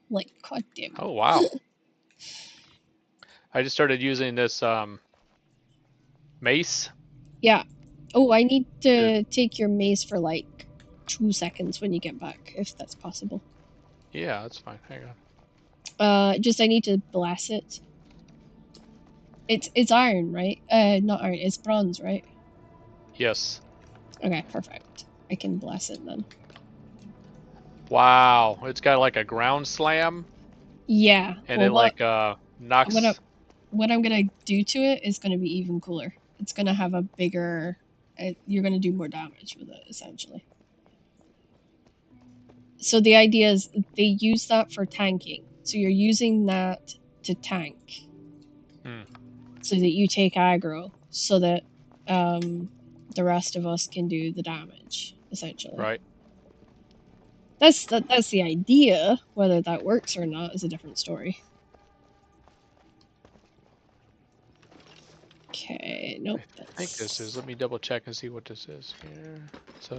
Like, God damn it. Oh, wow. I just started using this mace. Yeah. Oh, I need to take your mace for like 2 seconds when you get back, if that's possible. Yeah, that's fine. Hang on. I need to blast it. It's iron, right? Not iron, it's bronze, right? Yes. Okay, perfect. I can blast it then. Wow, it's got like a ground slam. Yeah. and Well, it like knocks. what I'm gonna do to it is gonna be even cooler. It's gonna have a bigger. You're gonna do more damage with it, essentially. So the idea is they use that for tanking. So you're using that to tank, so that you take aggro, so that the rest of us can do the damage, essentially. Right. That's the idea. Whether that works or not is a different story. Okay, nope. I think this is. Let me double check and see what this is here. It's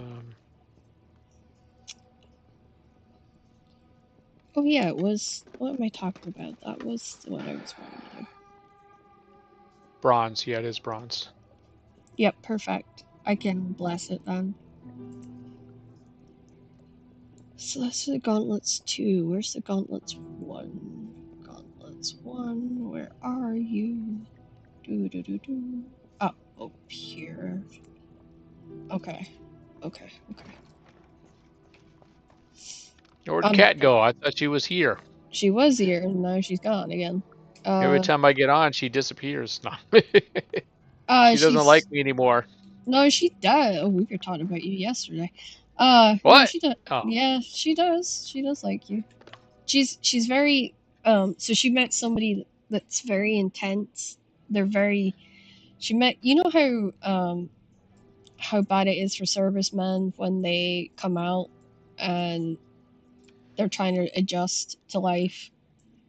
Oh yeah, it was. What am I talking about? That was what I was wanting to do. bronze. Yeah, it is bronze. Yep, perfect. I can bless it then. So that's the gauntlets 2. Where's the gauntlets 1? Gauntlets 1, where are you? Oh, up here. Okay. Okay. Where'd Cat go? I thought she was here. She was here, and now she's gone again. Every time I get on, she disappears. No. She doesn't like me anymore. No, she does. Oh, we were talking about you yesterday. What? No, she does. Oh. Yeah, she does. She does like you. She's very so she met somebody that's very intense. They're very she met you know how bad it is for servicemen when they come out and they're trying to adjust to life.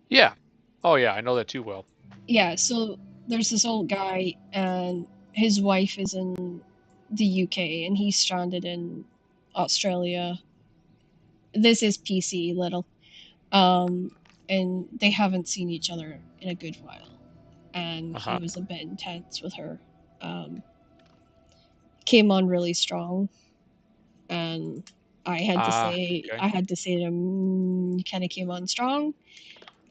Yeah. Oh yeah, I know that too well. Yeah, so there's this old guy and his wife is in the UK and he's stranded in Australia. This is PC little. And they haven't seen each other in a good while. And he was a bit intense with her. Came on really strong. And I had to say to him, you kind of came on strong.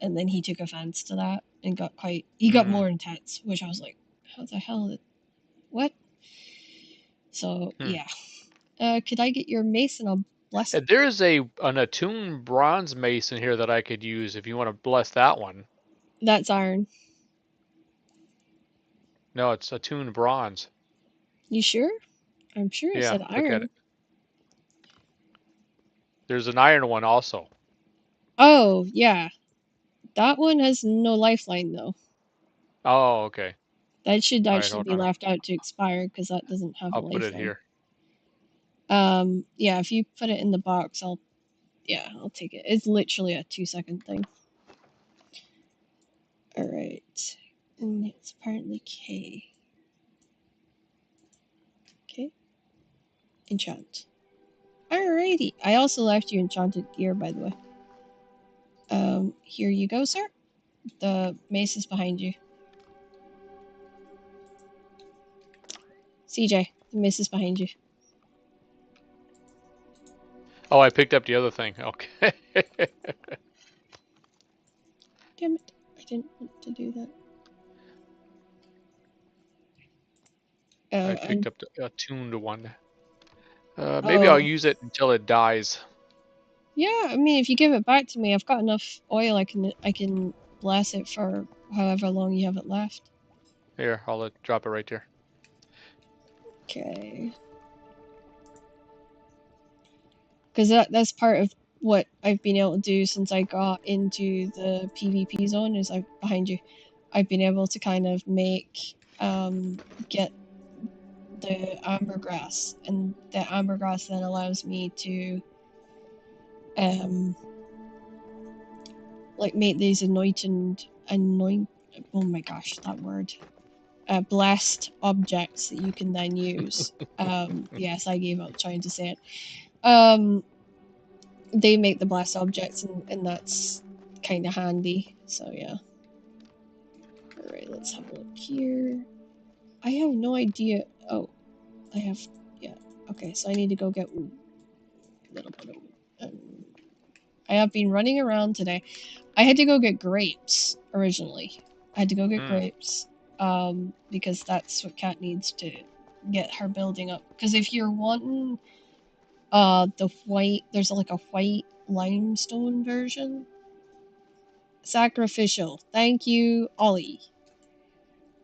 And then he took offense to that and got more intense, which I was like, how the hell? What? So, yeah. Could I get your mace and I'll bless it? There is an attuned bronze mace in here that I could use if you want to bless that one. That's iron. No, it's attuned bronze. You sure? I'm sure it said iron. Look at it. There's an iron one also. Oh, yeah. That one has no lifeline, though. Oh, okay. That should actually be left out to expire because that doesn't have a lifeline. I'll put it here. Yeah, if you put it in the box, I'll take it. It's literally a 2-second thing. Alright. And it's apparently K. Okay. Enchant. Alrighty. I also left you enchanted gear, by the way. Here you go, sir. The mace is behind you. CJ, the mace is behind you. Oh, I picked up the other thing. Okay. Damn it. I didn't want to do that. I picked up the attuned one. Maybe I'll use it until it dies. Yeah, I mean, if you give it back to me, I've got enough oil. I can bless it for however long you have it left. Here, I'll drop it right there. Okay. Because that's part of what I've been able to do since I got into the PvP zone. Is behind you. I've been able to kind of get the ambergrass, and the ambergrass then allows me to like make these anointed oh my gosh, that word, blessed objects that you can then use. Yes, I gave up trying to say it. They make the blessed objects, and that's kind of handy. So yeah. All right, let's have a look here. I have no idea. Oh, I have. Yeah. Okay, so I need to go get a little bit of. I have been running around today. I had to go get grapes originally. I had to go get grapes because that's what Kat needs to get her building up. Because if you're wanting the white, there's like a white limestone version Sacrificial. Thank you, Ollie.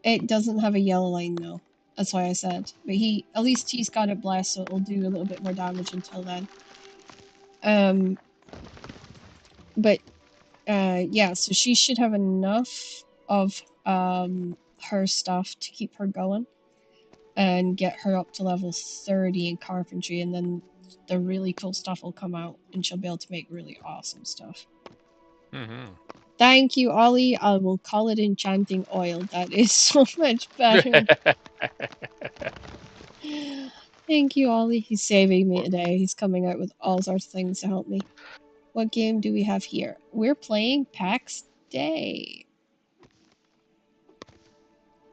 It doesn't have a yellow line though. That's why I said. But at least he's got it blessed, so it'll do a little bit more damage until then. Yeah, so she should have enough of her stuff to keep her going and get her up to level 30 in carpentry, and then the really cool stuff will come out and she'll be able to make really awesome stuff. Mm-hmm. Thank you, Ollie. I will call it enchanting oil. That is so much better. Thank you, Ollie. He's saving me today. He's coming out with all sorts of things to help me. What game do we have here? We're playing PAX Day.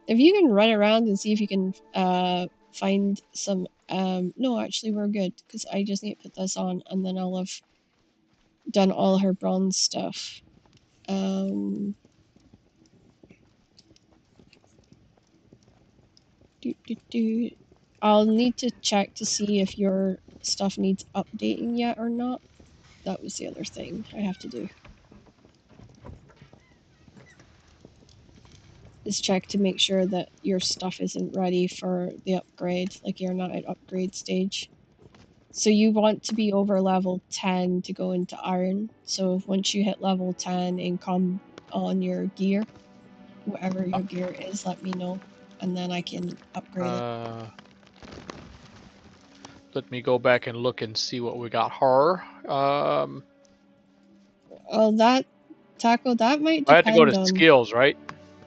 If you can run around and see if you can find some... no, actually, we're good, because I just need to put this on, and then I'll have done all her bronze stuff. I'll need to check to see if your stuff needs updating yet or not. That was the other thing I have to do. Is check to make sure that your stuff isn't ready for the upgrade, like you're not at upgrade stage. So you want to be over level 10 to go into iron. So once you hit level 10 and come on your gear, whatever your gear is, let me know, and then I can upgrade it. Let me go back and look and see what we got her. Oh, that Taco, that might depend. I had to go to on skills, right?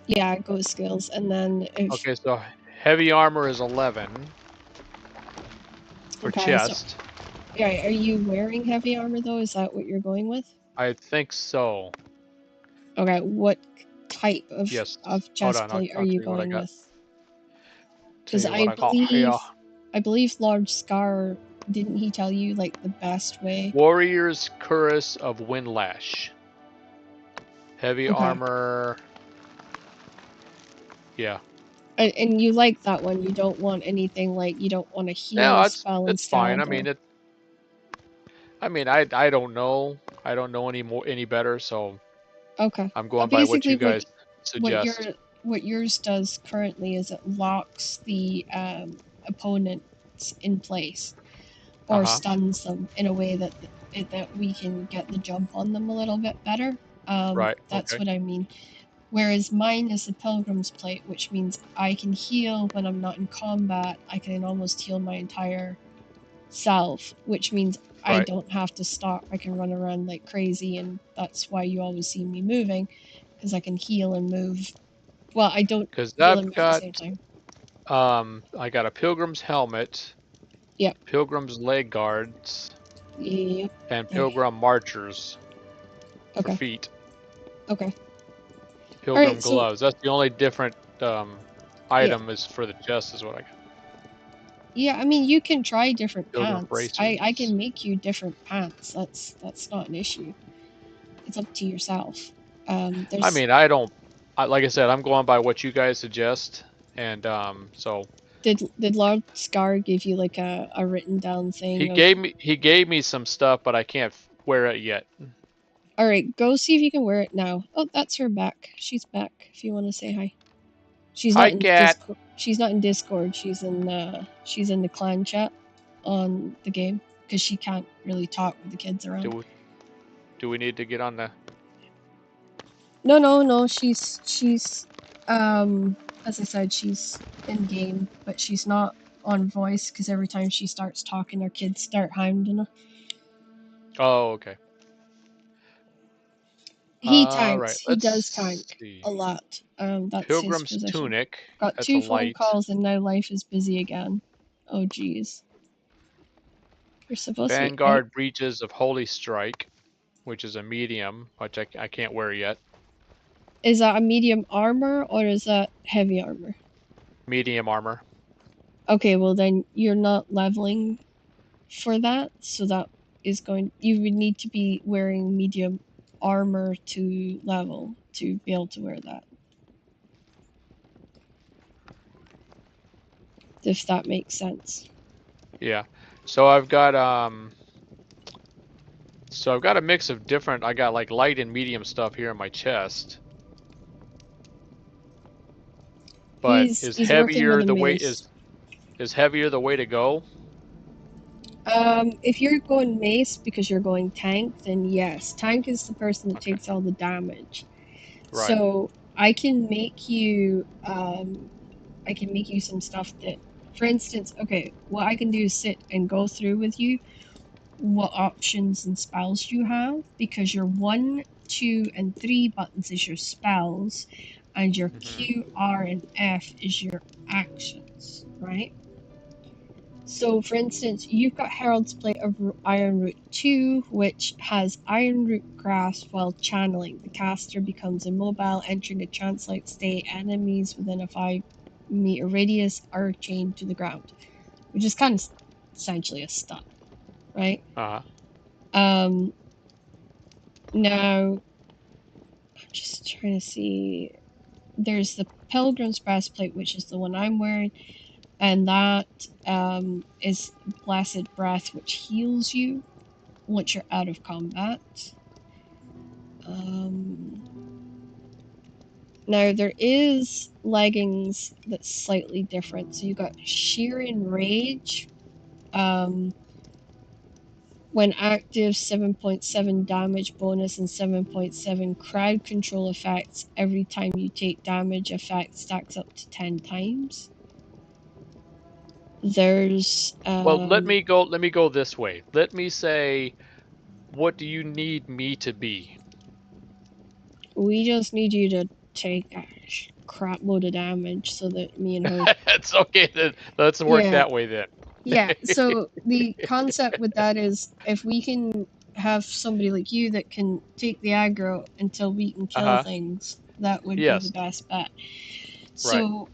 Yeah, go to skills, and then if... Okay, so heavy armor is 11 for chest. So, yeah, are you wearing heavy armor though? Is that what you're going with? I think so. Okay, what type of chest on, plate are you going with? Because I believe Lord Scar, didn't he tell you like the best way? Warrior's Cuirass of Windlash. Heavy armor. Yeah. And you like that one? You don't want anything like, you don't want a heal spell instead? It's fine. I mean, I don't know. I don't know any better, so okay. I'm going by what you guys suggest. What yours does currently is it locks the opponents in place, or stuns them in a way that we can get the jump on them a little bit better. Right. That's what I mean. Whereas mine is the Pilgrim's Plate, which means I can heal when I'm not in combat. I can almost heal my entire self, which means I don't have to stop. I can run around like crazy, and that's why you always see me moving, because I can heal and move. Well, I don't heal and move at the same time. I got a Pilgrim's Helmet. Yep. Pilgrim's Leg Guards. Yep. And Pilgrim Marchers. For feet. Okay. Pilgrim Gloves. That's the only different item is for the chest is what I got. Yeah, I mean, you can try different Pilgrim pants. I can make you different pants. That's not an issue. It's up to yourself. I mean, I don't... like I said, I'm going by what you guys suggest, and so... Did Lord Scar give you like a written down thing? He gave me some stuff, but I can't wear it yet. All right, go see if you can wear it now. Oh, that's her back. She's back. If you want to say hi. She's not in Discord. She's not in Discord. She's in the clan chat on the game, because she can't really talk with the kids around. Do we need to get on the... No. She's as I said, she's in game, but she's not on voice, because every time she starts talking, her kids start hounding her. Oh, okay. He tanks. He does tank a lot. That's Pilgrim's his position. Tunic. Got 2 phone calls, and now life is busy again. Oh, geez. You're supposed Vanguard to be... Breaches of Holy Strike, which is a medium, which I can't wear yet. Is that a medium armor, or is that heavy armor? Medium armor. Okay, well then you're not leveling for that, so that is going... You would need to be wearing medium armor to level to be able to wear that. If that makes sense. Yeah. So I've got So I've got a mix of different. I got like light and medium stuff here in my chest. But is He's working with heavier a the way mace. is heavier the way to go? If you're going mace because you're going tank, then yes. Tank is the person that Okay. takes all the damage. Right. So I can make you some stuff that, for instance, okay, what I can do is sit and go through with you what options and spells you have, because your 1, 2, and 3 buttons is your spells, and your Q, R, and F is your actions, right? So, for instance, you've got Herald's Plate of Iron Root 2, which has Iron Root grasp while channeling. The caster becomes immobile, entering a trance-like state. Enemies within a 5-meter radius are chained to the ground, which is kind of essentially a stun, right? Now, I'm just trying to see. There's the Pilgrim's Breastplate, which is the one I'm wearing, and that is Blessed Breath, which heals you once you're out of combat. Now, there is leggings that's slightly different. So you got Shearing Rage. When active, 7.7 damage bonus and 7.7 crowd control effects. Every time you take damage, effect stacks up to 10 times. There's Well, let me go this way. Let me say, what do you need me to be? we just need you to take a crap load of damage so that me and her. It's okay. Then let's work Yeah. that way then. Yeah, so the concept with that is if we can have somebody like you that can take the aggro until we can kill things, that would be the best bet. So,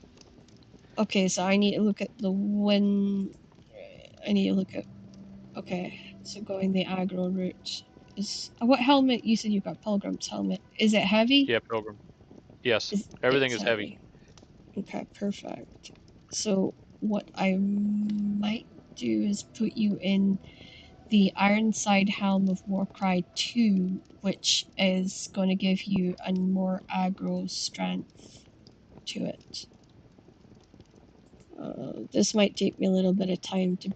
okay, so I need to look at the win. I need to look at. Okay, so going the aggro route is. What helmet? You said you got Pilgrim's helmet. Is it heavy? Yeah, Pilgrim. Yes, everything is heavy. Okay, perfect. So what I might do is put you in the Ironside Helm of Warcry 2, which is going to give you a more aggro strength to it. This might take me a little bit of time to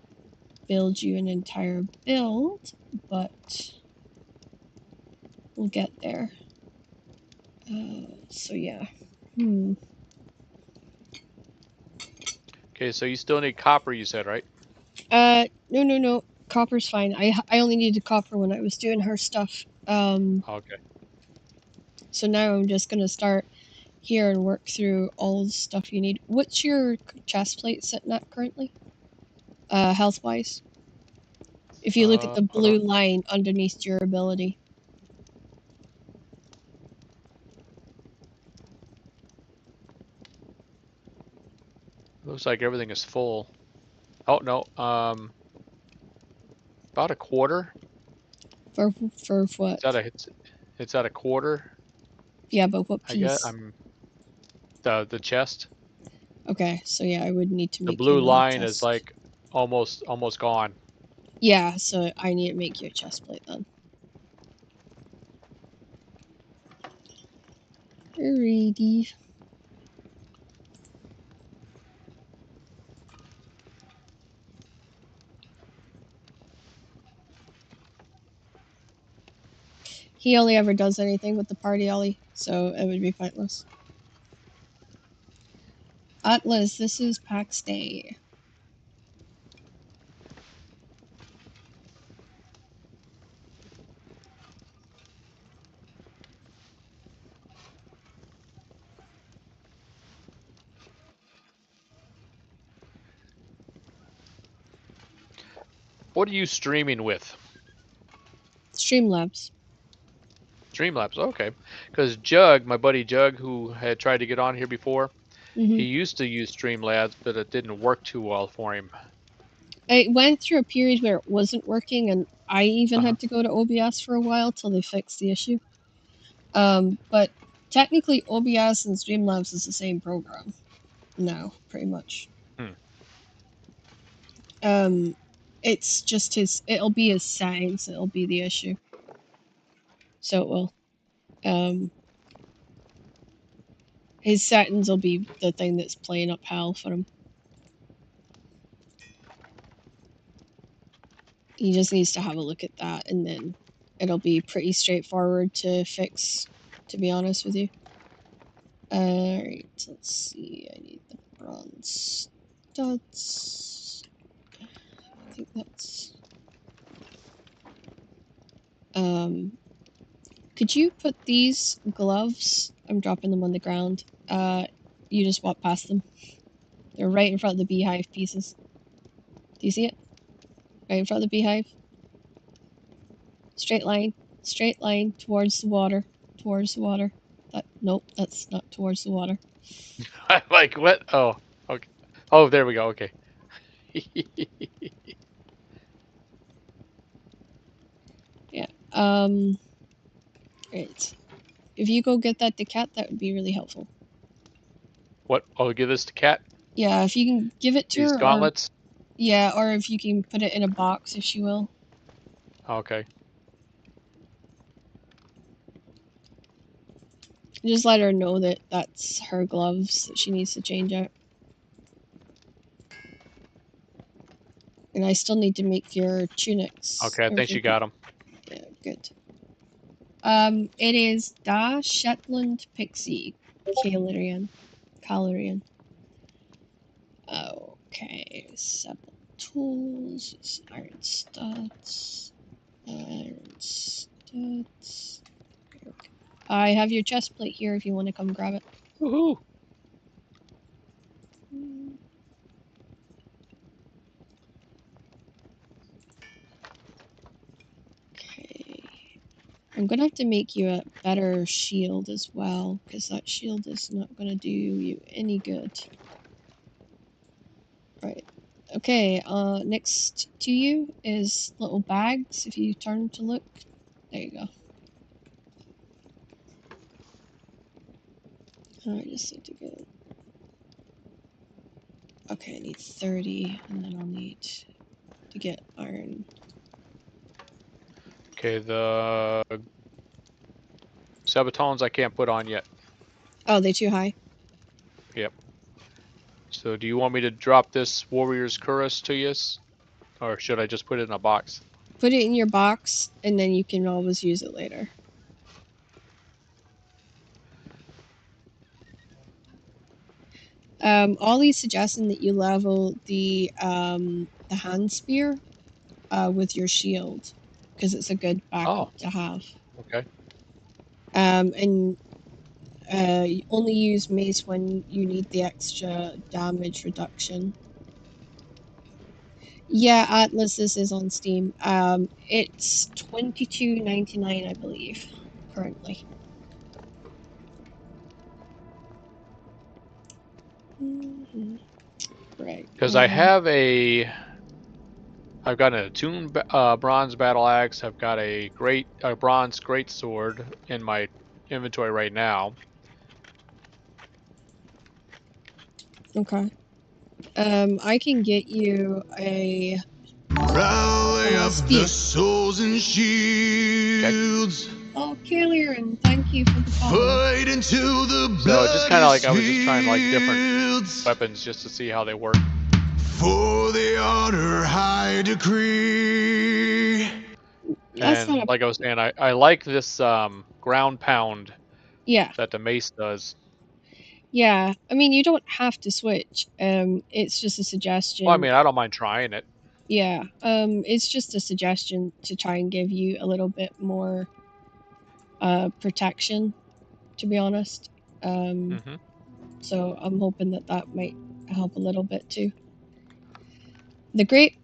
build you an entire build, but we'll get there. So yeah. Okay, so you still need copper, you said, right? No. Copper's fine. I only needed copper when I was doing her stuff. Okay. So now I'm just gonna start here and work through all the stuff you need. What's your chest plate sitting at currently? Health wise? If you look at the blue line underneath your ability. Looks like everything is full. Oh no, about a quarter. For what? It's at a quarter. Yeah, but what piece? I guess I'm the chest. Okay, so yeah, I would need to make the blue you line is like almost gone. Yeah, so I need to make you a chest plate then. Alrighty. He only ever does anything with the party ollie, so it would be pointless. Atlas, this is PAX Day. What are you streaming with? Streamlabs. Streamlabs, okay. Because Jug, my buddy Jug, who had tried to get on here before, he used to use Streamlabs, but it didn't work too well for him. It went through a period where it wasn't working, and I even had to go to OBS for a while till they fixed the issue. But technically, OBS and Streamlabs is the same program now, pretty much. It's just it'll be his settings that'll be the issue. So it will. His settings will be the thing that's playing up hell for him. He just needs to have a look at that, and then it'll be pretty straightforward to fix, to be honest with you. Alright, let's see. I need the bronze studs. I think that's... Could you put these gloves... I'm dropping them on the ground. You just walk past them. They're right in front of the beehive pieces. Do you see it? Right in front of the beehive. Straight line towards the water. Towards the water. Nope, that's not towards the water. I'm like, what? Oh, okay. Oh, there we go. Okay. Yeah. Right. If you go get that to Kat, that would be really helpful. What? I'll give this to Kat? Yeah, if you can give it to These her, gauntlets? or yeah, or if you can put it in a box, if she will. Okay. Just let her know that that's her gloves that she needs to change out. And I still need to make your tunics. Okay, I think she got them. Yeah, good. It is Da Shetland Pixie Calorian. Okay, 7 tools, iron studs. Okay. I have your chest plate here if you want to come grab it. Woohoo! Okay. I'm gonna have to make you a better shield as well, because that shield is not gonna do you any good. Right. Okay, next to you is little bags. If you turn to look, there you go. I just need to get... Okay, I need 30, and then I'll need to get iron. Okay, the Sabatons I can't put on yet. Oh, they too high? Yep. So do you want me to drop this Warrior's Cuirass to you? Or should I just put it in a box? Put it in your box, and then you can always use it later. Ollie's suggesting that you level the hand spear with your shield, because it's a good backup to have. Okay. And you only use mace when you need the extra damage reduction. Yeah, Atlas, this is on Steam. It's $22.99, I believe, currently. Right. Because I've got an attuned bronze battle axe. I've got a bronze great sword in my inventory right now. Okay. I can get you a Rally up spear. the souls and shields. Okay. Oh, Killian, thank you for the follow. Fight into the So just kind of like I was just trying like different fields. weapons just to see how they work. For the honor high decree. That's And not like I was saying, I like this ground pound yeah. that the mace does. Yeah, I mean, you don't have to switch. It's just a suggestion. Well, I mean, I don't mind trying it. Yeah, it's just a suggestion to try and give you a little bit more protection, to be honest. So I'm hoping that might help a little bit too. The Great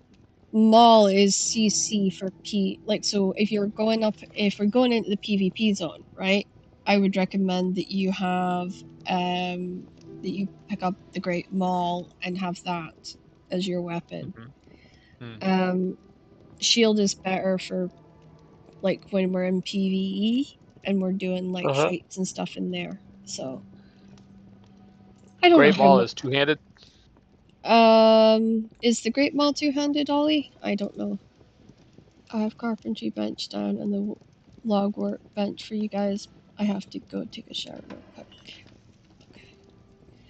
Maul is CC for P. Like, so if we're going into the PvP zone, right? I would recommend that you have that you pick up the Great Maul and have that as your weapon. Shield is better for like when we're in PvE and we're doing like fights and stuff in there. So I don't know. Great Maul is two-handed. Is the Great Maul two-handed, Ollie? I don't know. I have carpentry bench down and the log workbench for you guys. I have to go take a shower real quick.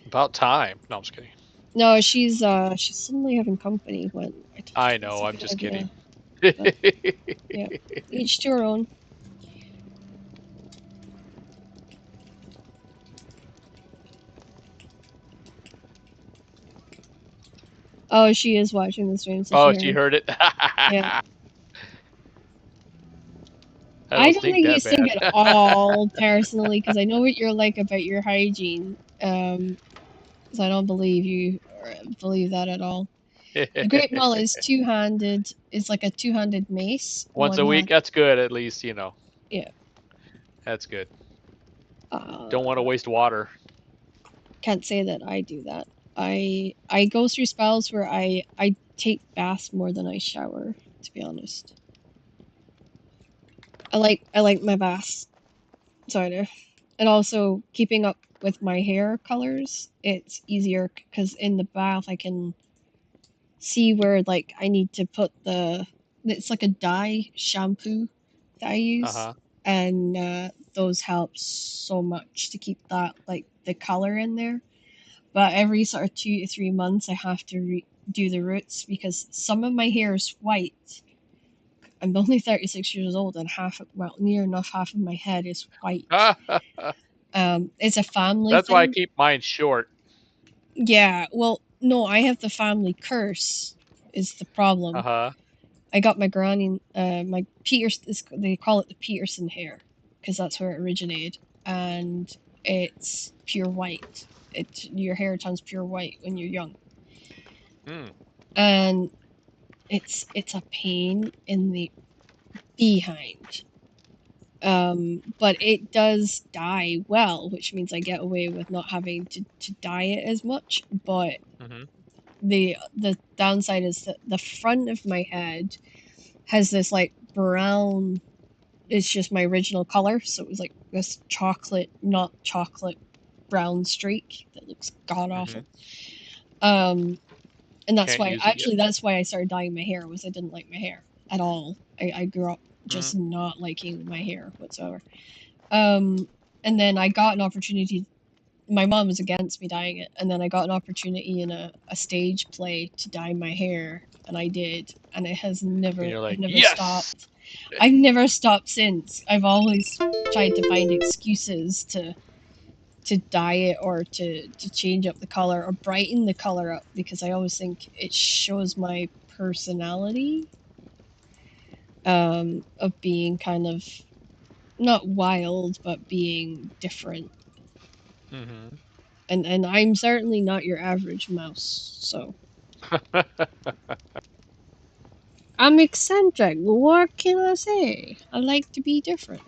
About time. No, I'm just kidding. No, she's suddenly having company when I told I her that's know. a I'm good just idea. kidding. Yeah, each to her own. Oh, she is watching the stream, so Oh, she she heard. heard it. Yeah. I I don't don't stink think you that stink bad. at all, personally, because I know what you're like about your hygiene. So I don't believe you or believe that at all. The Great Mull is two-handed. It's like a two-handed mace. Once One a week, hand. that's good. At least you know. Yeah. That's good. Uh, Don't want to waste water. Can't say that I do that. I go through spells where I take baths more than I shower, to be honest. I like my baths. Sorry. And also keeping up with my hair colors, it's easier because in the bath I can see where like I need to put it's like a dye shampoo that I use, Uh-huh. and those help so much to keep that like the color in there. But every sort of 2 to 3 months I have to do the roots because some of my hair is white. I'm only 36 years old and near enough half of my head is white. It's a family That's why I thing. keep mine short. Yeah, well, no, I have the family curse is the problem. Uh-huh. I got my granny, they call it the Peterson hair because that's where it originated, and it's pure white. Your hair turns pure white when you're young, and it's a pain in the behind. But it does dye well, which means I get away with not having to dye it as much. But the downside is that the front of my head has this like brown. It's just my original color, so it was like this chocolate, not chocolate, brown streak that looks god awful. And that's Can't why use it yet. that's why I started dyeing my hair, was I didn't like my hair at all. I grew up just not liking my hair whatsoever. And then I got an opportunity. My mom was against me dyeing it, and then I got an opportunity in a stage play to dye my hair, and I did, and it has never, And you're like, I've never yes! stopped. I've never stopped since. I've always tried to find excuses to dye it or to change up the color or brighten the color up because I always think it shows my personality of being kind of not wild but being different. And I'm certainly not your average mouse, so I'm eccentric. What can I say? I like to be different.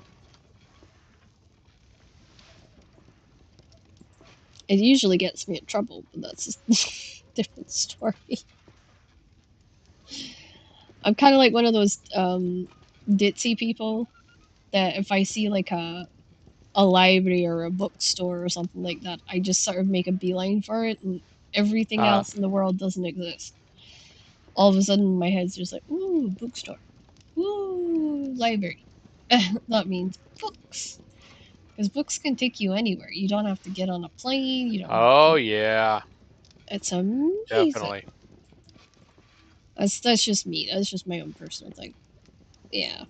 It usually gets me in trouble, but that's a different story. I'm kind of like one of those ditzy people that if I see like a library or a bookstore or something like that, I just sort of make a beeline for it, and everything else in the world doesn't exist. All of a sudden, my head's just like, ooh, bookstore, ooh, library. That means books. Because books can take you anywhere. You don't have to get on a plane. You don't have to. Yeah. It's amazing. Definitely. That's just me. That's just my own personal thing. Yeah.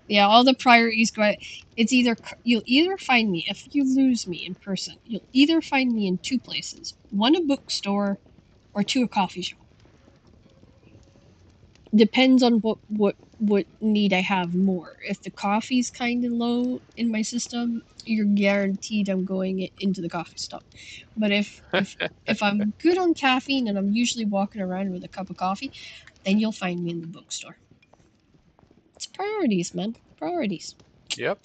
Yeah, all the priorities go out. It's you'll either find me, if you lose me in person, you'll either find me in two places. One, a bookstore, or two, a coffee shop. Depends on what need I have more. If the coffee's kind of low in my system, you're guaranteed I'm going into the coffee shop. But if I'm good on caffeine and I'm usually walking around with a cup of coffee, then you'll find me in the bookstore. It's priorities, man. Priorities. Yep.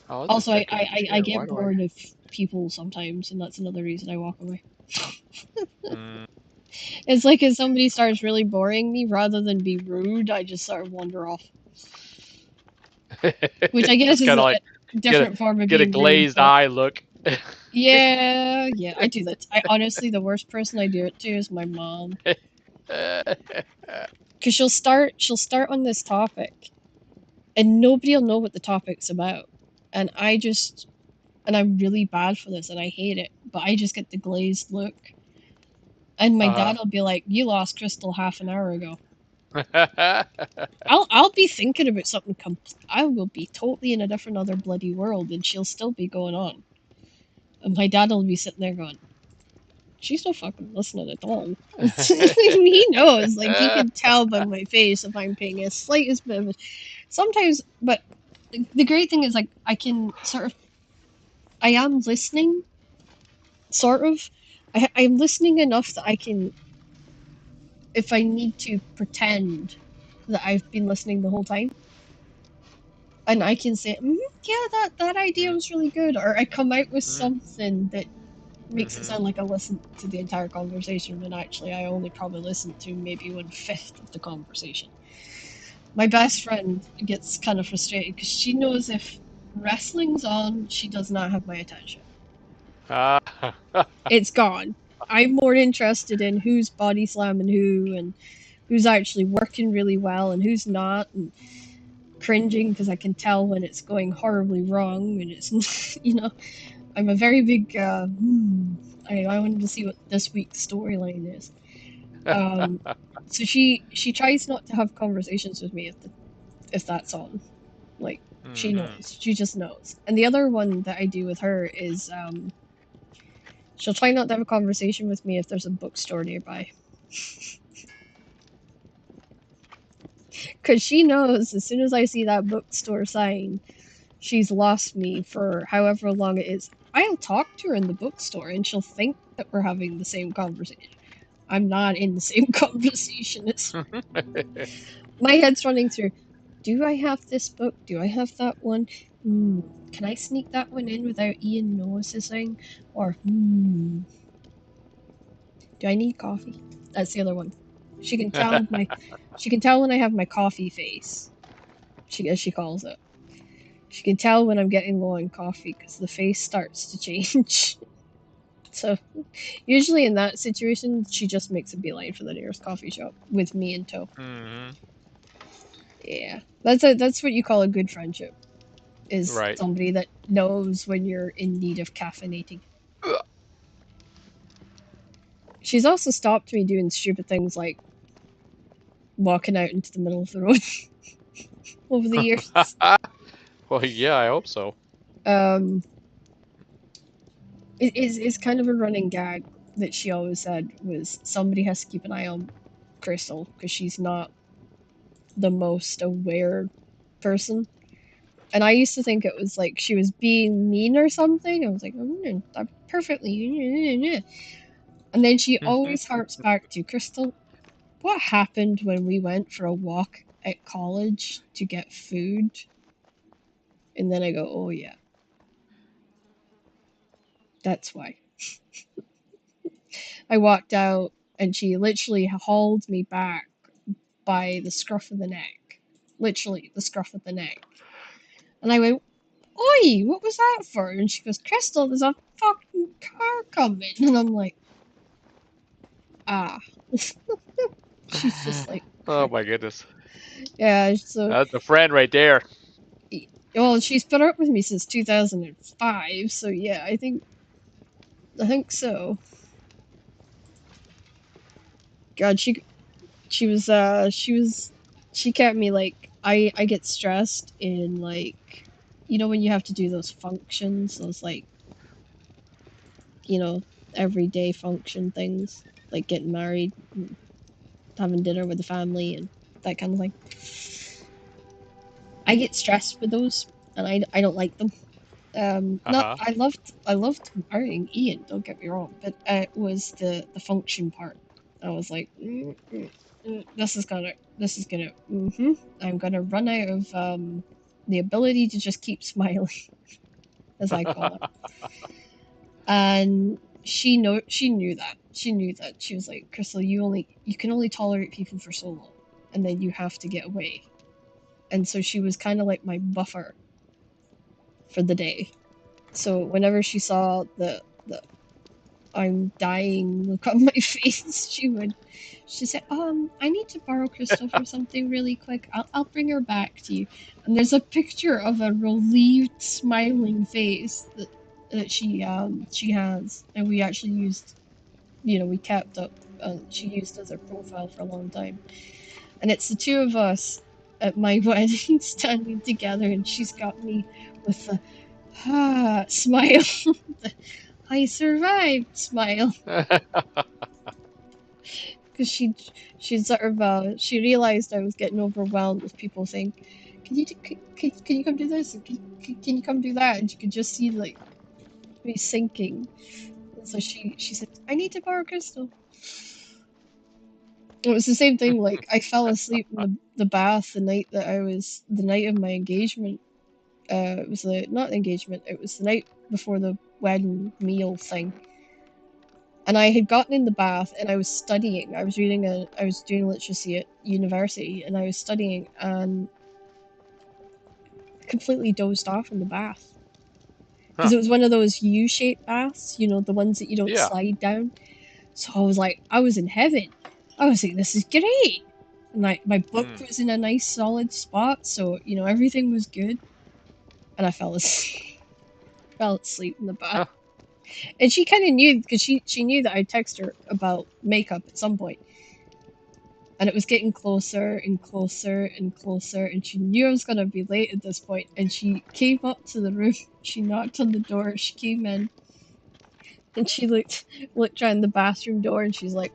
Oh, Also, I get bored of people sometimes, and that's another reason I walk away. It's like if somebody starts really boring me, rather than be rude, I just sort of wander off. Which I guess is a different form of being rude. Get a glazed eye look. Yeah, I do that. I honestly, the worst person I do it to is my mom. Because she'll start on this topic, and nobody will know what the topic's about. And I'm really bad for this and I hate it, but I just get the glazed look. And my dad will be like, "You lost Crystal half an hour ago." I'll be thinking about something I will be totally in a different other bloody world and she'll still be going on. And my dad will be sitting there going, "She's not fucking listening at all." He knows, like he can tell by my face if I'm paying a slightest bit of it. Sometimes, but the great thing is like I can sort of, I am listening, sort of. I'm listening enough that I can, if I need to, pretend that I've been listening the whole time. And I can say, yeah, that idea was really good. Or I come out with something that makes it sound like I listened to the entire conversation when actually I only probably listened to maybe 1/5 of the conversation. My best friend gets kind of frustrated because she knows if wrestling's on, she does not have my attention. It's gone. I'm more interested in who's body slamming who and who's actually working really well and who's not, and cringing because I can tell when it's going horribly wrong and it's, I'm a very big, I wanted to see what this week's storyline is. So she tries not to have conversations with me if that's on. Like, she knows. She just knows. And the other one that I do with her is, she'll try not to have a conversation with me if there's a bookstore nearby. Because she knows as soon as I see that bookstore sign, she's lost me for however long it is. I'll talk to her in the bookstore and she'll think that we're having the same conversation. I'm not in the same conversation. It's my head's running through. Do I have this book? Do I have that one? Can I sneak that one in without Ian noticing? Or do I need coffee? That's the other one. She can tell she can tell when I have my coffee face. As she calls it. She can tell when I'm getting low on coffee because the face starts to change. So usually in that situation, she just makes a beeline for the nearest coffee shop with me in tow. Yeah, that's what you call a good friendship. Is Right. somebody that knows when you're in need of caffeinating. She's also stopped me doing stupid things like walking out into the middle of the road over the years. Well, yeah, I hope so. It's kind of a running gag that she always said was somebody has to keep an eye on Crystal because she's not the most aware person. And I used to think it was like she was being mean or something. I was like, oh, I'm perfectly. And then she always harps back to Crystal. What happened when we went for a walk at college to get food? And then I go, oh yeah, that's why. I walked out and she literally hauled me back by the scruff of the neck. Literally, the scruff of the neck. And I went, oi, what was that for? And she goes, Crystal, there's a fucking car coming. And I'm like, ah. She's just like, oh my goodness. yeah, so. That's a friend right there. Well, she's been up with me since 2005, so yeah, I think so. God, she kept me like I get stressed in like when you have to do those functions, those like everyday function things like getting married, and having dinner with the family and that kind of thing. I get stressed with those and I don't like them. Not I loved marrying Ian, don't get me wrong, but it was the function part. I was like, this is gonna, I'm gonna run out of the ability to just keep smiling, as I call it. And she knew that. She knew that. She was like, Crystal, you can only tolerate people for so long, and then you have to get away. And so she was kind of like my buffer for the day. So whenever she saw the I'm dying look on my face, she said, I need to borrow Crystal for something really quick. I'll bring her back to you. And there's a picture of a relieved, smiling face that she has, and we actually used, we kept up. She used as her profile for a long time, and it's the two of us at my wedding standing together, and she's got me with the smile, the I survived smile. Because she sort of she realized I was getting overwhelmed with people saying, can you come do this? Can you come do that? And you could just see like me sinking. And so she said, I need to borrow Crystal. It was the same thing. Like I fell asleep in the bath the night of my engagement. It was not engagement. It was the night before the wedding meal thing. And I had gotten in the bath and I was studying. I was doing literacy at university and I was studying and completely dozed off in the bath. Because it was one of those U-shaped baths, the ones that you don't slide down. So I was in heaven. I was like, this is great. And my book was in a nice solid spot, so, everything was good. And I fell asleep. Fell asleep in the bath. And she kind of knew, because she knew that I'd text her about makeup at some point. And it was getting closer and closer and closer, and she knew I was going to be late at this point, and she came up to the room, she knocked on the door, she came in, and she looked around the bathroom door, and she's like,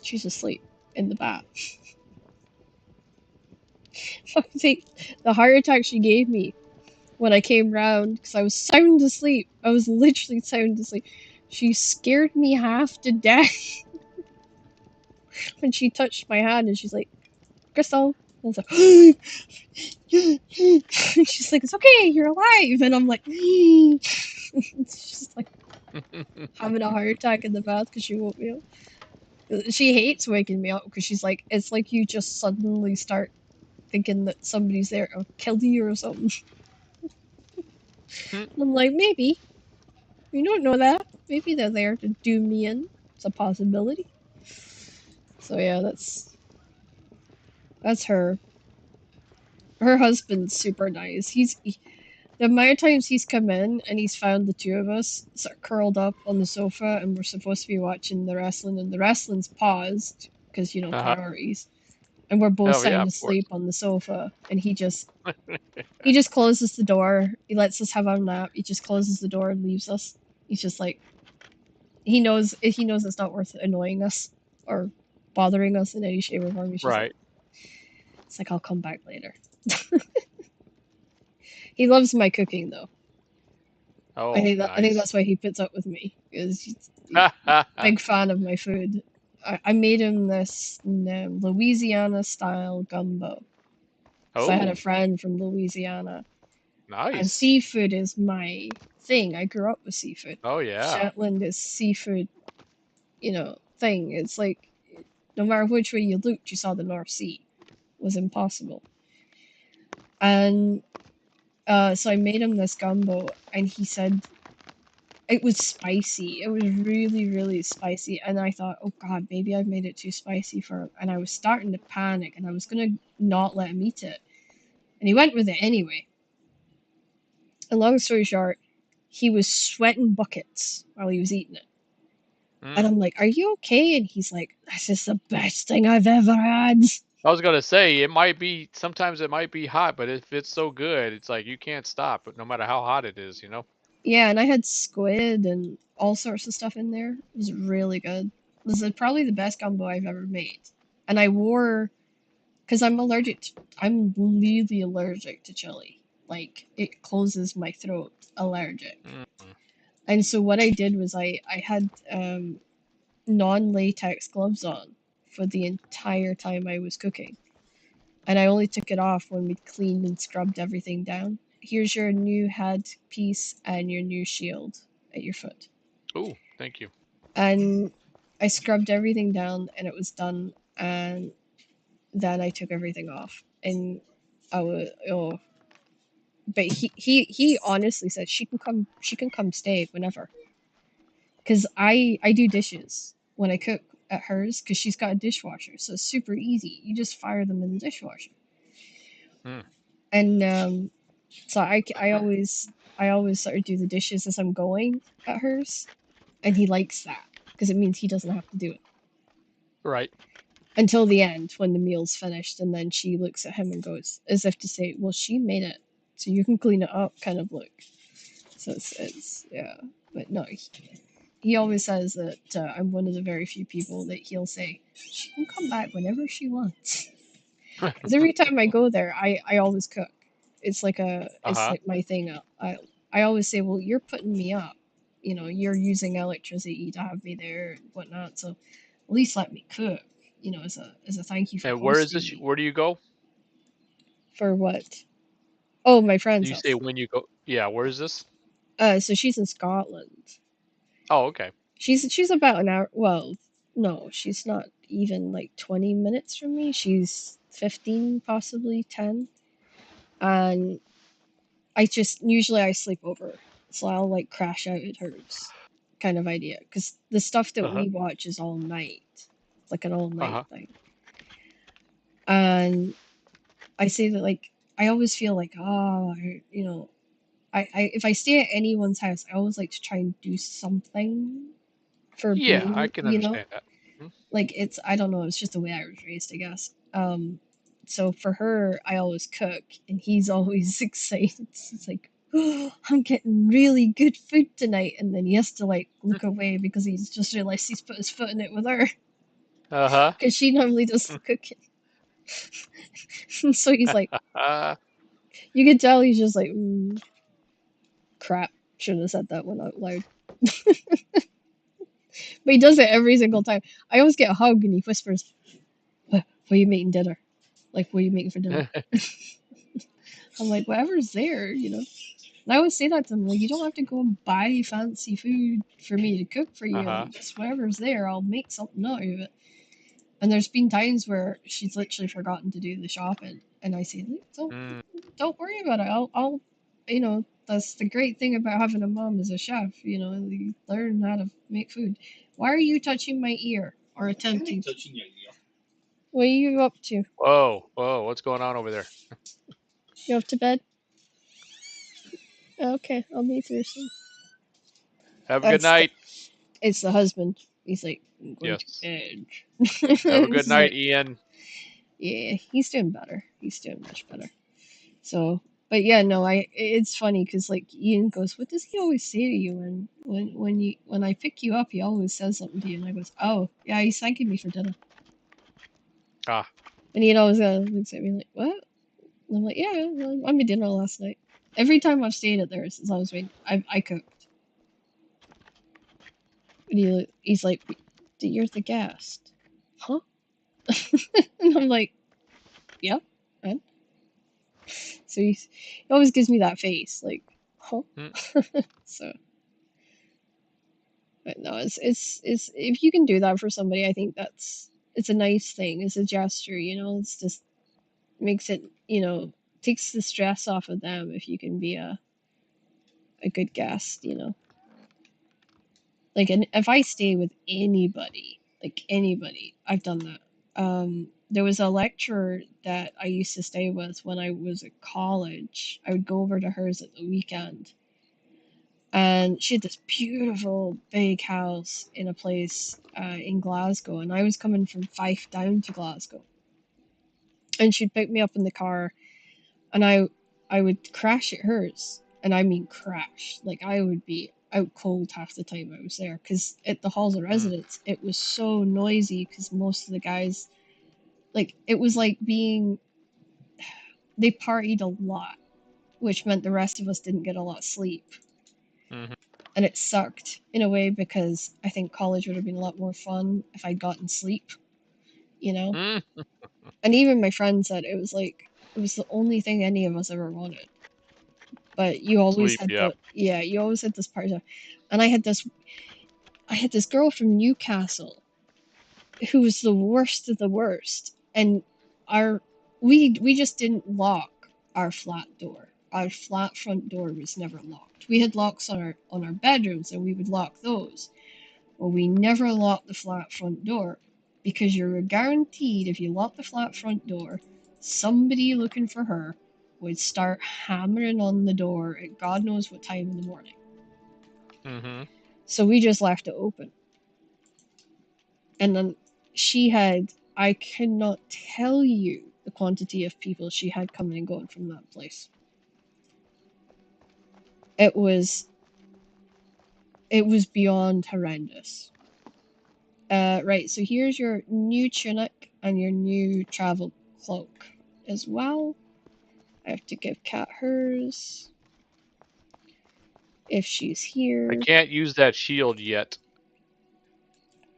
she's asleep in the bath. The heart attack she gave me when I came round, because I was sound asleep, I was literally sound asleep, she scared me half to death. When she touched my hand, and she's like, Crystal. I was like, she's like, it's okay, you're alive. And I'm like, it's just like having a heart attack in the bath because she woke me up. She hates waking me up because she's like, it's like you just suddenly start thinking that somebody's there to kill you or something. I'm like, maybe. You don't know that. Maybe they're there to do me in. It's a possibility. So yeah, that's her. Her husband's super nice. The amount of times he's come in and he's found the two of us sort of curled up on the sofa and we're supposed to be watching the wrestling and the wrestling's paused because, priorities. And we're both sound asleep on the sofa and he just closes the door. He lets us have our nap. He just closes the door and leaves us. He's just like, he knows it's not worth annoying us or bothering us in any shape or form. He's just Right. It's like, I'll come back later. He loves my cooking though. Oh, I think nice. that's why he puts up with me. He's big fan of my food. I made him this Louisiana style gumbo. So I had a friend from Louisiana. Nice. And seafood is my thing. I grew up with seafood. Oh yeah. Shetland is seafood, thing. It's like no matter which way you looked, you saw the North Sea. It was impossible. And so I made him this gumbo, and he said it was spicy. It was really, really spicy. And I thought, oh God, maybe I've made it too spicy for him. And I was starting to panic, and I was going to not let him eat it. And he went with it anyway. And long story short, he was sweating buckets while he was eating it. And I'm like, are you okay? And he's like, this is the best thing I've ever had. I was gonna say sometimes it might be hot, but if it's so good, it's like you can't stop, no matter how hot it is, Yeah, and I had squid and all sorts of stuff in there. It was really good. This is probably the best gumbo I've ever made. And I wore, because I'm really allergic to chili. Like, it closes my throat, allergic. And so what I did was I had non-latex gloves on for the entire time I was cooking. And I only took it off when we cleaned and scrubbed everything down. Here's your new headpiece and your new shield at your foot. Oh, thank you. And I scrubbed everything down and it was done. And then I took everything off. And I was, but he honestly said she can come stay whenever. because I do dishes when I cook at hers because she's got a dishwasher, so it's super easy. You just fire them in the dishwasher. Hmm. And so I always sort of do the dishes as I'm going at hers, and he likes that because it means he doesn't have to do it Right. until the end when the meal's finished, and then she looks at him and goes as if to say, "Well, she made it, so you can clean it up," kind of look. So it's yeah, but no, he always says that I'm one of the very few people that he'll say she can come back whenever she wants. Because every time I go there, I always cook. It's like Uh-huh. my thing. I always say, well, you're putting me up. You know, you're using electricity to have me there and whatnot. So at least let me cook. You know, as a thank you for And where is hosting this? me. Where do you go? For what? Oh, my friend's You say house. when you go. Yeah, where is this? So she's in Scotland. Oh, okay. She's about an hour. Well, no, she's not even like 20 minutes from me. She's 15, possibly 10. And I just usually I sleep over, so I'll like crash out at hers, kind of idea. Because the stuff that Uh-huh. we watch is all night, it's like an all night Uh-huh. thing. And I say that like I always feel like you know, I if I stay at anyone's house, I always like to try and do something for Yeah, I being, can you know, understand that. Mhm. like it's I don't know, it's just the way I was raised, I guess. So for her, I always cook, and he's always excited. It's like, oh, I'm getting really good food tonight, and then he has to like look away because he's just realized he's put his foot in it with her Uh-huh. because she normally does the cooking. So he's like, Uh, you can tell he's just like, crap, shouldn't have said that one out loud. But he does it every single time. I always get a hug, and he whispers, what are you making dinner? Like, what are you making for dinner? I'm like, whatever's there, you know. And I always say that to them, like, you don't have to go and buy fancy food for me to cook for you. uh-huh. Like, just whatever's there, I'll make something out of it. And there's been times where she's literally forgotten to do the shopping, and I say, look, Mm. don't worry about it. You know, that's the great thing about having a mom as a chef. You know, you learn how to make food. Why are you touching my ear or attempting to? What are you up to? Whoa, whoa, what's going on over there? You up to bed? Okay, I'll be through soon. Have a good That's the night. It's the husband. He's like, I'm going to Yes. bed. Have a This good is night, like, Ian. yeah, he's doing better. He's doing much better. So, but yeah, no, it's funny because like Ian goes, what does he always say to you when I pick you up, he always says something to you, and I goes, oh yeah, he's thanking me for dinner, Ah. and Ian always looks at me like, what? And I'm like, yeah, well, I made dinner last night. Every time I've stayed at theirs since I was waiting, I cooked. And he's like, you're the guest, huh? And I'm like, yep. And so he always gives me that face, like, huh? Mm. So, but no, it's if you can do that for somebody, I think it's a nice thing. It's a gesture, you know. It's just makes it, you know, takes the stress off of them if you can be a good guest, you know. Like, and if I stay with anybody, like anybody, I've done that. There was a lecturer that I used to stay with when I was at college. I would go over to hers at the weekend, and she had this beautiful big house in a place in Glasgow, and I was coming from Fife down to Glasgow, and she'd pick me up in the car, and I would crash at hers, and I mean crash, like I would be out cold half the time I was there, because at the halls of Mm. residence it was so noisy, because most of the guys, like it was like being, they partied a lot, which meant the rest of us didn't get a lot of sleep. Mm-hmm. And it sucked in a way because I think college would have been a lot more fun if I'd gotten sleep, you know? Mm. And even my friend said it was like, it was the only thing any of us ever wanted. But you always Sleep, had yeah. you always had this part of, and I had this girl from Newcastle who was the worst of the worst. And our, we just didn't lock our flat door. Our flat front door was never locked. We had locks on our bedrooms, and we would lock those. Well, we never locked the flat front door because you're guaranteed if you lock the flat front door, somebody looking for her would start hammering on the door at God knows what time in the morning. Mm-hmm. So we just left it open. And then she had, I cannot tell you the quantity of people she had coming and going from that place. It was beyond horrendous. Right, so here's your new tunic and your new travel cloak as well. I have to give Kat hers if she's here. I can't use that shield yet.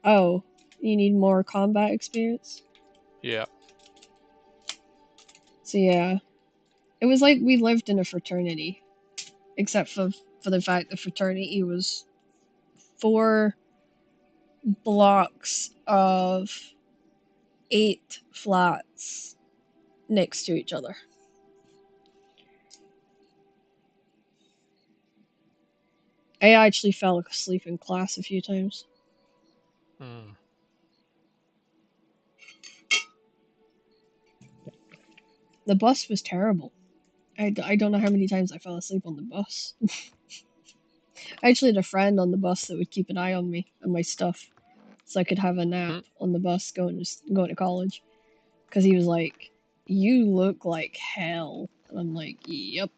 Oh, you need more combat experience? Yeah. So yeah, it was like we lived in a fraternity, except for the fact the fraternity was 4 blocks of 8 flats next to each other. I actually fell asleep in class a few times. Mm. The bus was terrible. I don't know how many times I fell asleep on the bus. I actually had a friend on the bus that would keep an eye on me and my stuff, so I could have a nap on the bus going to college. Because he was like, "You look like hell," and I'm like, "Yep."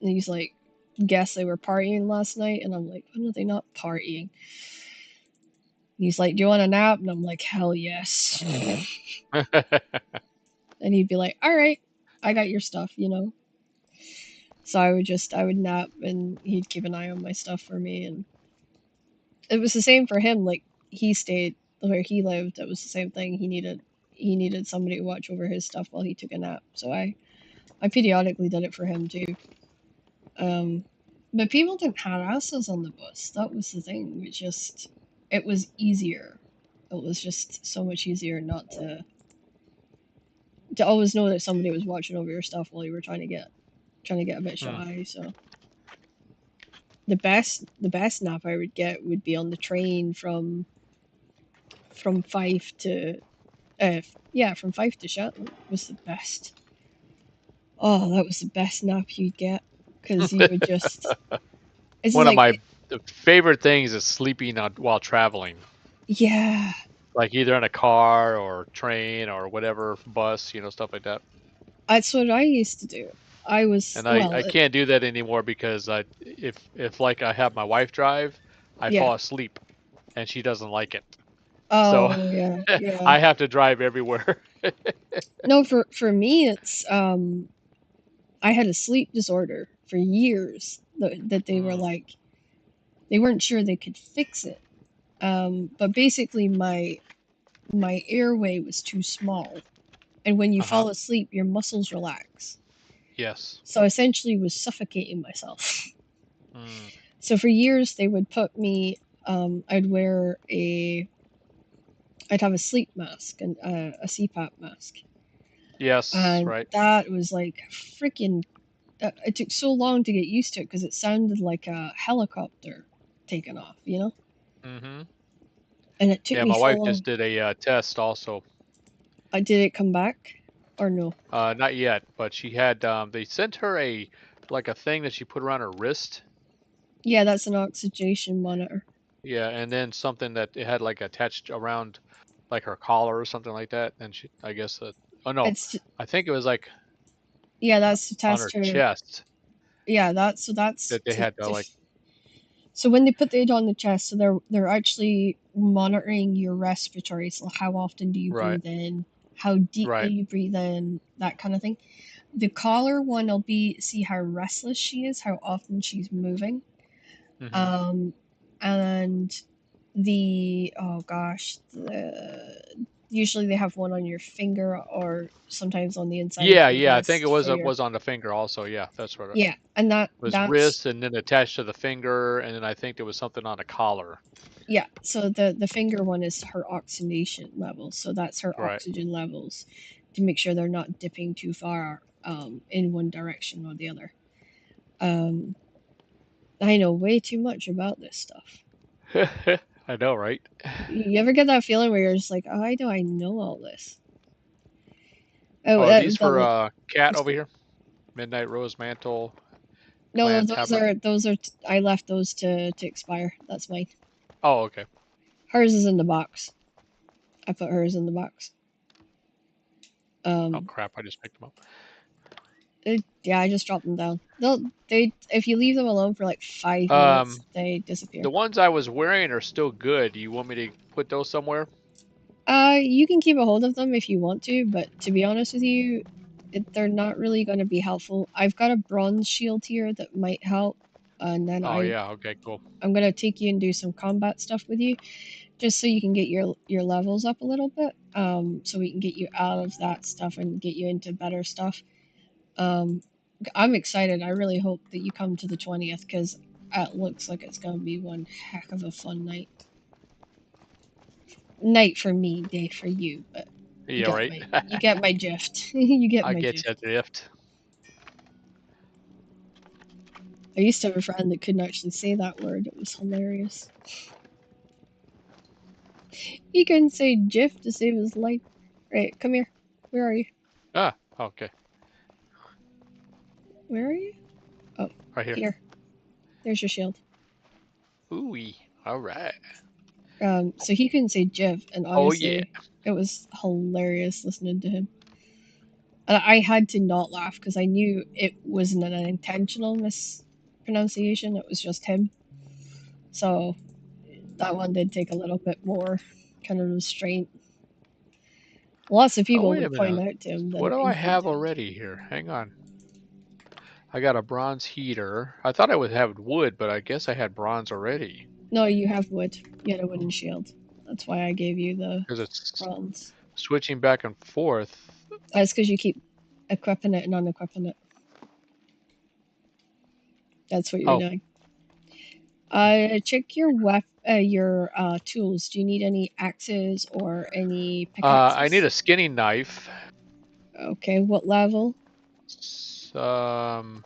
And he's like, "Guess they were partying last night," and I'm like, "When are they not partying?" And he's like, "Do you want a nap?" And I'm like, "Hell yes." And he'd be like, "All right, I got your stuff," you know. So I would nap, and he'd keep an eye on my stuff for me, and it was the same for him. Like, he stayed where he lived. It was the same thing. He needed somebody to watch over his stuff while he took a nap. So I periodically did it for him too. But people didn't harass us on the bus. That was the thing. It was easier. It was just so much easier not to always know that somebody was watching over your stuff while you were trying to get a bit shy. So the best nap I would get would be on the train from Fife to from Fife to Shetland was the best. Oh, that was the best nap you'd get because you would just. It's One of like my favorite things is sleeping while traveling. Yeah. Like either in a car or train or whatever, bus, stuff like that. That's what I used to do. And I can't do that anymore because if like I have my wife drive, I Yeah. fall asleep and she doesn't like it. Oh, So yeah, yeah. I have to drive everywhere. No, for me, it's I had a sleep disorder for years that they were like, they weren't sure they could fix it. But basically, my airway was too small, and when you fall asleep, your muscles relax. Yes. So I essentially was suffocating myself. So for years, they would put me. I'd have a sleep mask and a CPAP mask. Yes, And right. that was like freaking. It took so long to get used to it because it sounded like a helicopter taking off, you know. Mm-hmm. And it took me my so wife long. just did a test also. Did it come back, or no? Not yet, but she had. They sent her a thing that she put around her wrist. Yeah, that's an oxygenation monitor. Yeah, and then something that it had like attached around like her collar or something like that. And she, I guess, I think it was like. Yeah, that's to on test her her chest. Yeah, that's that they had to like. So when they put it on the chest, so they're actually monitoring your respiratory. So how often do you breathe in? How deeply you breathe in? That kind of thing. The collar one will see how restless she is, how often she's moving. Mm-hmm. And usually they have one on your finger or sometimes on the inside of your I think it wrist was on the finger also. Yeah, that's right. Yeah, and it was wrist and then attached to the finger, and then I think there was something on the collar. Yeah, so the finger one is her oxygenation level, so that's her oxygen levels to make sure they're not dipping too far in one direction or the other. I know way too much about this stuff. I know, right? You ever get that feeling where you're just like, oh, I know all this? Oh, Oh, are these that like, for cat over here? Midnight Rose Mantle, no, Clan Tablet. those are, I left those to expire. That's mine. Oh, okay. Hers is in the box. I put hers in the box. Oh crap! I just picked them up. Yeah, I just dropped them down. If you leave them alone for like 5 minutes, they disappear. The ones I was wearing are still good. Do you want me to put those somewhere? You can keep a hold of them if you want to, but to be honest with you, they're not really going to be helpful. I've got a bronze shield here that might help, and then Oh yeah. Okay. Cool. I'm going to take you and do some combat stuff with you, just so you can get your levels up a little bit, so we can get you out of that stuff and get you into better stuff. I'm excited. I really hope that you come to the 20th, because it looks like it's going to be one heck of a fun night. Night for me, day for you, but Yeah. Right. you get my drift. You get I my get drift. you, drift. I used to have a friend that couldn't actually say that word. It was hilarious. He couldn't say GIF to save his life. Right, come here. Where are you? Ah. Okay. Where are you? Oh, Right here. here. There's your shield. Ooh. All right. So he couldn't say GIF, and Oh yeah. honestly, it was hilarious listening to him. And I had to not laugh because I knew it wasn't an intentional mispronunciation. It was just him. So that one did take a little bit more kind of restraint. Lots of Oh people wait a would point minute. out to him What that do I he have did. already here? Hang on. I got a bronze heater. I thought I would have wood, but I guess I had bronze already. No, you have wood. You had a wooden shield. That's why I gave you the Because it's bronze. switching back and forth. That's because you keep equipping it and unequipping it. That's what you're Oh, doing. Check your tools. Do you need any axes or any I need pickaxes? a skinning knife. Okay, what level? I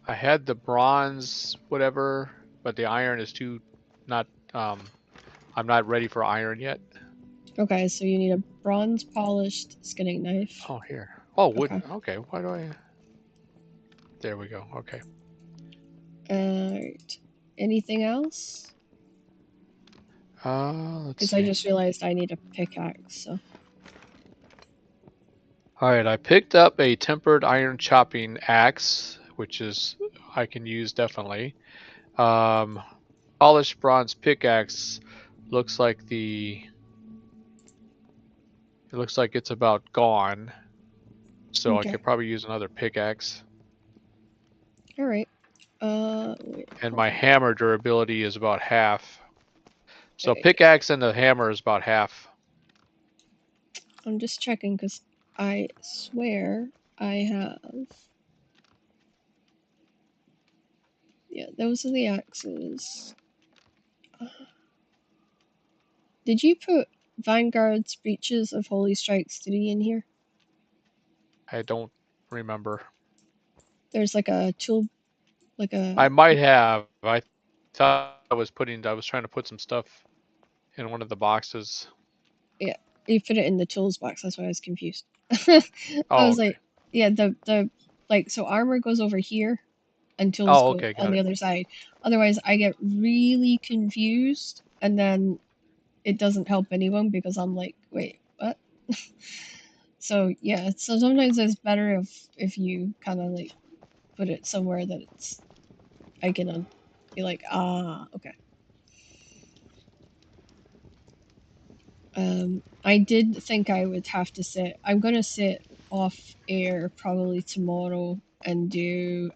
had the bronze, whatever, but the iron is too not. I'm not ready for iron yet. Okay, so you need a bronze polished skinning knife. Oh, here. Oh, wooden. Okay. Okay, why do I? There we go. Okay. Alright. Anything else? Let's Because see. I just realized I need a pickaxe, so. All right, I picked up a tempered iron chopping axe, which is I can use definitely. Polished bronze pickaxe looks like it looks like it's about gone. So I Okay. could probably use another pickaxe. Alright. Wait, And hold my on. hammer durability is about half. So Alright. pickaxe and the hammer is about half. I'm just checking because I swear I have. Yeah, those are the axes. Did you put Vanguard's Breaches of Holy Strikes 3 in here? I don't remember. There's like a tool, like I a. might have. I thought I was trying to put some stuff in one of the boxes. Yeah, you put it in the tools box, that's why I was confused. I Oh, was okay. like, yeah, like, so armor goes over here and tools Oh, go okay, on got the it. other side. Otherwise, I get really confused, and then it doesn't help anyone because I'm like, wait, what? So yeah, so sometimes it's better if you kind of like put it somewhere that I can be like, ah, okay. I did think I would have to sit. I'm gonna sit off air probably tomorrow and do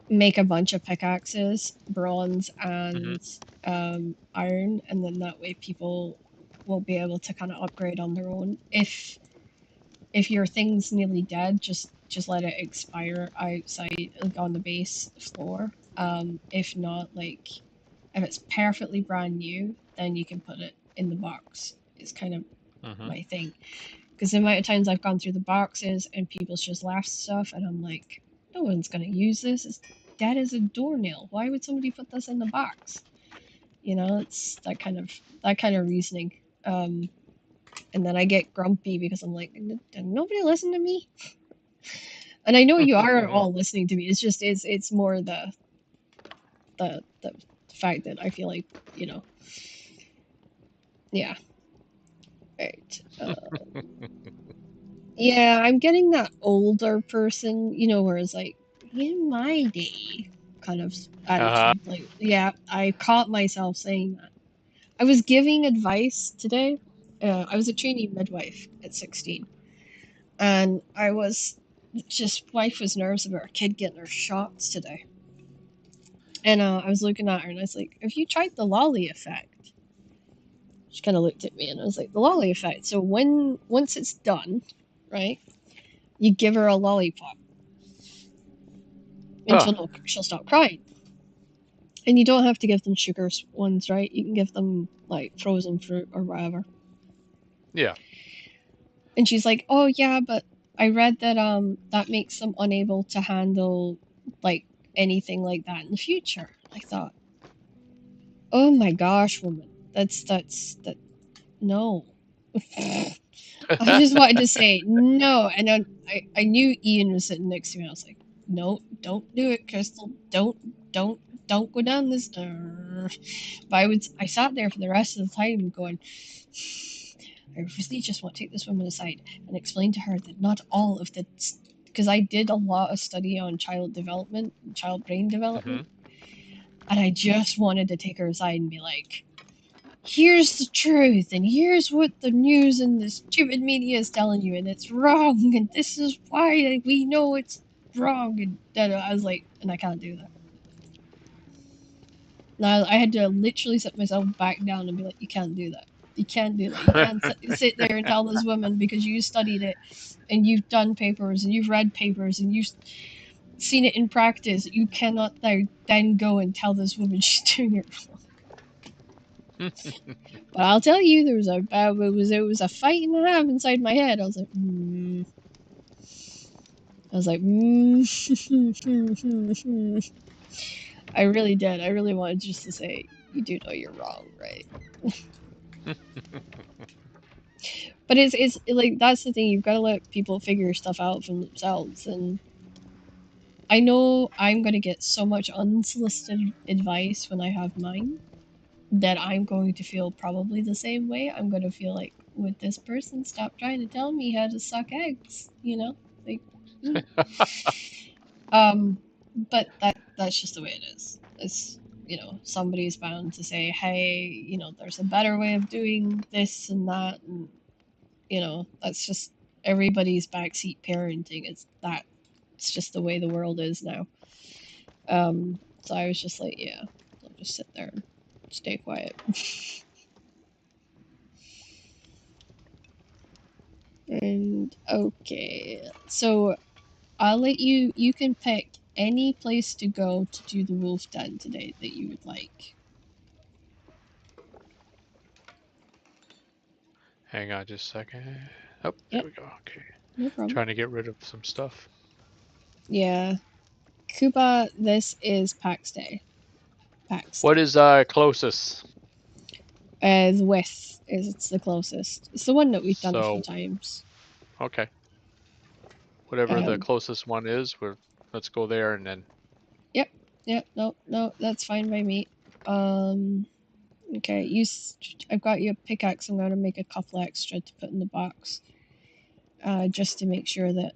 make a bunch of pickaxes, bronze and iron, and then that way people will be able to kind of upgrade on their own. If your thing's nearly dead, just let it expire outside, like on the base floor. If not, like if it's perfectly brand new, then you can put it in the box. It's kind of my thing. Because the amount of times I've gone through the boxes and people's just left stuff, and I'm like, no one's gonna use this. dead as a doornail. Why would somebody put this in the box? You know, it's that kind of reasoning. And then I get grumpy because I'm like, did nobody listen to me? And I know you are all listening to me. It's just it's more the fact that I feel like, you know, yeah, right. Yeah, I'm getting that older person, you know, where it's like, in my day kind of attitude. Like, yeah, I caught myself saying that. I was giving advice today. I was a trainee midwife at 16, and I was just, wife was nervous about her kid getting her shots today. And I was looking at her and I was like, have you tried the lolly effect? She kind of looked at me and I was like, the lolly effect. So once it's done, right, you give her a lollipop and she'll stop crying. And you don't have to give them sugar ones, right? You can give them like frozen fruit or whatever. Yeah. And she's like, oh yeah, but I read that that makes them unable to handle like anything like that in the future. I thought, oh my gosh, woman, that's no. I just wanted to say no, and then I knew Ian was sitting next to me. I was like, no, don't do it, Crystal. Don't go down this. But I sat there for the rest of the time going, I really just want to take this woman aside and explain to her that not all of the, because I did a lot of study on child development, child brain development, and I just wanted to take her aside and be like, here's the truth, and here's what the news and the stupid media is telling you, and it's wrong, and this is why we know it's wrong. And then I was like, and I can't do that. Now I had to literally sit myself back down and be like, you can't do that. You can't do that. You can't sit there and tell this woman because you studied it, and you've done papers, and you've read papers, and you've seen it in practice. You cannot then go and tell this woman she's doing it wrong. But I'll tell you, there was it was a fight and a half inside my head. I was like, I really did. I really wanted just to say, you do know you're wrong, right? But it's like, that's the thing. You've got to let people figure stuff out for themselves. And I know I'm gonna get so much unsolicited advice when I have mine, that I'm going to feel probably the same way. I'm going to feel like, would this person stop trying to tell me how to suck eggs? You know, like, but that's just the way it is. It's, you know, somebody's bound to say, hey, you know, there's a better way of doing this and that, and you know, that's just everybody's backseat parenting. It's just the way the world is now. So I was just like, yeah, I'll just sit there and stay quiet. And okay, so I'll let you can pick any place to go to do the wolf den today that you would like. Hang on just a second. Oh, there we go. Okay. No problem. Trying to get rid of some stuff. Yeah. Cuba, this is PAX Day. PAX What Day. is closest? The West it's the closest. It's the one that we've done a few times. Okay. Whatever the closest one is, let's go there and then. Yep. No, that's fine by me. Okay, I've got you a pickaxe. I'm going to make a couple extra to put in the box. Just to make sure that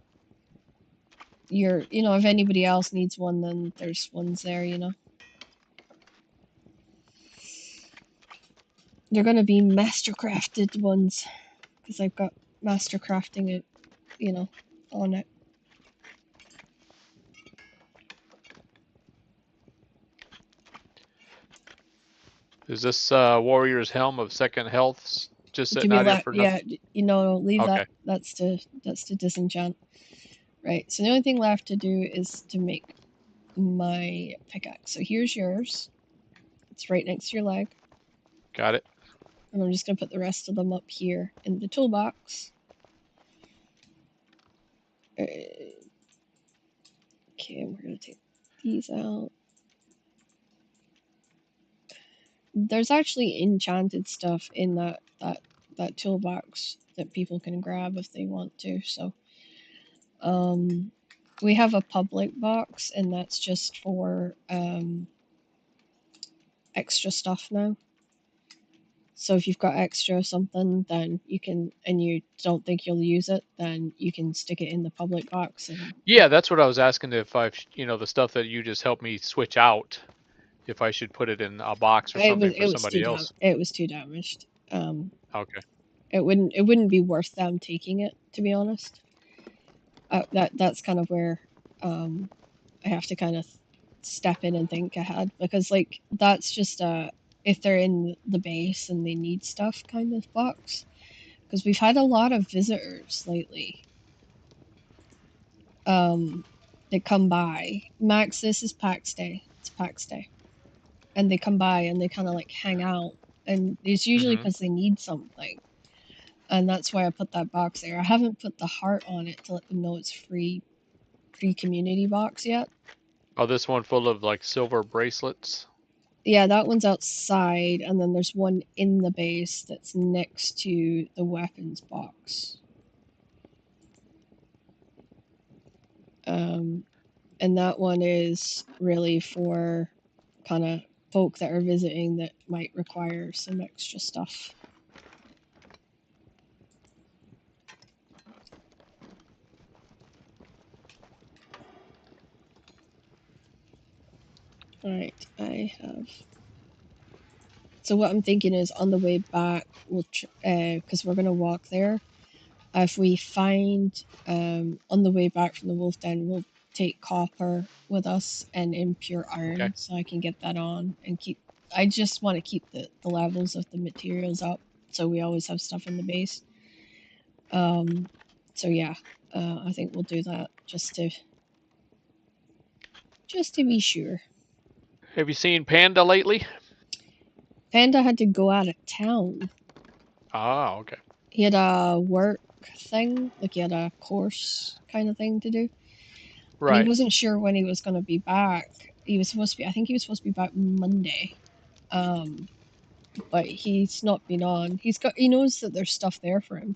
you know, if anybody else needs one, then there's ones there, you know. They're going to be mastercrafted ones, because I've got master crafting it, you know, on it. Is this Warrior's Helm of Second Health just sitting out here for nothing? Yeah, you know, leave okay. That's to disenchant. Right, so the only thing left to do is to make my pickaxe. So here's yours. It's right next to your leg. Got it. And I'm just going to put the rest of them up here in the toolbox. Okay, and we're going to take these out. There's actually enchanted stuff in that toolbox that people can grab if they want to. So, we have a public box, and that's just for extra stuff now. So if you've got extra something, then you can, and you don't think you'll use it, then you can stick it in the public box. And Yeah, that's what I was asking, if the stuff that you just helped me switch out, if I should put it in a box or something for somebody else. it was too damaged. Okay. It wouldn't be worth them taking it, to be honest. That's kind of where I have to kind of step in and think ahead, because like that's just if they're in the base and they need stuff kind of box, because we've had a lot of visitors lately that come by. Max, this is PAX Day. It's PAX Day, and they come by and they kind of like hang out, and it's usually because they need something, and that's why I put that box there. I haven't put the heart on it to let them know it's free community box yet. Oh, this one full of like silver bracelets? Yeah, that one's outside, and then there's one in the base that's next to the weapons box. And that one is really for kind of folk that are visiting that might require some extra stuff. Alright, I have... So what I'm thinking is on the way back, we'll because we're going to walk there, if we find on the way back from the wolf den, we'll take copper with us and impure iron, so I can get that on and keep... I just want to keep the levels of the materials up, so we always have stuff in the base. So yeah, I think we'll do that just to be sure. Have you seen Panda lately? Panda had to go out of town. Ah, okay. He had a work thing, like he had a course kind of thing to do. Right. And he wasn't sure when he was going to be back. He was supposed to be, I think he was supposed to be back Monday. But he's not been on. He knows that there's stuff there for him,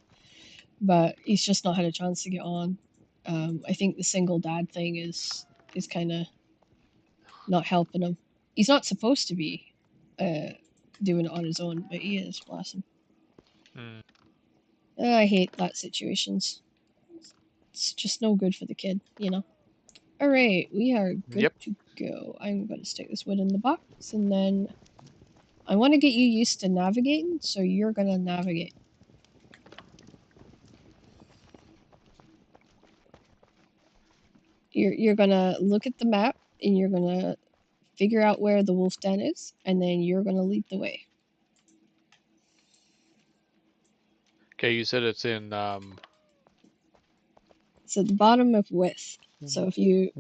but he's just not had a chance to get on. I think the single dad thing is kind of not helping him. He's not supposed to be doing it on his own, but he is, bless him. I hate that situations. It's just no good for the kid, you know. Alright, we are good to go. I'm going to stick this wood in the box, and then I want to get you used to navigating, so you're going to navigate. You're going to look at the map, and you're going to figure out where the wolf den is, and then you're going to lead the way. Okay, you said it's in It's at the bottom of With. So if you...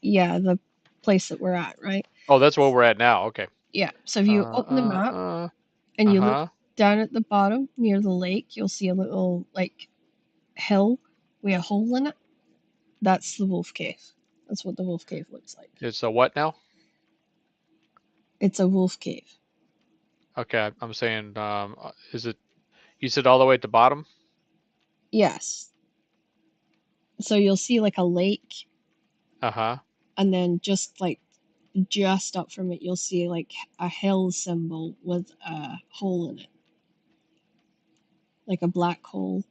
Yeah, the place that we're at, right? Oh, that's where we're at now. Okay. Yeah, so if you open the map and you look down at the bottom near the lake, you'll see a little like hill with a hole in it. That's the wolf cave. That's what the wolf cave looks like. It's a what now? It's a wolf cave. Okay, I'm saying, is it... You said all the way at the bottom? Yes. So you'll see like a lake. And then just up from it, you'll see like a hill symbol with a hole in it, like a black hole.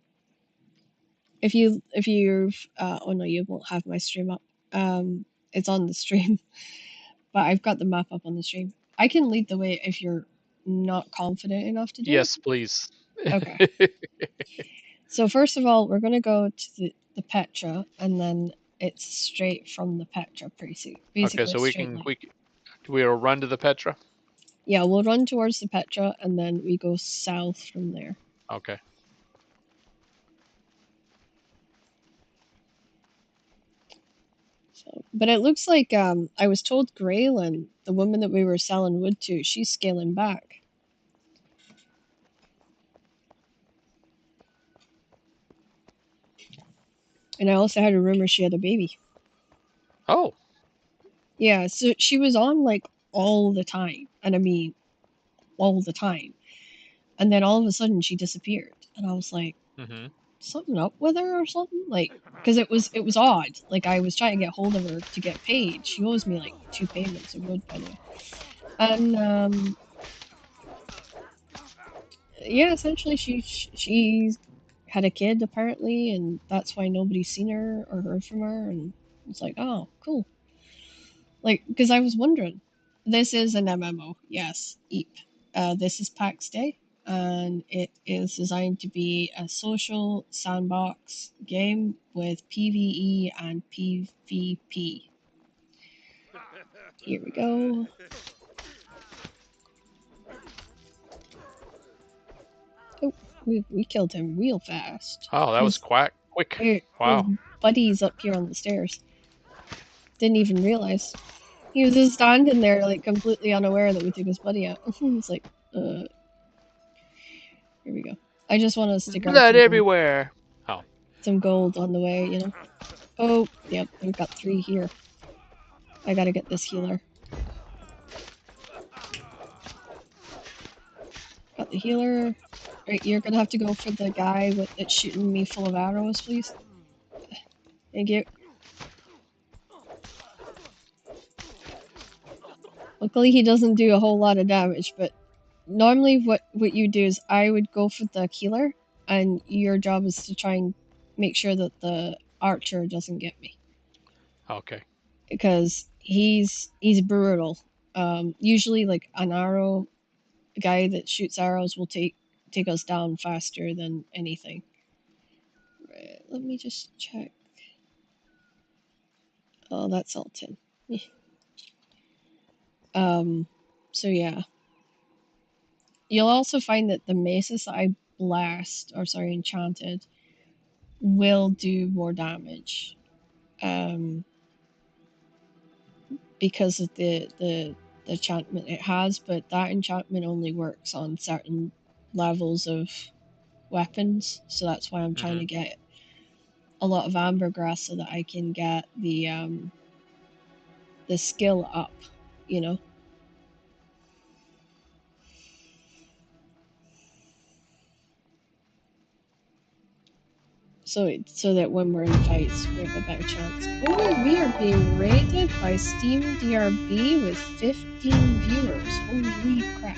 If you've oh no, you won't have my stream up. It's on the stream, but I've got the map up on the stream. I can lead the way if you're not confident enough to do it. Yes, please. Okay. So first of all, we're gonna go to the Petra, and then it's straight from the Petra, basically. Okay, so we'll run to the Petra? Yeah, we'll run towards the Petra, and then we go south from there. Okay. So, but it looks like I was told Graylin, the woman that we were selling wood to, she's scaling back. And I also had a rumor she had a baby. Oh. Yeah, so she was on like all the time, and I mean all the time. And then all of a sudden she disappeared, and I was like, Mm-hmm. something up with her or something, like, because it was odd. Like, I was trying to get hold of her to get paid. She owes me like 2 payments of wood, by the way. And yeah, essentially she's had a kid apparently, and that's why nobody's seen her or heard from her. And it's like, oh, cool. Like, because I was wondering, this is an MMO, yes, EAP. This is PAX Day, and it is designed to be a social sandbox game with PvE and PvP. Here we go. Oh, we killed him real fast. Oh, that was quick. His Wow. buddy's up here on the stairs. Didn't even realize. He was just standing there, like, completely unaware that we took his buddy out. It's like, here we go. I just want us to grab Blood everywhere. Oh. some gold on the way, you know. Oh, yep, we've got 3 here. I gotta get this healer. Got the healer. Right, you're gonna have to go for the guy that's shooting me full of arrows, please. Thank you. Luckily he doesn't do a whole lot of damage, but normally what you do is I would go for the healer, and your job is to try and make sure that the archer doesn't get me. Okay. Because he's brutal. Usually like an arrow, a guy that shoots arrows will take us down faster than anything. Right, let me just check. Oh, that's all 10. So yeah. You'll also find that the maces that I enchanted, will do more damage. Because of the enchantment it has, but that enchantment only works on certain levels of weapons, so that's why I'm trying to get a lot of ambergrass so that I can get the skill up, you know. So that when we're in fights, we have a better chance. Oh, we are being rated by Steam DRB with 15 viewers. Holy crap.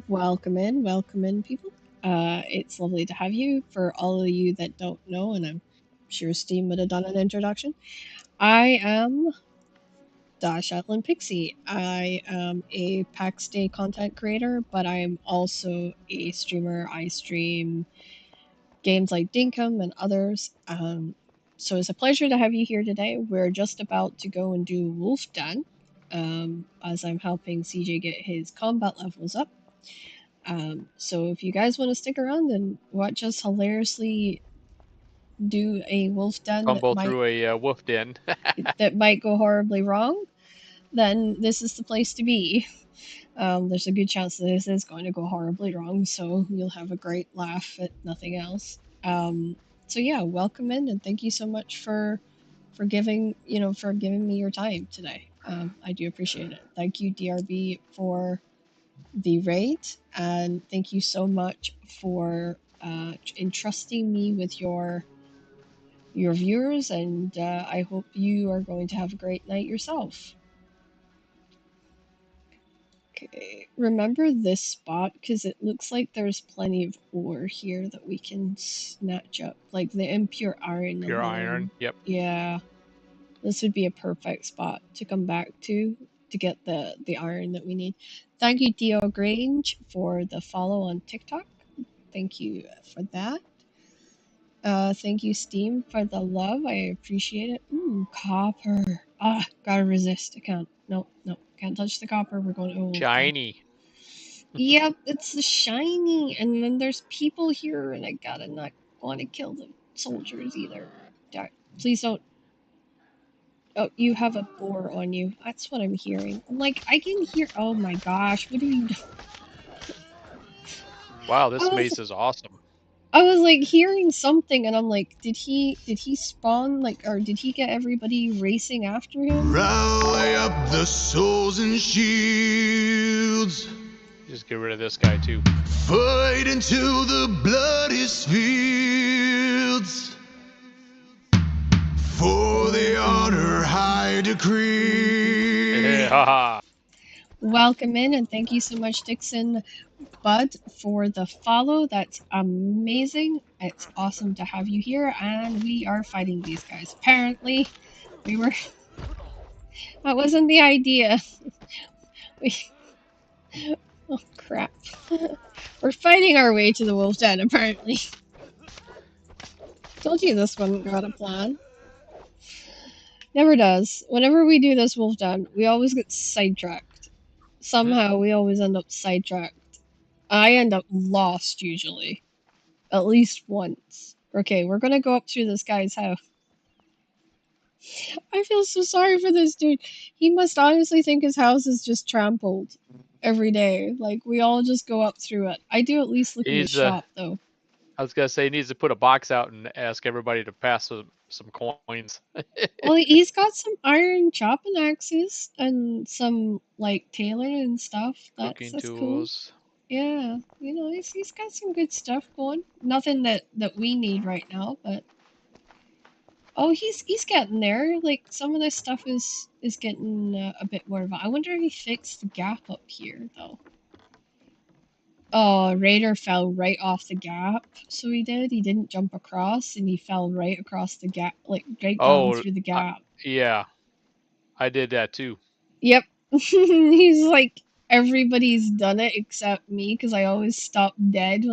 Welcome in, people. It's lovely to have you. For all of you that don't know, and I'm sure Steam would have done an introduction, I am Dash Atlan Pixie. I am a PAX Day content creator, but I'm also a streamer. I stream games like Dinkum and others. So it's a pleasure to have you here today. We're just about to go and do Wolf Den, as I'm helping CJ get his combat levels up. So if you guys want to stick around and watch us hilariously do a wolf den Fumble through a wolf den. that might go horribly wrong, then this is the place to be. There's a good chance that this is going to go horribly wrong, so you'll have a great laugh at nothing else. So yeah, welcome in, and thank you so much for giving me your time today. I do appreciate it. Thank you, DRB, for the raid, and thank you so much for entrusting me with your viewers, and I hope you are going to have a great night yourself. Okay, remember this spot because it looks like there's plenty of ore here that we can snatch up, like the impure iron. Pure iron, yep. Yeah, this would be a perfect spot to come back to get the iron that we need. Thank you, Dio Grange, for the follow on TikTok. Thank you for that. Thank you, Steam, for the love. I appreciate it. Ooh, copper. Gotta resist. I can't. No, can't touch the copper. We're going to. Shiny. Yep, it's the shiny, and then there's people here, and I gotta not want to kill the soldiers either. Please don't. Oh, you have a boar on you. That's what I'm hearing. I'm like, I can hear. Oh my gosh, what are you? Wow, I this was mace is awesome. I was like hearing something, and I'm like, did he spawn like, or did he get everybody racing after him? Rally up the souls and shields. Just get rid of this guy too. Fight into the bloodiest fields. For the honor high decree. Haha. Welcome in, and thank you so much, Dixon Bud, for the follow. That's amazing. It's awesome to have you here, and we are fighting these guys. Apparently, we were. That wasn't the idea. We. Oh crap. We're fighting our way to the wolf den, apparently. Told you this one got a plan. Never does. Whenever we do this wolf den, we always get sidetracked. Somehow we always end up sidetracked. I end up lost usually. At least once. Okay, we're gonna go up through this guy's house. I feel so sorry for this dude. He must honestly think his house is just trampled every day. Like, we all just go up through it. I do at least look in the He's shop, though. I was gonna say he needs to put a box out and ask everybody to pass some coins. Well, he's got some iron chopping axes and some, like, tailoring and stuff. Cooking That's cool. tools. Yeah, you know, he's got some good stuff going. Nothing that we need right now, but oh, he's getting there. Like some of this stuff is getting a bit more. I wonder if he fixed the gap up here though. Oh, Raider fell right off the gap. So he did. He didn't jump across, and he fell right across the gap, like right down through the gap. Yeah, I did that too. Yep. He's like, everybody's done it except me, because I always stop dead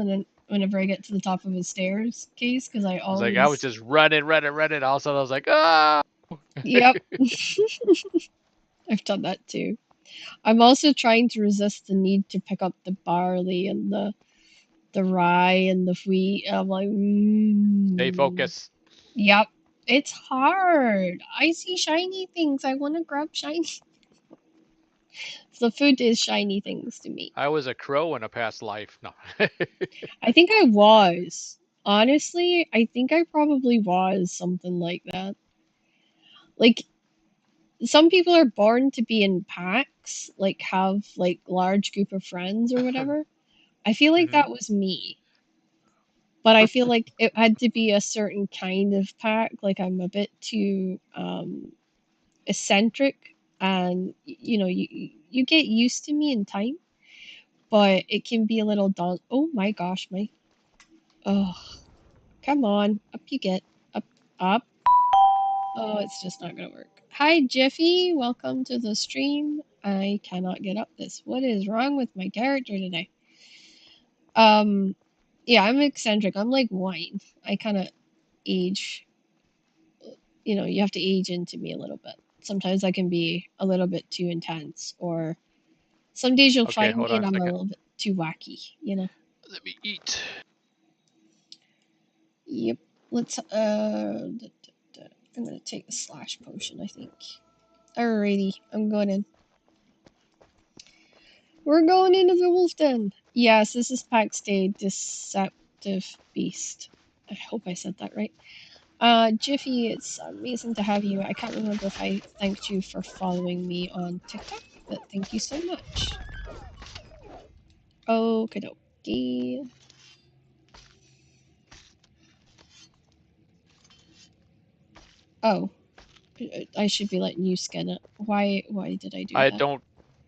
whenever I get to the top of a stairs case, because I always. I was just running. All of a sudden I was like, ah. Yep. I've done that too. I'm also trying to resist the need to pick up the barley and the rye and the wheat. I'm like, Stay focused. Yep. It's hard. I see shiny things. I want to grab shiny. The food is shiny things to me. I was a crow in a past life. No. I think I was. Honestly, I think I probably was something like that. Like, some people are born to be in packs, like have like large group of friends or whatever. I feel like that was me. But I feel like it had to be a certain kind of pack. Like I'm a bit too eccentric, and you know, you get used to me in time, but it can be a little daunting. Oh my gosh, oh, come on, up you get, up. Oh, it's just not gonna work. Hi, Jiffy, welcome to the stream. I cannot get up this. What is wrong with my character today? Yeah, I'm eccentric. I'm like wine. I kind of age. You know, you have to age into me a little bit. Sometimes I can be a little bit too intense, or some days you'll find me and I'm a little bit too wacky, you know? Let me eat. Yep. Let's, I'm gonna take the slash potion, I think. Alrighty, I'm going in. We're going into the wolf den. Yes, this is Paxday Deceptive Beast. I hope I said that right. Jiffy, it's amazing to have you. I can't remember if I thanked you for following me on TikTok, but thank you so much. Okie dokie. Oh. I should be letting you skin it. Why did I do that? I don't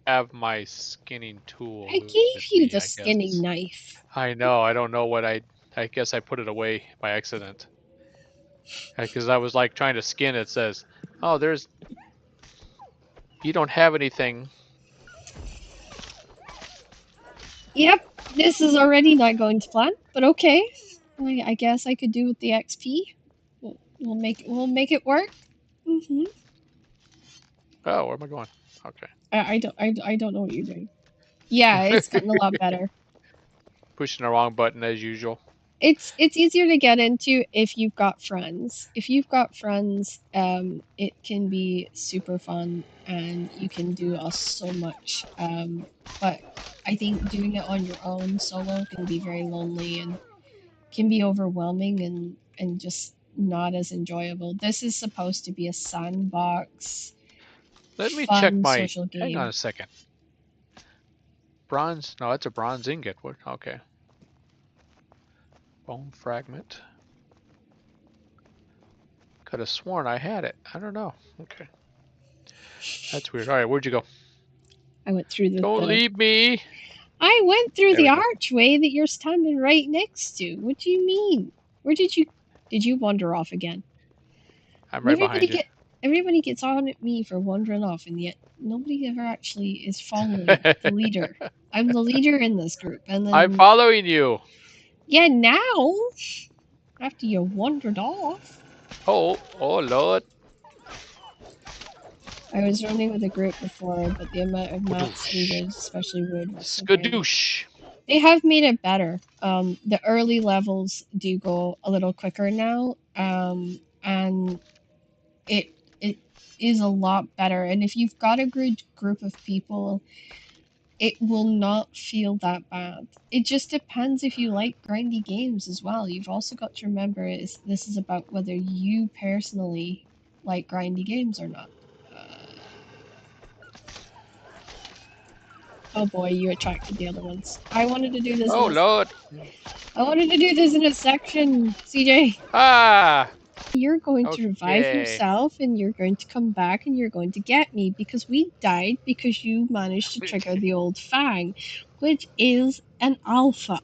have my skinning tool. I gave you the skinning knife. I know. I don't know what I guess I put it away by accident. Because I was like trying to skin it. It says, oh, you don't have anything. Yep, this is already not going to plan, but okay. I guess I could do with the XP. We'll make it work. Mm-hmm. Oh, where am I going? Okay. I don't know what you're doing. Yeah, it's gotten a lot better. Pushing the wrong button as usual. It's easier to get into if you've got friends. If you've got friends, it can be super fun and you can do so much. But I think doing it on your own solo can be very lonely and can be overwhelming and just not as enjoyable. This is supposed to be a sandbox, Let me check fun my. social Hang on game. a second. Bronze? No, that's a bronze ingot. What? Okay. Bone fragment. Could have sworn I had it. I don't know. Okay. That's weird. All right, where'd you go? I went through Don't leave me. I went through There the we go. archway that you're standing right next to. What do you mean? Where did you wander off again? I'm And right behind you. everybody gets on at me for wandering off, and yet nobody ever actually is following the leader. I'm the leader in this group, and I'm then following you. yeah, now after you wandered off, Oh Lord. I was running with a group before, but the amount of maps Skadoosh. needed, especially wood, was so great. Skadoosh. They have made it better. The early levels do go a little quicker now, and it is a lot better. And if you've got a good group of people, it will not feel that bad. It just depends if you like grindy games as well. You've also got to remember this is about whether you personally like grindy games or not. Oh boy, you attracted the other ones. I wanted to do this. Oh Lord. I wanted to do this in a section, CJ. Ah. You're going to revive Okay. yourself and you're going to come back and you're going to get me because we died because you managed to trigger the old Fang, which is an alpha.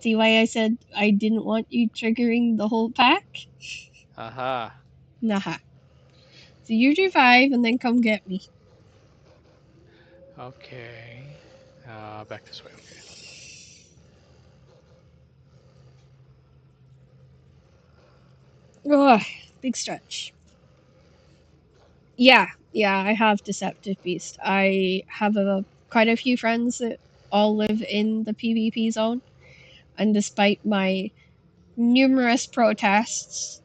See why I said I didn't want you triggering the whole pack? Uh-huh. Nah. So you revive and then come get me. Okay. Back this way. Okay. Ugh, big stretch. Yeah, I have Deceptive Beast. I have quite a few friends that all live in the PvP zone, and despite my numerous protests,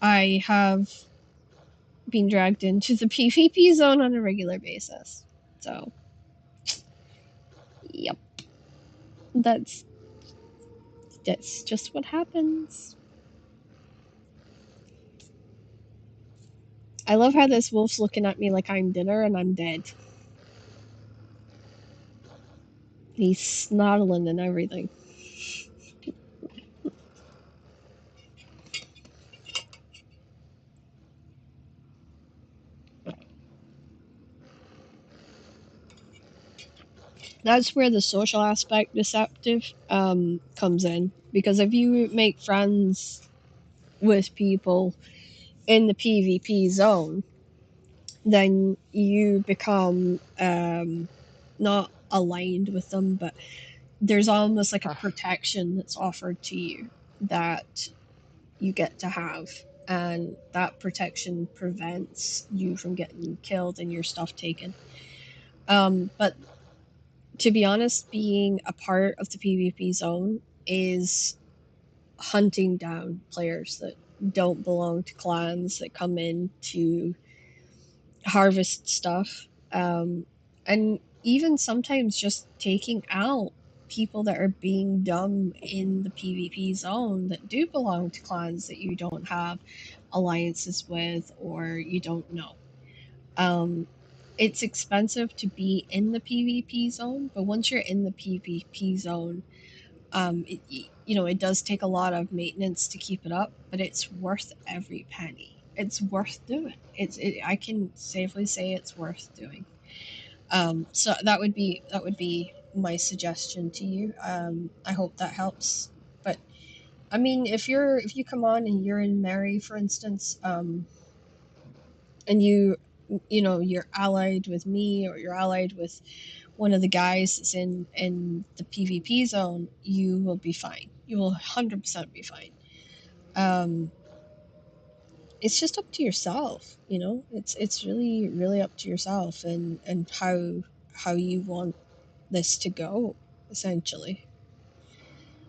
I have been dragged into the PvP zone on a regular basis. So, yep, that's just what happens. I love how this wolf's looking at me like I'm dinner and I'm dead. He's snarling and everything. That's where the social aspect deceptive comes in, because if you make friends with people in the PvP zone, then you become not aligned with them, but there's almost like a protection that's offered to you that you get to have, and that protection prevents you from getting killed and your stuff taken. But to be honest, being a part of the PvP zone is hunting down players that don't belong to clans that come in to harvest stuff. And even sometimes just taking out people that are being dumb in the PvP zone that do belong to clans that you don't have alliances with or you don't know. It's expensive to be in the PvP zone, but once you're in the PvP zone, it does take a lot of maintenance to keep it up, but it's worth every penny. It's worth doing. I can safely say it's worth doing. So that would be my suggestion to you. I hope that helps. But I mean, if you come on and you're in Mary, for instance, and you're allied with me or you're allied with one of the guys that's in the PvP zone, you will be fine. You will 100% be fine. Um, it's just up to yourself, you know. It's really up to yourself and how you want this to go, essentially.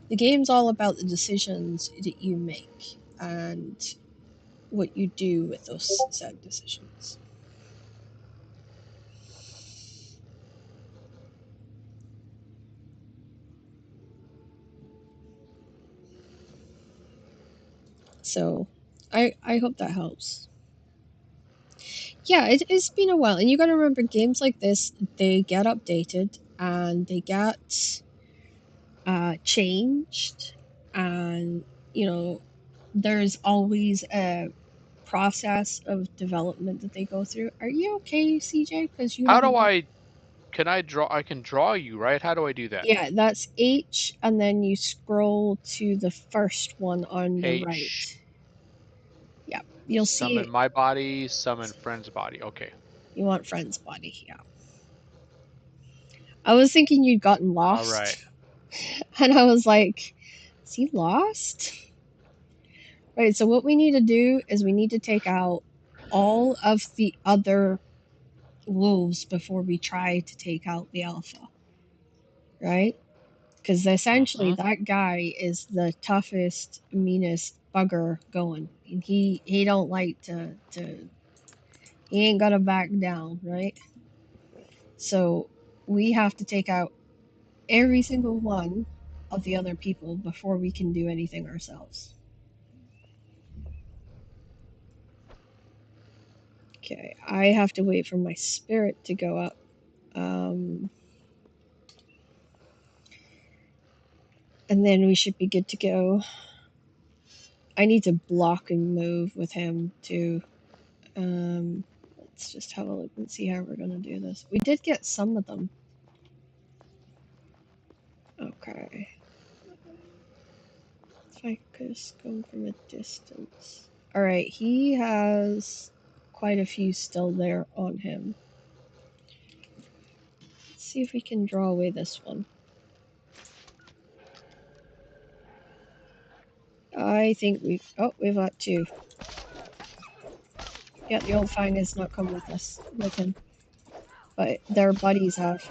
The game's all about the decisions that you make and what you do with those said decisions. So I hope that helps. Yeah, it's been a while, and you got to remember games like this, they get updated and they get changed, and you know there's always a process of development that they go through. Are you okay, CJ? Because you How haven't do been. I? Can I draw? I can draw you, right? How do I do that? Yeah, that's H, and then you scroll to the first one on the H. right. Yeah, you'll see Summon it. my body. Summon friend's body. Okay. You want friend's body, yeah. I was thinking you'd gotten All right. lost, and I was like, is he lost? Right, so what we need to do is we need to take out all of the other wolves before we try to take out the alpha, right? Because essentially Mm-hmm. that guy is the toughest, meanest bugger going. And he don't like to he ain't gonna back down, right? So we have to take out every single one of the other people before we can do anything ourselves. Okay, I have to wait for my spirit to go up. And then we should be good to go. I need to block and move with him too. Let's just have a look and see how we're gonna do this. We did get some of them. Okay. Focus, going from a distance. Alright, he has quite a few still there on him. Let's see if we can draw away this one. I think we've got two. Yeah, the old Fang has not come with us, with him. But their buddies have.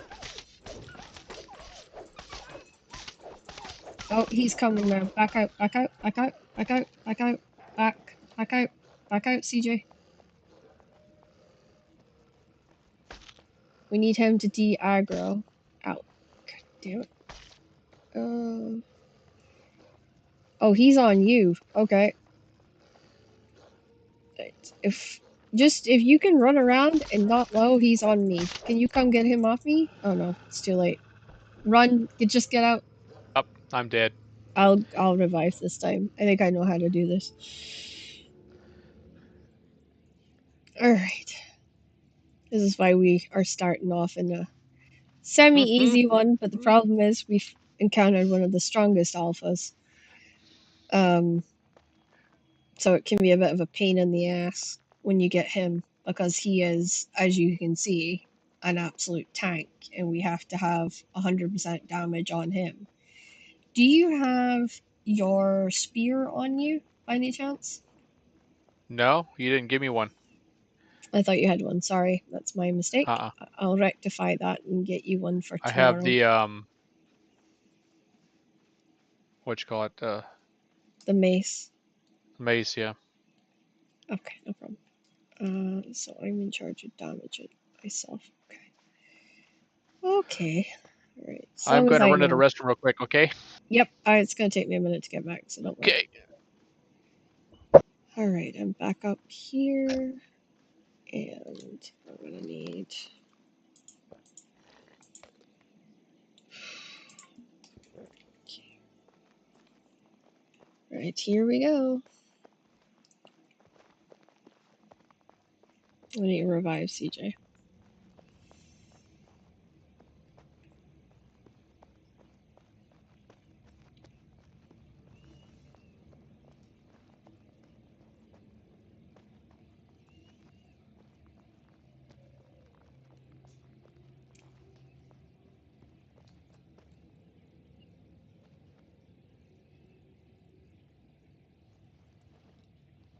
Oh, he's coming now. Back out, back out, back out, back out, back out, back out, back out, CJ. We need him to de-aggro. Out. God damn it. Oh, he's on you. Okay. If you can run around and not low, he's on me. Can you come get him off me? Oh no, it's too late. Run. Just get out. Up. I'm dead. I'll revive this time. I think I know how to do this. Alright. This is why we are starting off in a Mm-hmm. semi-easy one, but the problem is we've encountered one of the strongest alphas. So it can be a bit of a pain in the ass when you get him, because he is, as you can see, an absolute tank, and we have to have 100% damage on him. Do you have your spear on you, by any chance? No, you didn't give me one. I thought you had one. Sorry, that's my mistake. Uh-uh. I'll rectify that and get you one for I have tomorrow. the what you call it? The mace. Mace. Yeah. Okay, no problem. So I'm in charge of damage it myself. Okay. Okay. Alright, as I'm long as gonna I run to the know. restroom real quick. Okay. Yep, it's gonna take me a minute to get back, so don't worry. Okay. Alright, I'm back up here, and I'm gonna need... Alright, here we go. I need to revive CJ.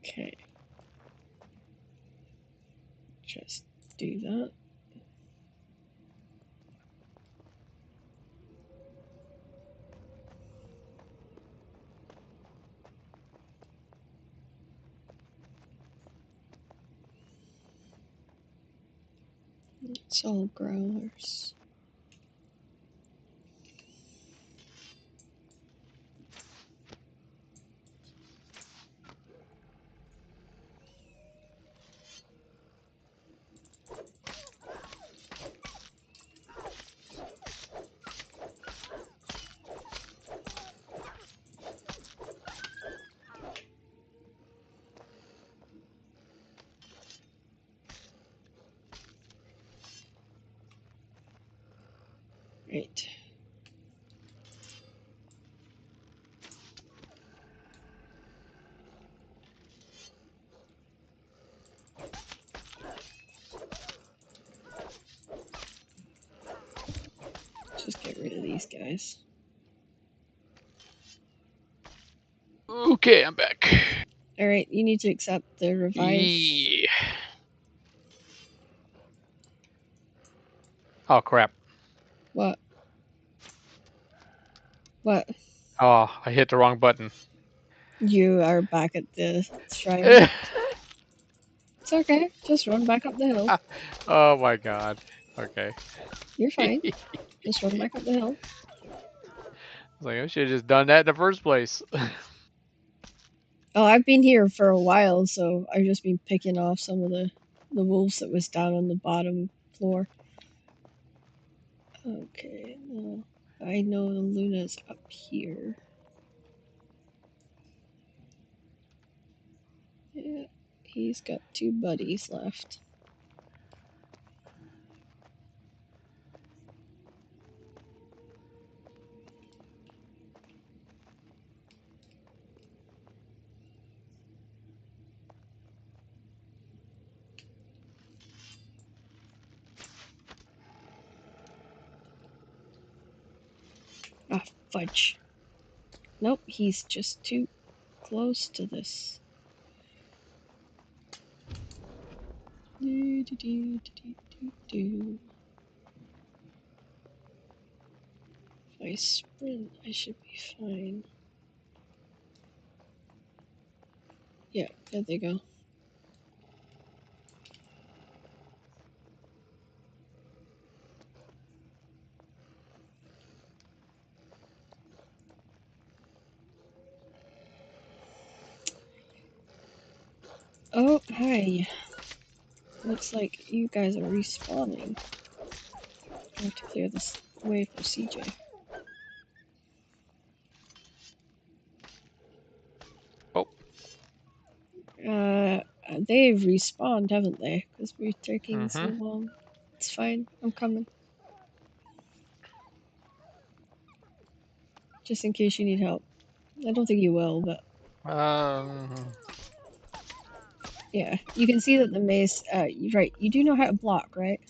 Okay. Just do that. It's all growlers. Right. Just get rid of these guys. Okay, I'm back. Alright, you need to accept the revive. Yeah. Oh, crap. What? What? Oh, I hit the wrong button. You are back at the shrine. It's okay. Just run back up the hill. Oh my god. Okay. You're fine. Just run back up the hill. Like, I should have just done that in the first place. Oh, I've been here for a while, so I've just been picking off some of the wolves that was down on the bottom floor. Okay, no. I know Luna's up here. Yeah, he's got 2 buddies left. Ah, fudge. Nope, he's just too close to this. Do, do, do, do, do, do. If I sprint, I should be fine. Yeah, there they go. Oh, hi. Looks like you guys are respawning. I have to clear this way for CJ. Oh. They've respawned, haven't they? Because we're taking so Mm-hmm. long. It's fine. I'm coming. Just in case you need help. I don't think you will, but yeah. You can see that the mace. Right. You do know how to block, right?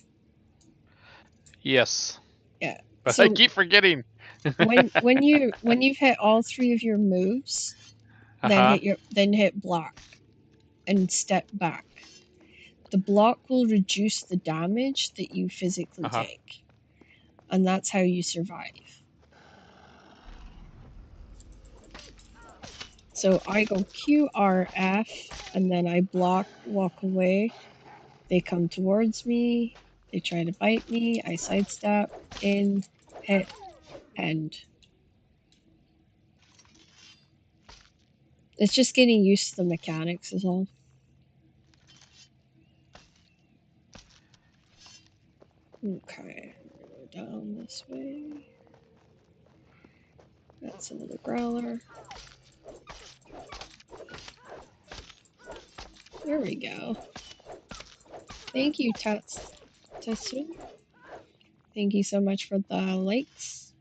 Yes. Yeah. But I So keep forgetting. when you've hit all 3 of your moves, then hit block and step back. The block will reduce the damage that you physically take, and that's how you survive. So I go Q, R, F, and then I block, walk away. They come towards me. They try to bite me. I sidestep, in, hit, end. It's just getting used to the mechanics is all. Okay, we're gonna go down this way. That's another growler. There we go. Thank you, Tetsu. Thank you so much for the likes.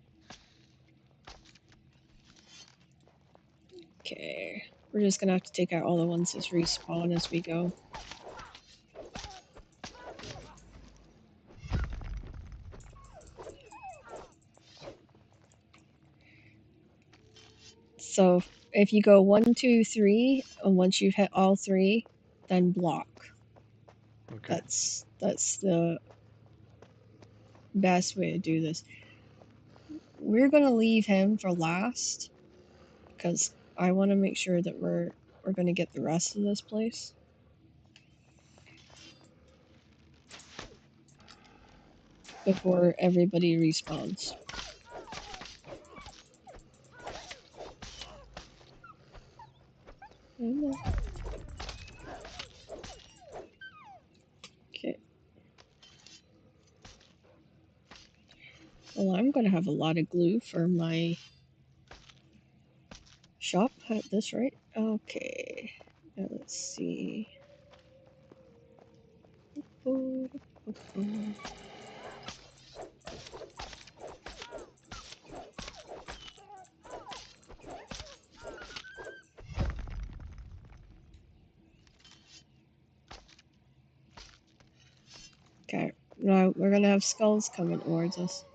Okay, we're just gonna have to take out all the ones that respawn as we go. So if you go 1, 2, 3, and once you've hit all 3, then block. Okay. That's the best way to do this. We're gonna leave him for last because I want to make sure that we're gonna get the rest of this place. Before everybody respawns. Okay. Well, I'm gonna have a lot of glue for my shop at this rate. Okay. Now let's see. Okay. Now we're gonna have skulls coming towards us.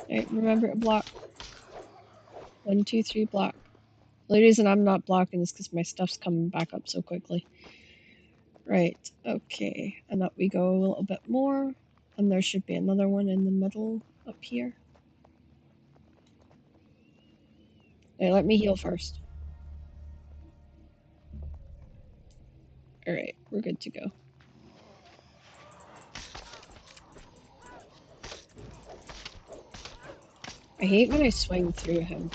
Alright, remember to block. 1, 2, 3, block. The reason I'm not blocking is because my stuff's coming back up so quickly. Right, okay. And up we go a little bit more. And there should be another one in the middle up here. Right, let me heal first. Alright, we're good to go. I hate when I swing through him.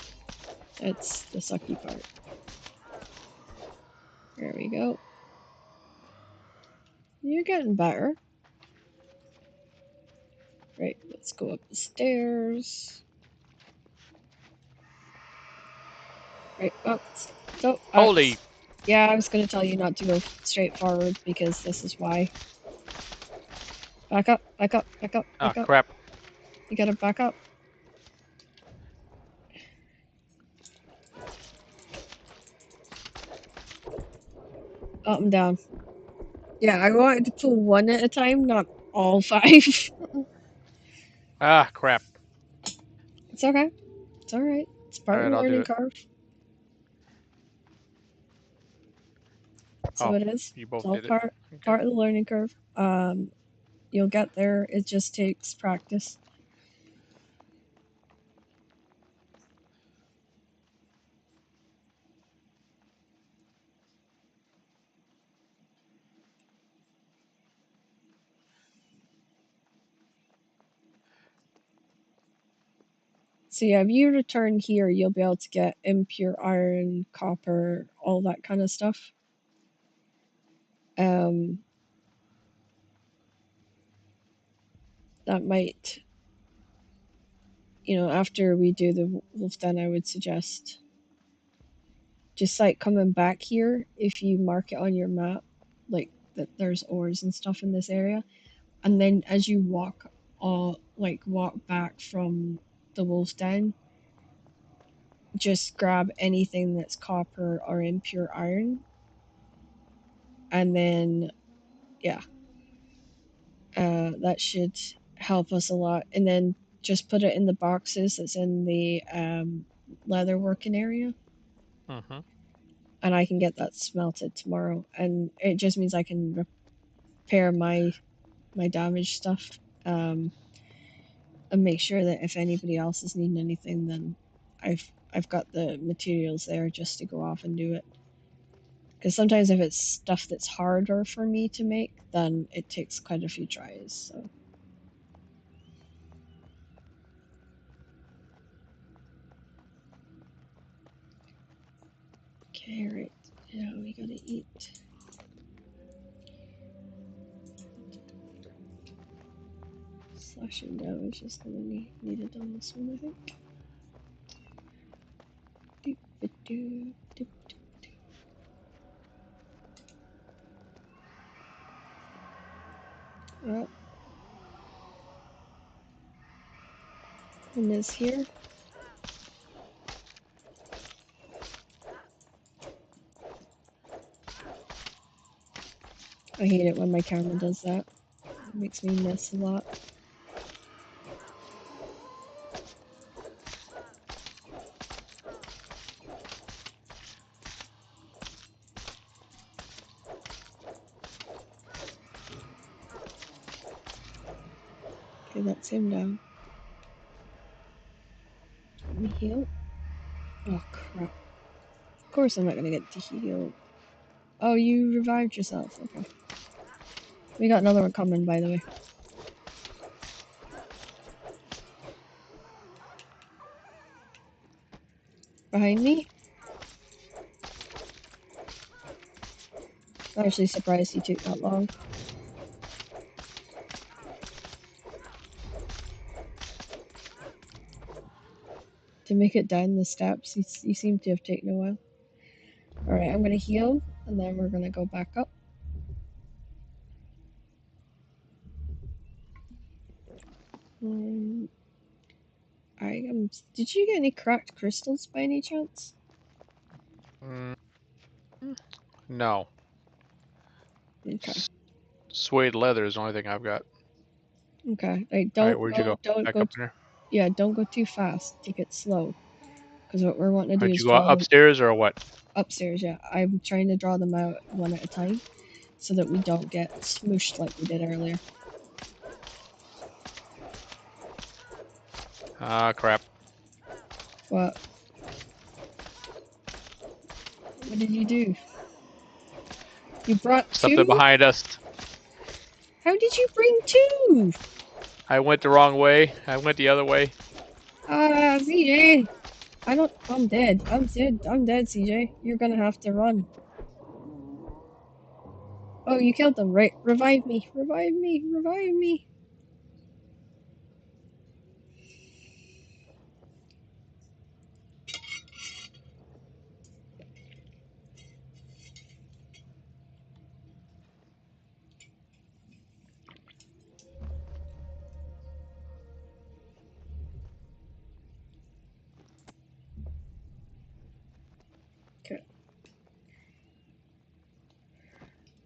That's the sucky part. There we go. You're getting better. Right, let's go up the stairs. Right, oh, so, Holy! yeah, I was gonna tell you not to go straight forward because this is why. Back up, back up, back up, Ah, back up. crap. You gotta back up. Up and down. Yeah, I wanted to pull one at a time, not all 5. Ah, crap. It's okay. It's alright. It's part of Alright, the I'll do learning it. curve. So Oh, it is. you It's both all did it. part Okay. of the learning curve. You'll get there. It just takes practice. So yeah, if you return here, you'll be able to get impure iron, copper, all that kind of stuff. That might, after we do the wolf den, I would suggest just like coming back here, if you mark it on your map, like that there's ores and stuff in this area, and then as you walk back from the wolf den, just grab anything that's copper or impure iron, and then yeah, that should help us a lot. And then just put it in the boxes that's in the leather working area, Mm-hmm. and I can get that smelted tomorrow. And it just means I can repair my damaged stuff, and make sure that if anybody else is needing anything, then I've got the materials there just to go off and do it. Because sometimes if it's stuff that's harder for me to make, then it takes quite a few tries. So. Okay, right. Yeah, we gotta eat. Slashing damage is gonna be needed on this one, I think. Doop-a-doo, doop. Oh. And this here. I hate it when my camera does that. It makes me miss a lot. Okay, that's him down. Let me heal. Oh crap. Of course I'm not gonna get to heal. Oh, you revived yourself. Okay. We got another one coming, by the way. Behind me? I'm actually surprised he took that long. To make it down the steps, you seem to have taken a while. Alright, I'm gonna heal, and then we're gonna go back up. Did you get any cracked crystals by any chance? Mm, no. Okay. Suede leather is the only thing I've got. Okay. Right, All right, where'd you go? don't Back go, up there? yeah, don't go too fast. Take it slow. Because what we're wanting to do Did is you go draw them upstairs or what? upstairs, yeah. I'm trying to draw them out one at a time so that we don't get smooshed like we did earlier. Ah, crap. What? What did you do? You brought Something two? behind us. How did you bring two? I went the wrong way. I went the other way. CJ! I'm dead. I'm dead, CJ. You're gonna have to run. Oh, you killed them, right? Revive me. Revive me. Revive me. Okay.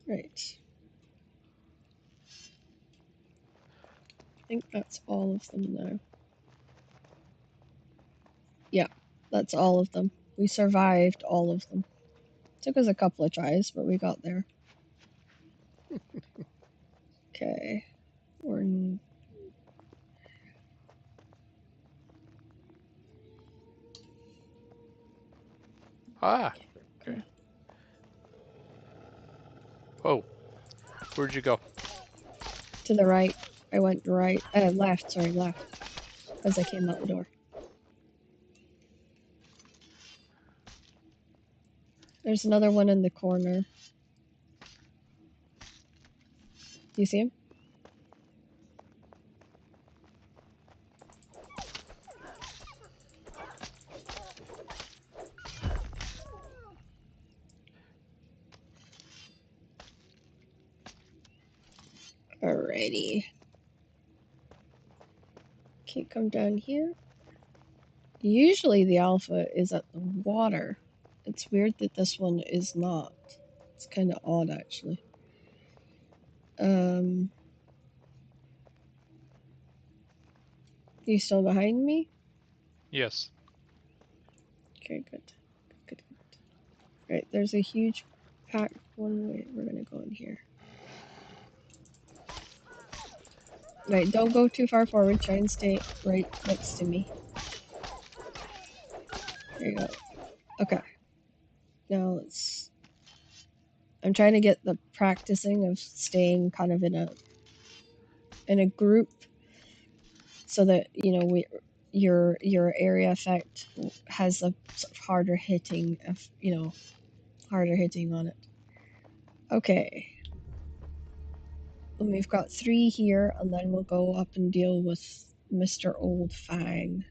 Right. I think that's all of them now. Yeah, that's all of them. We survived all of them. Took us a couple of tries, but we got there. Okay. We're in... Ah, okay. Oh, where'd you go? To the right. I went right. Left. Sorry, left. As I came out the door. There's another one in the corner. Do you see him? Alrighty. Okay, come down here. Usually the alpha is at the water. It's weird that this one is not. It's kind of odd, actually. You still behind me? Yes. Okay, good. Good, good. Right, there's a huge packed one. Wait, we're gonna go in here. Right, don't go too far forward. Try and stay right next to me. There you go. Okay. Now let's... I'm trying to get the practicing of staying kind of in a group so that, you know, your area effect has a sort of harder hitting, you know, harder hitting on it. Okay. And we've got 3 here, and then we'll go up and deal with Mr. Old Fang.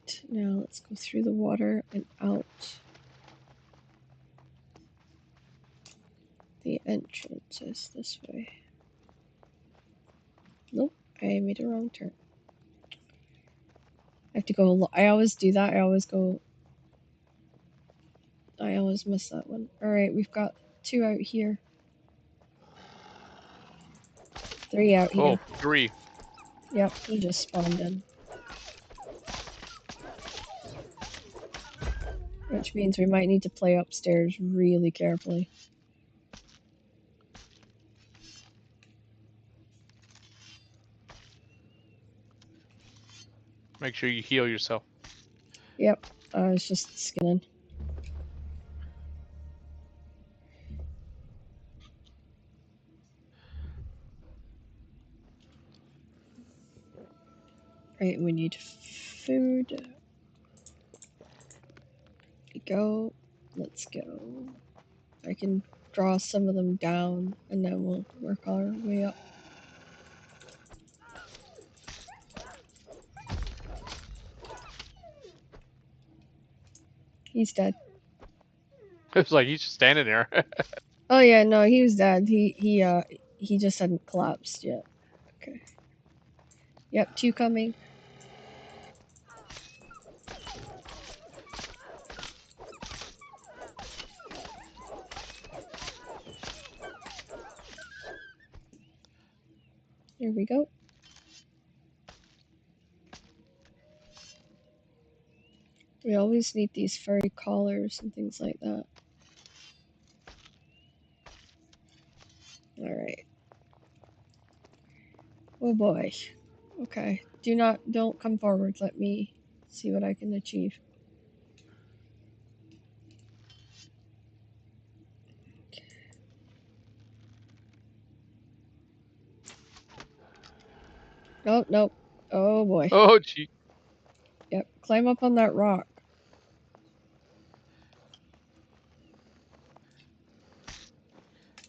Right, now let's go through the water and out. The entrance is this way. Nope, I made a wrong turn. I have to go. I always do that. I always miss that one. Alright, we've got 2 out here. 3 out here. Oh, 3. Yep, he just spawned in. Which means we might need to play upstairs really carefully. Make sure you heal yourself. Yep, I was just skinning. Right, we need food. There we go. Let's go. I can draw some of them down and then we'll work our way up. He's dead. It's like he's just standing there. Oh yeah, no, he was dead. He just hadn't collapsed yet. Okay. Yep, 2 coming. Here we go. We always need these furry collars and things like that. Alright. Oh boy. Okay. Don't come forward. Let me see what I can achieve. Nope, nope. Oh boy. Oh, gee. Yep, climb up on that rock.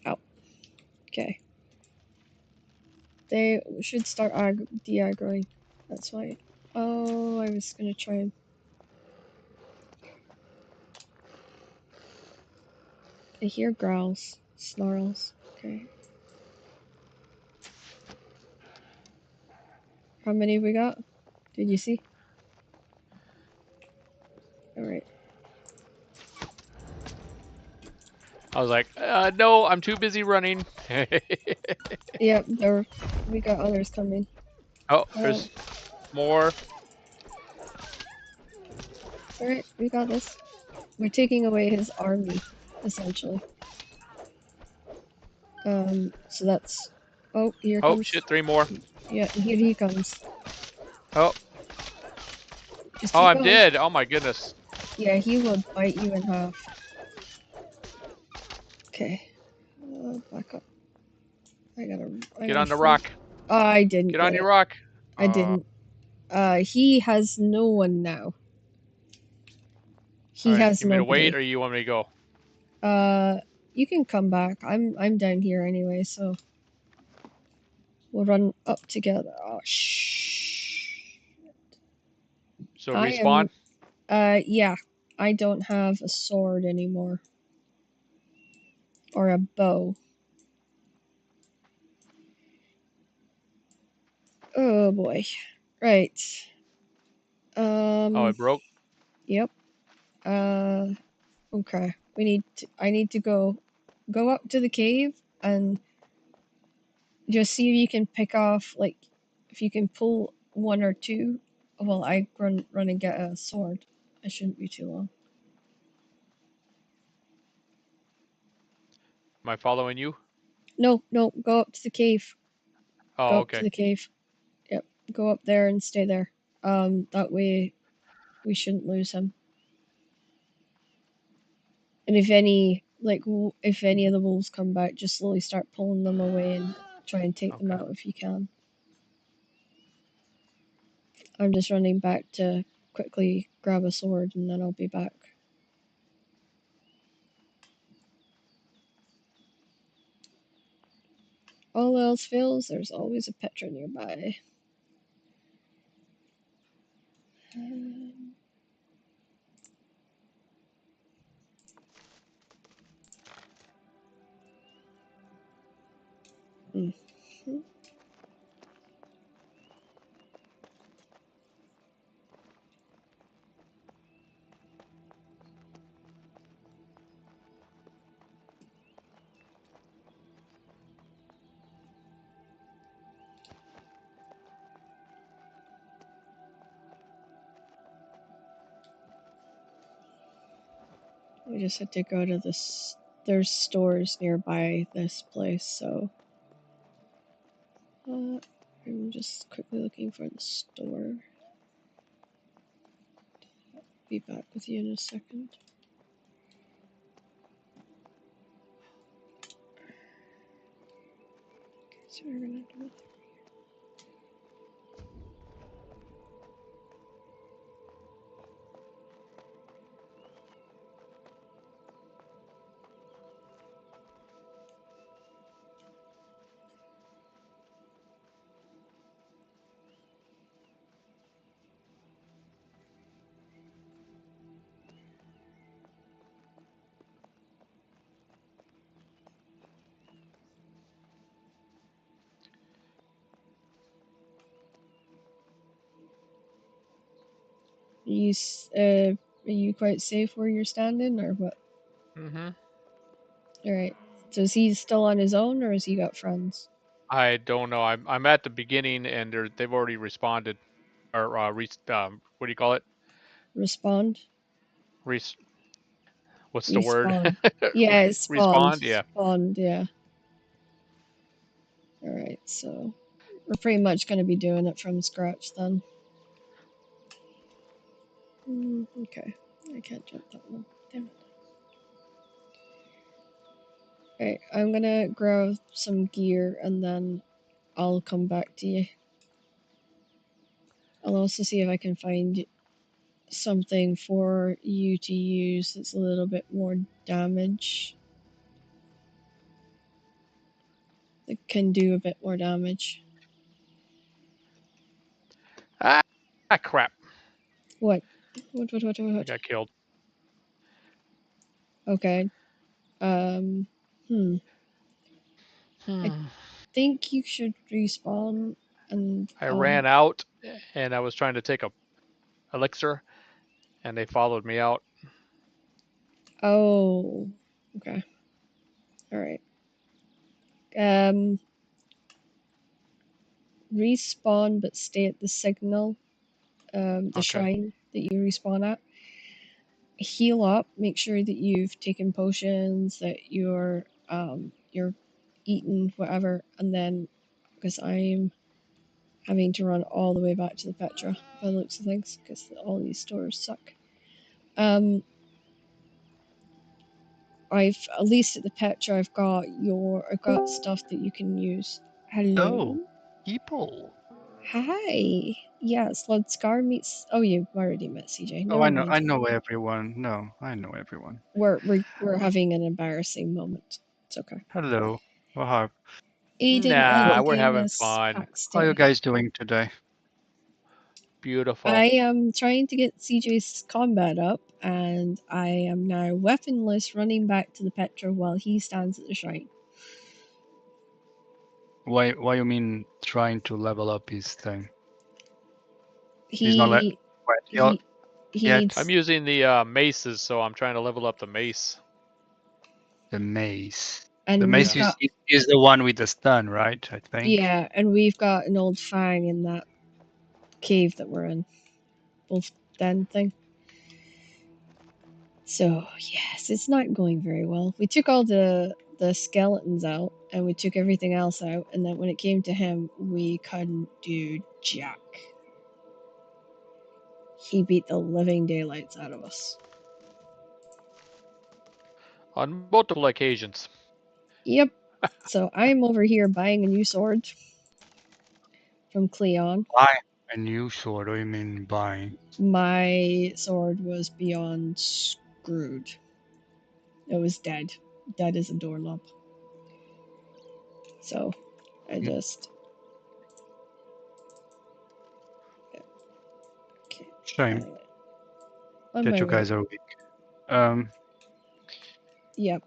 Ow. Okay. They should start de-aggroing. That's why. Oh, I was gonna try and... I hear growls. Snarls. Okay. How many we got? Did you see? Alright. I was like, no, I'm too busy running. Yep, we got others coming. Oh, there's more. Alright, we got this. We're taking away his army, essentially. So that's... Oh, here Oh, comes... shit, 3 more. Yeah, here he comes. Oh. Just Oh, keep I'm going. dead. Oh my goodness. Yeah, he will bite you in half. Okay. Back up. I Get on the fight. rock. Oh, I didn't Get get on your it. rock. I didn't. He has no one now. He Alright, has you want me to wait nobody. or you want me to go? You can come back. I'm down here anyway, so we'll run up together. Oh, shh. So I respawn? am. Yeah. I don't have a sword anymore. Or a bow. Oh boy. Right. Oh, it broke? Yep. Okay. I need to go up to the cave and just see if you can pick off, like, if you can pull 1 or 2. Well, I run and get a sword. It shouldn't be too long. Am I following you? No, go up to the cave. Go Oh, up to okay. the cave. Yep, go up there and stay there. That way we shouldn't lose him. And if any, if any of the wolves come back, just slowly start pulling them away and try and take them Okay. out if you can. I'm just running back to quickly grab a sword and then I'll be back. All else fails, there's always a Petra nearby. Mhm. We just had to go to this. There's stores nearby this place, so I'm just quickly looking for the store. Be back with you in a second. So we're gonna do it. Are you quite safe where you're standing, or what? Mm-hmm. All right. So is he still on his own, or has he got friends? I don't know. I'm at the beginning, and they've already responded, or what do you call it? Respond. Res- what's the word? Respawn. Yeah, it's spawned. Respond. Yeah. Spawned. Yeah. All right. So we're pretty much gonna be doing it from scratch then. Okay. I can't jump that one. Damn it. Alright, I'm gonna grab some gear and then I'll come back to you. I'll also see if I can find something for you to use that's a little bit more damage. That can do a bit more damage. Ah, crap! What? I got killed. Okay. Um. Hmm. I think you should respawn and I ran out, and I was trying to take a elixir, and they followed me out. Oh. Okay. All right. Respawn, but stay at the signal. The Okay. shrine that you respawn at. Heal up. Make sure that you've taken potions, that you're eaten whatever, and then because I'm having to run all the way back to the Petra by the looks of things because all these stores suck. I've at least at the Petra I've got stuff that you can use. Hello. Oh, people. Hi. Yes, Lord Scar meets. Oh, you've already met CJ. Oh, Never I know. mind. I know everyone. No, I know everyone. We're having an embarrassing moment. It's okay. Hello. Well, how Aiden Nah, and we're having Damus fun. how are you Paxton. guys doing today? Beautiful. I am trying to get CJ's combat up, and I am now weaponless, running back to the Petra while he stands at the shrine. Why you mean trying to level up his thing? He's not He yet. he's I'm using the maces, so I'm trying to level up the mace. The mace. and The we've mace got is the one with the stun, right? I think. yeah, and we've got an old fang in that cave that we're in, wolf den thing. So yes, it's not going very well. We took all the skeletons out, and we took everything else out, and then when it came to him, we couldn't do jack. He beat the living daylights out of us. On multiple occasions. Yep. So I'm over here buying a new sword from Cleon. Buy a new sword. What do you mean buying? My sword was beyond screwed. It was dead. Dead as a doorknob. So I just okay. Shame On that my you way. guys are weak. Yep.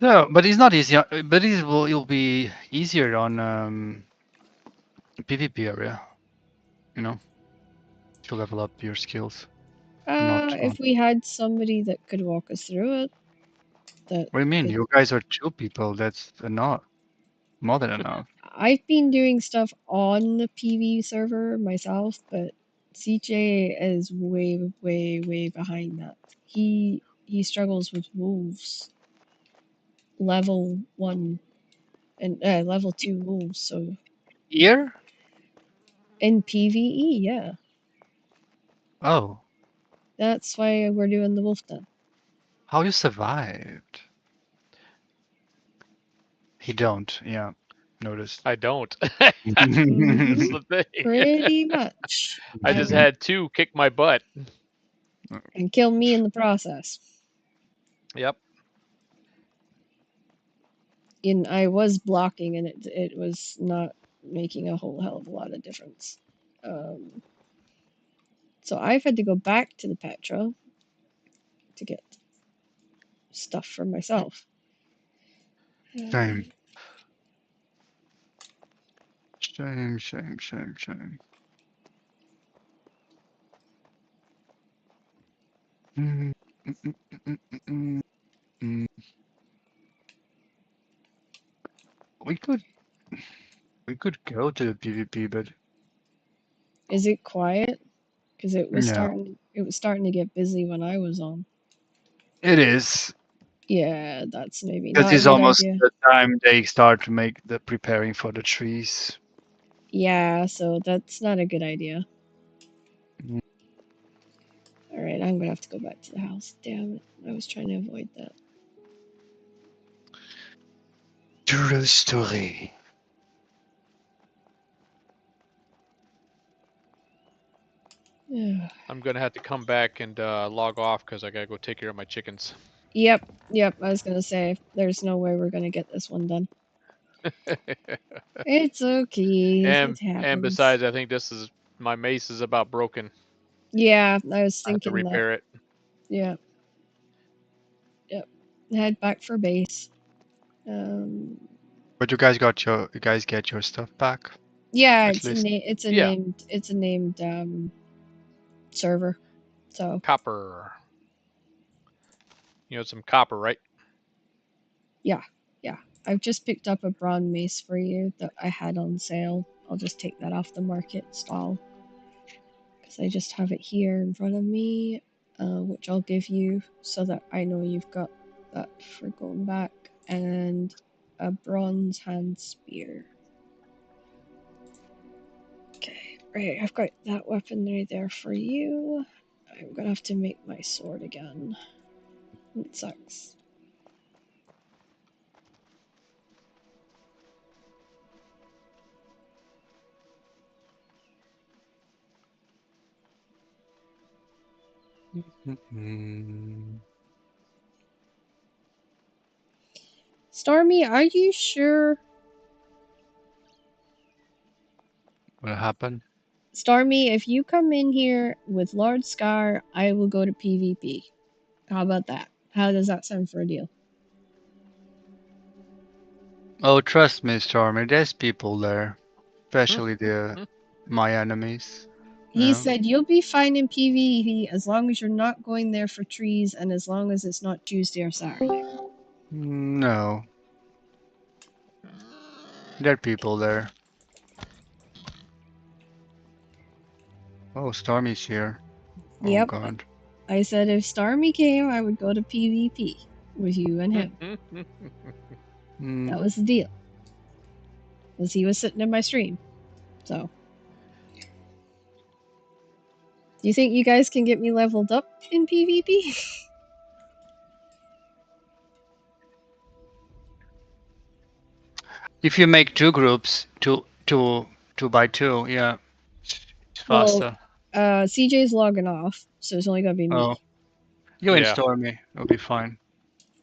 No, but it's not easy. But it'll be easier on PvP area. You know, to level up your skills. Not on. If we had somebody that could walk us through it, that What do you mean? could. You guys are 2 people. That's enough. More than enough. I've been doing stuff on the PV server myself, but CJ is way, way, way behind that. He struggles with wolves, level 1 and level 2 wolves. So Here? in PVE, yeah, Oh, that's why we're doing the wolf den. how you survived? He don't. Yeah, noticed. I don't. Mhm. That's the thing. Pretty much. I just had 2 kick my butt. And kill me in the process. Yep. And I was blocking, and it was not making a whole hell of a lot of difference. So I've had to go back to the Petra to get stuff for myself. Shame. Shame, shame, shame, shame. Mm, mm, mm, mm, mm, mm, mm. We could go to the PvP, but Is it quiet? Because it was no, starting to get busy when I was on. it is. Yeah, that's maybe Because not a it's good almost idea. the time they start to make the preparing for the trees. Yeah, so that's not a good idea. Mm. Alright, I'm gonna have to go back to the house. Damn it. I was trying to avoid that. True story. I'm gonna have to come back and log off because I gotta go take care of my chickens. Yep, I was gonna say, there's no way we're gonna get this one done. It's okay, it and happens. besides, I think my mace is about broken. Yeah, I was I have to thinking that. repair it. Yeah. Yep. Head back for base. But you guys get your stuff back? Yeah, At it's least. a named server. So Copper. You know some copper, right? yeah. I've just picked up a bronze mace for you that I had on sale. I'll just take that off the market stall because I just have it here in front of me, which I'll give you so that I know you've got that for going back, and a bronze hand spear. Okay, right, I've got that weaponry there for you. I'm gonna have to make my sword again. It sucks. Stormy, are you sure? What happened? Stormy, if you come in here with Lord Scar, I will go to PvP. How about that? How does that sound for a deal? Oh, trust me, Stormy, there's people there. Especially my enemies. He Yeah. said you'll be fine in PvP as long as you're not going there for trees and as long as it's not Tuesday or Saturday. No. There are people there. Oh, Stormy's here. Oh Yep. god. I said if Stormy came, I would go to PvP with you and him. That was the deal. Because he was sitting in my stream. So. Do you think you guys can get me leveled up in PvP? If you make 2 groups, two by 2, yeah, it's faster. Well, CJ's logging off, so it's only gonna be me. Oh, you and Yeah. Stormy, it'll be fine.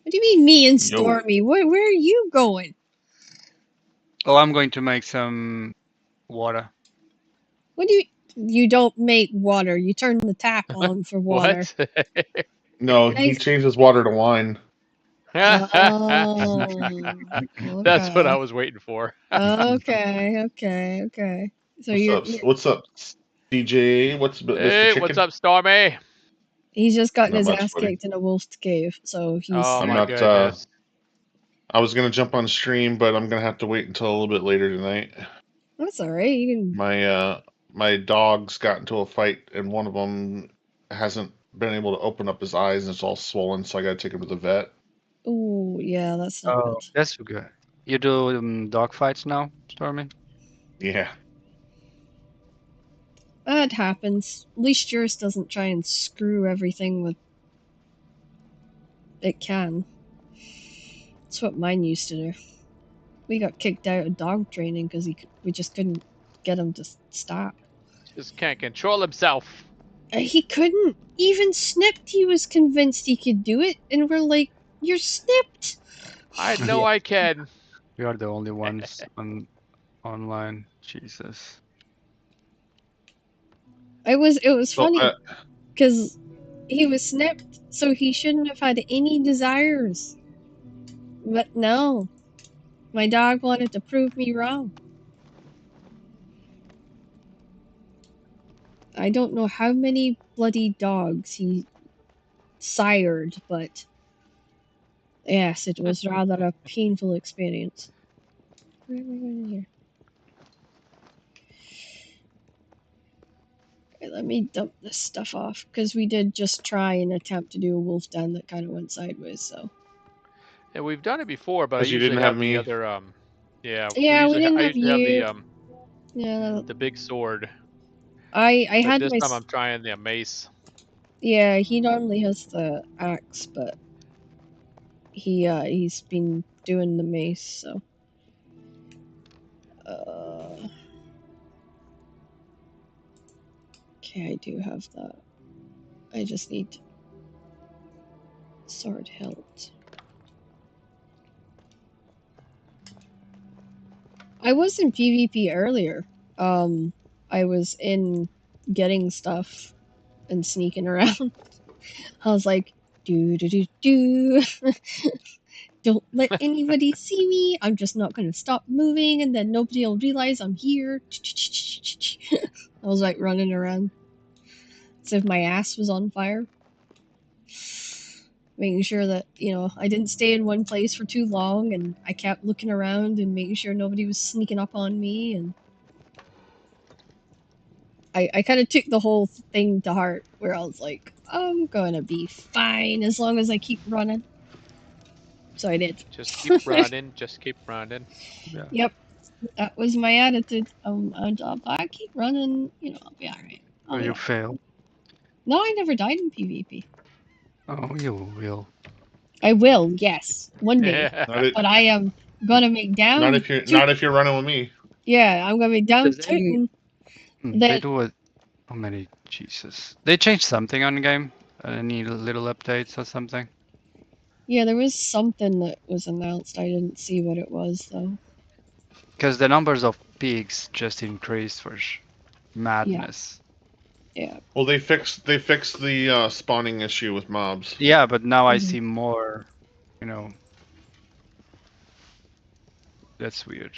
What do you mean, me and Yo. Stormy? Where are you going? Oh, I'm going to make some water. What do you don't make water? You turn the tap on for water. What? No, he Thanks. changes water to wine. Oh, That's what I okay. was waiting for. Okay. So What's up, DJ? What's Mr. Hey, what's Chicken? up, Stormy? he's just gotten Not his much, ass buddy. kicked in a wolf's cave, so he's Oh I'm my not. goodness. I was gonna jump on stream, but I'm gonna have to wait until a little bit later tonight. that's all right. You can. My dogs got into a fight, and one of them hasn't been able to open up his eyes, and it's all swollen. So I gotta take him to the vet. Oh, yeah, that's not Oh, good. that's good. You do dog fights now, Stormy? Yeah. That happens. At least yours doesn't try and screw everything with. It can. That's what mine used to do. We got kicked out of dog training because we just couldn't get him to stop. Just can't control himself. He couldn't. Even Snipped, he was convinced he could do it, and we're like, "You're Snipped." I know I can. We are the only ones online. Jesus. It was So funny because he was Snipped, so he shouldn't have had any desires. But no, my dog wanted to prove me wrong. I don't know how many bloody dogs he sired, but yes, it was rather a painful experience. Where am I going here? Okay, let me dump this stuff off, because we did just try and attempt to do a wolf den that kind of went sideways, so. Yeah, we've done it before, but I 'cause you usually didn't have have the me. other yeah, Yeah, we didn't I have usually have you. Yeah, the big sword. I But had this my. time I'm trying the mace. Yeah, he normally has the axe, but he's been doing the mace, so. Okay, I do have that. I just need sword hilt. I was in PvP earlier. I was in getting stuff and sneaking around. I was like, do. Don't let anybody see me. I'm just not gonna stop moving, and then nobody will realize I'm here. I was like running around as if my ass was on fire. Making sure that, I didn't stay in one place for too long, and I kept looking around and making sure nobody was sneaking up on me, and I kind of took the whole thing to heart, where I was like, I'm gonna be fine as long as I keep running. So I did. Just keep running. Just keep running. Yeah. Yep, that was my attitude. I keep running, I'll be alright. Oh, you failed. No, I never died in PvP. Oh, you will. I will, yes, one day. Not, it, But I am gonna make down. not if you're running with me. Yeah, I'm gonna make down Does they- tootin'. They That do it. How many? Jesus. They changed something on the game. Any little updates or something? yeah, there was something that was announced. I didn't see what it was though. Because the numbers of pigs just increased for madness. Yeah. Well, they fixed the spawning issue with mobs. Yeah, but now I Mhm. see more. That's weird.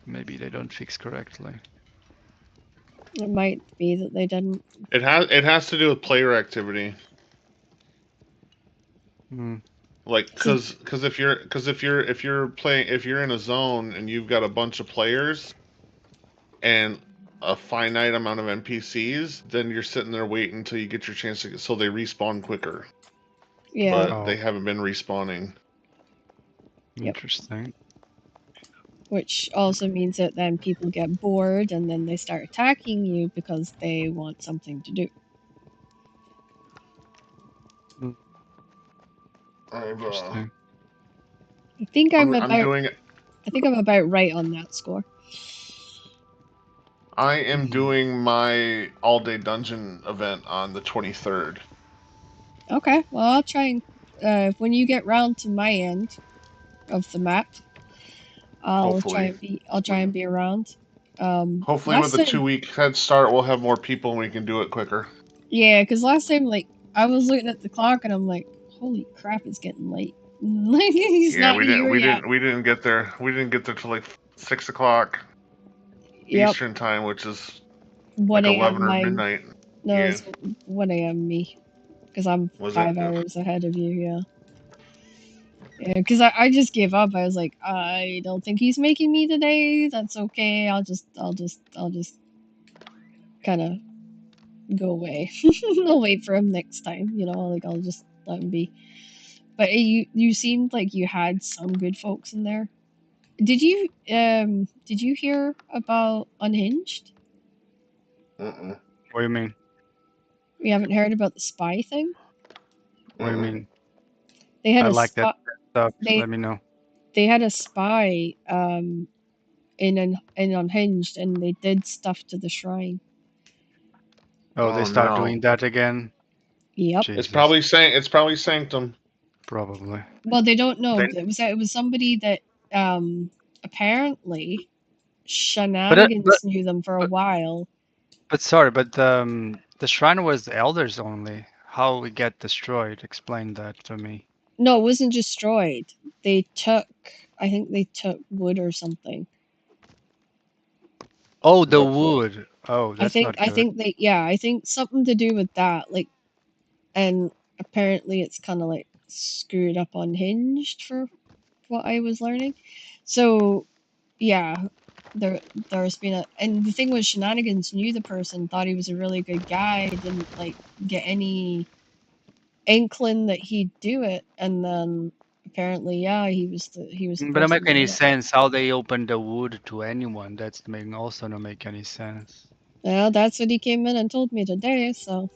Maybe they don't fix correctly. It might be that they didn't. It has to do with player activity. Hmm. Like, cause if you're in a zone and you've got a bunch of players and a finite amount of NPCs, then you're sitting there waiting until you get your chance to so they respawn quicker. Yeah. But they haven't been respawning. Yep. Interesting. Which also means that then people get bored and then they start attacking you because they want something to do. Interesting. I think I'm doing it. I think I'm about right on that score. I am doing my all-day dungeon event on the 23rd. Okay, well I'll try and when you get round to my end of the map, I'll try and be around. Hopefully, with a 2-week head start, we'll have more people and we can do it quicker. Yeah, because last time, like, I was looking at the clock and I'm like, holy crap, it's getting late. He's Yeah, not here yet. we didn't get there. We didn't get there till like 6 o'clock Yep, Eastern time, which is 1 like a.m. 11 or mine. midnight. No, Yeah. it's 1 a.m. me, because I'm Was it? 5 hours ahead of you. Yeah. Yeah, because I just gave up. I was like, I don't think he's making me today. That's okay. I'll just kind of go away. I'll wait for him next time. Like I'll just let him be. But you seemed like you had some good folks in there. Did you hear about Unhinged? Uh-uh. What do you mean? You haven't heard about the spy thing? What do you Uh-uh. mean? They had I a like that spy. stuff. They Let me know. they had a spy in Unhinged, and they did stuff to the shrine. Oh, they Oh, start no. doing that again? Yep. It's Jesus. probably Sanctum. Probably. Well, they don't know. Then, It was somebody that apparently but Shenanigans knew them for a while. sorry, but the shrine was the elders only. How it get destroyed? Explain that to me. No, it wasn't destroyed. I think they took wood or something. Oh, the But wood. Oh, that's not I good. think I think something to do with that. Like, and apparently it's kind of like screwed up Unhinged for what I was learning. So, yeah, there's been and the thing was Shenanigans knew the person, thought he was a really good guy, didn't like get any inkling that he'd do it, and then apparently, yeah, he was the But don't person make that any did it. sense how they open the wood to anyone. That's making also don't make any sense. Well, that's what he came in and told me today, so.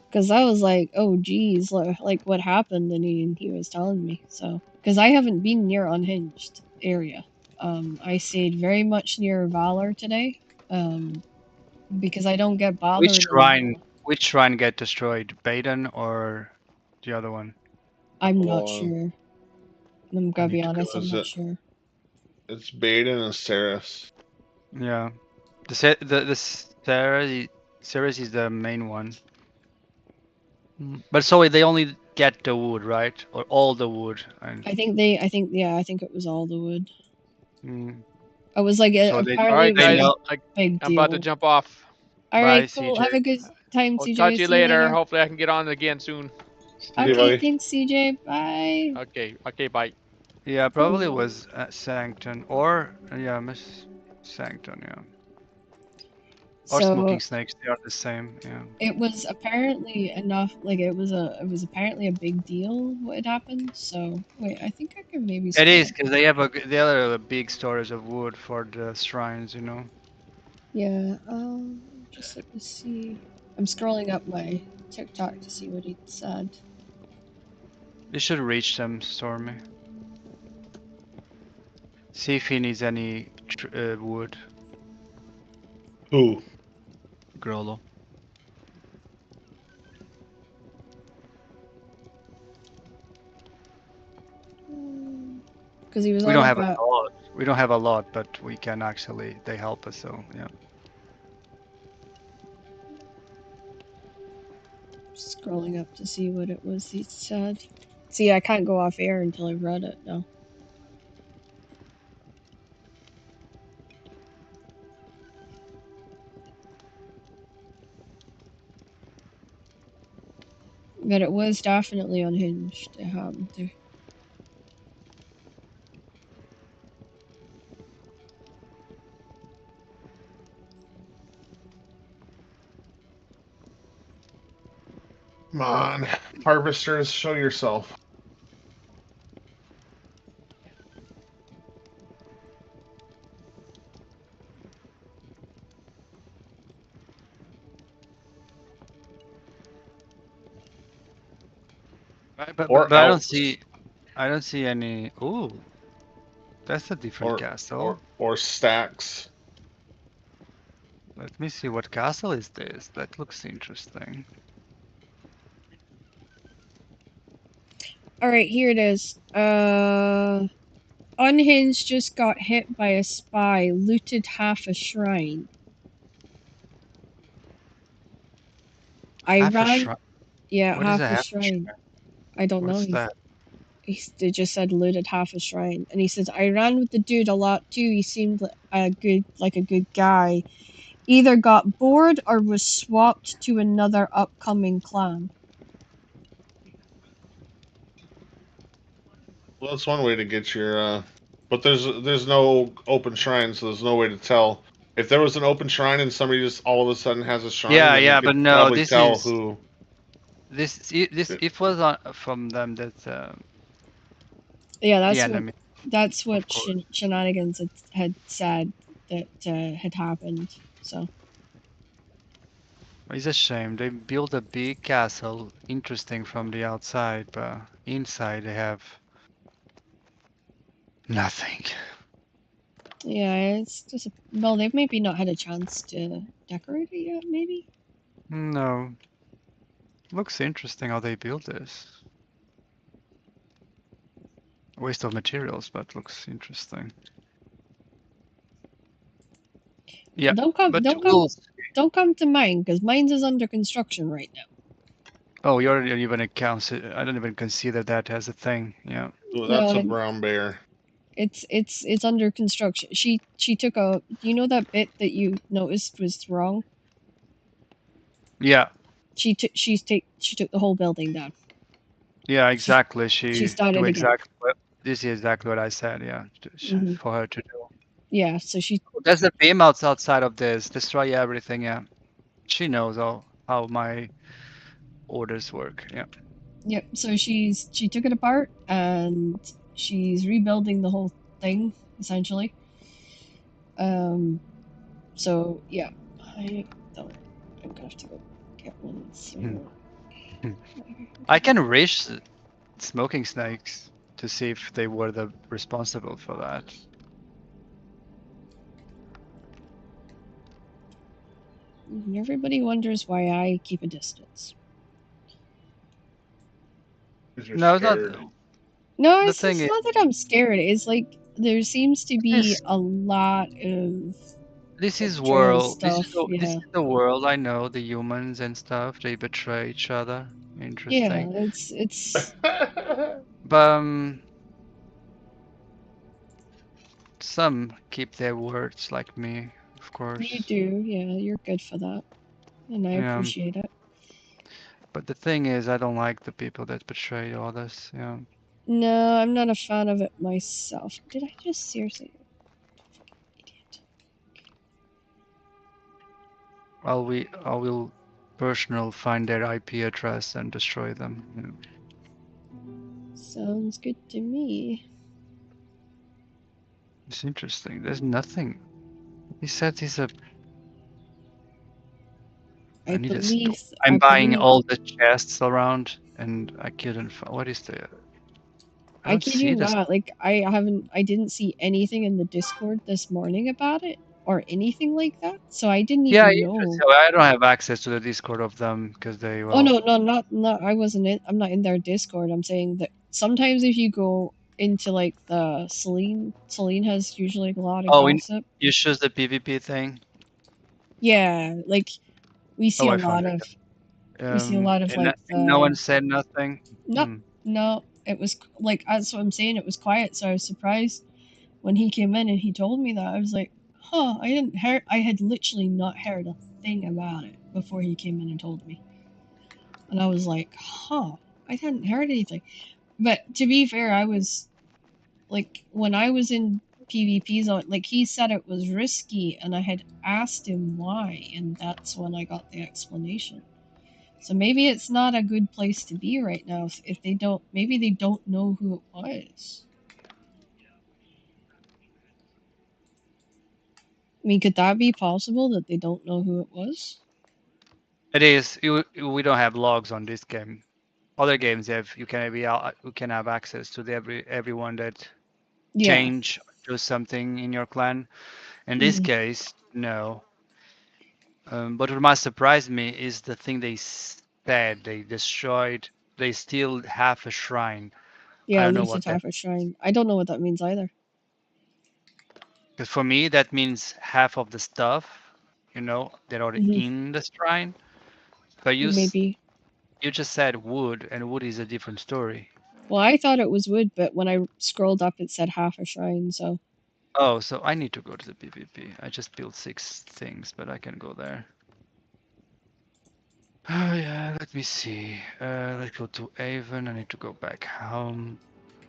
Because I was like, oh, geez, like what happened? And he was telling me, so. Because I haven't been near Unhinged area. I stayed very much near Valor today, because I don't get bothered in. Which shrine get destroyed? Baden or the other one? I'm not Hold on. sure. I'm I gonna need be to go. honest, I'm Is not it? sure. It's Baden and Saris. Yeah. The Ceres is the main one. But so they only get the wood, right? Or all the wood. And I think it was all the wood. mm, I was like, so All apparently right, it was they like a guys, know. big I'm about to deal. jump off. All Bye, right, cool. CJ. Have a good time, I'll talk CJ. to you See you later. later. Hopefully, I can get on again soon. See Hey, you. Okay, buddy. thanks, CJ. Bye. Okay, bye. Yeah, probably was Sancton or yeah, Miss Sancton. Yeah, or So Smoking Snakes. They are the same. Yeah. it was apparently enough. Like it was apparently a big deal what had happened. So wait, I think I can maybe It is scroll. because they have the other big storage of wood for the shrines. You know. Yeah. Just let me see. I'm scrolling up my TikTok to see what he said. You should reach them, Stormy. See if he needs any wood. Who? Grollo. Because he was We on don't have a about. lot. We don't have a lot, but we can actually. They help us, so yeah. Scrolling up to see what it was he said. See, I can't go off air until I've read it now. But it was definitely unhinged. It happened to. Come on, harvesters, show yourself. But Or I don't else. see any. Ooh, that's a different castle. Or stacks. Let me see what castle is this. That looks interesting. All right, here it is. Unhinged just got hit by a spy, looted half a shrine. I Half a ran. shrine. Yeah, What is half a a half a shrine. shrine? I don't know. What's that? They just said looted half a shrine, and he says I ran with the dude a lot too. He seemed like a good guy. Either got bored or was swapped to another upcoming clan. Well, that's one way to get your. But there's no open shrine, so there's no way to tell. If there was an open shrine and somebody just all of a sudden has a shrine, then you Yeah, but could no, probably this tell is who. this if was on from them that Yeah, the that's what enemy, of course. Shenanigans had said that had happened. So It's a shame. They built a big castle, interesting from the outside, but inside they have nothing. yeah, it's just well, they've maybe not had a chance to decorate it yet. Maybe. No. Looks interesting how they built this. Waste of materials, but looks interesting. Yeah, Don't come, but don't come, we'll. don't come to mine because mine's is under construction right now. Oh, you already even account. I don't even consider that as a thing. Yeah. Ooh, that's a No, brown bear. it's under construction. She took a. Do you know that bit that you noticed was wrong? Yeah. She took the whole building down. Yeah. She Exactly. she She do started again. exactly what this is exactly what I said. Yeah. Hmm. For her to do. Yeah, so she. There's the beam outside of this. Destroy everything. Yeah. She knows how my orders work. Yeah. Yep. So she took it apart and she's rebuilding the whole thing essentially. So yeah, I don't. I'm gonna have to go get one. So I can wish smoking snakes to see if they were the responsible for that. everybody wonders why I keep a distance. Because you're No, it's not. scared. No, The thing it's is, not that I'm scared. It's like there seems to be this a lot of this is betrayal world. stuff. This Yeah. is the world. I know the humans and stuff. They betray each other. Yeah, Interesting. it's But some keep their words, like me, of you course. do. Yeah, you're good for that. And I Yeah. appreciate it. But the thing is, I don't like the people that betray others. Yeah. No, I'm not a fan of it myself. Did I just seriously? Idiot. I will personal find their IP address and destroy them. Yeah. Sounds good to me. It's interesting. There's nothing. He said he's a. I need a store. I I'm buying believe. all the chests around, and I couldn't find. What is the? I I don't kid you see this. not. Like I didn't see anything in the Discord this morning about it or anything like that. So I didn't Yeah, even interesting. know. I don't have access to the Discord of them because they Oh well. no, no, not. I wasn't in. I'm not in their Discord. I'm saying that sometimes if you go into like the Celine has usually a lot of Oh, gossip. you choose the PvP thing. Yeah, like we see Oh, a I found lot it. of And like no one the said nothing. no, Hmm. no. It was like that's what I'm saying. It was quiet, so I was surprised when he came in and he told me that. I was like, huh. I didn't hear. I had literally not heard a thing about it before he came in and told me, and I was like, huh. I hadn't heard anything. But to be fair, I was like when I was in PvP zone, like he said it was risky, and I had asked him why, and that's when I got the explanation. So maybe it's not a good place to be right now if they don't, maybe they don't know who it was. I mean, could that be possible that they don't know who it was? It is. We don't have logs on this game. Other games you can have access to everyone that Yeah. change do something in your clan. In this Mhm. case, no. But what might surprise me is the thing they said they destroyed. They still have a shrine. I Yeah, don't know looted what that. half a shrine. I don't know what that means either. Because for me, that means half of the stuff, that are Hmm. in the shrine. If I use Maybe. You just said wood, and wood is a different story. Well, I thought it was wood, but when I scrolled up, it said half a shrine. So Oh, so I need to go to the PvP. I just built 6 things, but I can go there. Oh yeah, let me see. Let's go to Avon. I need to go back home.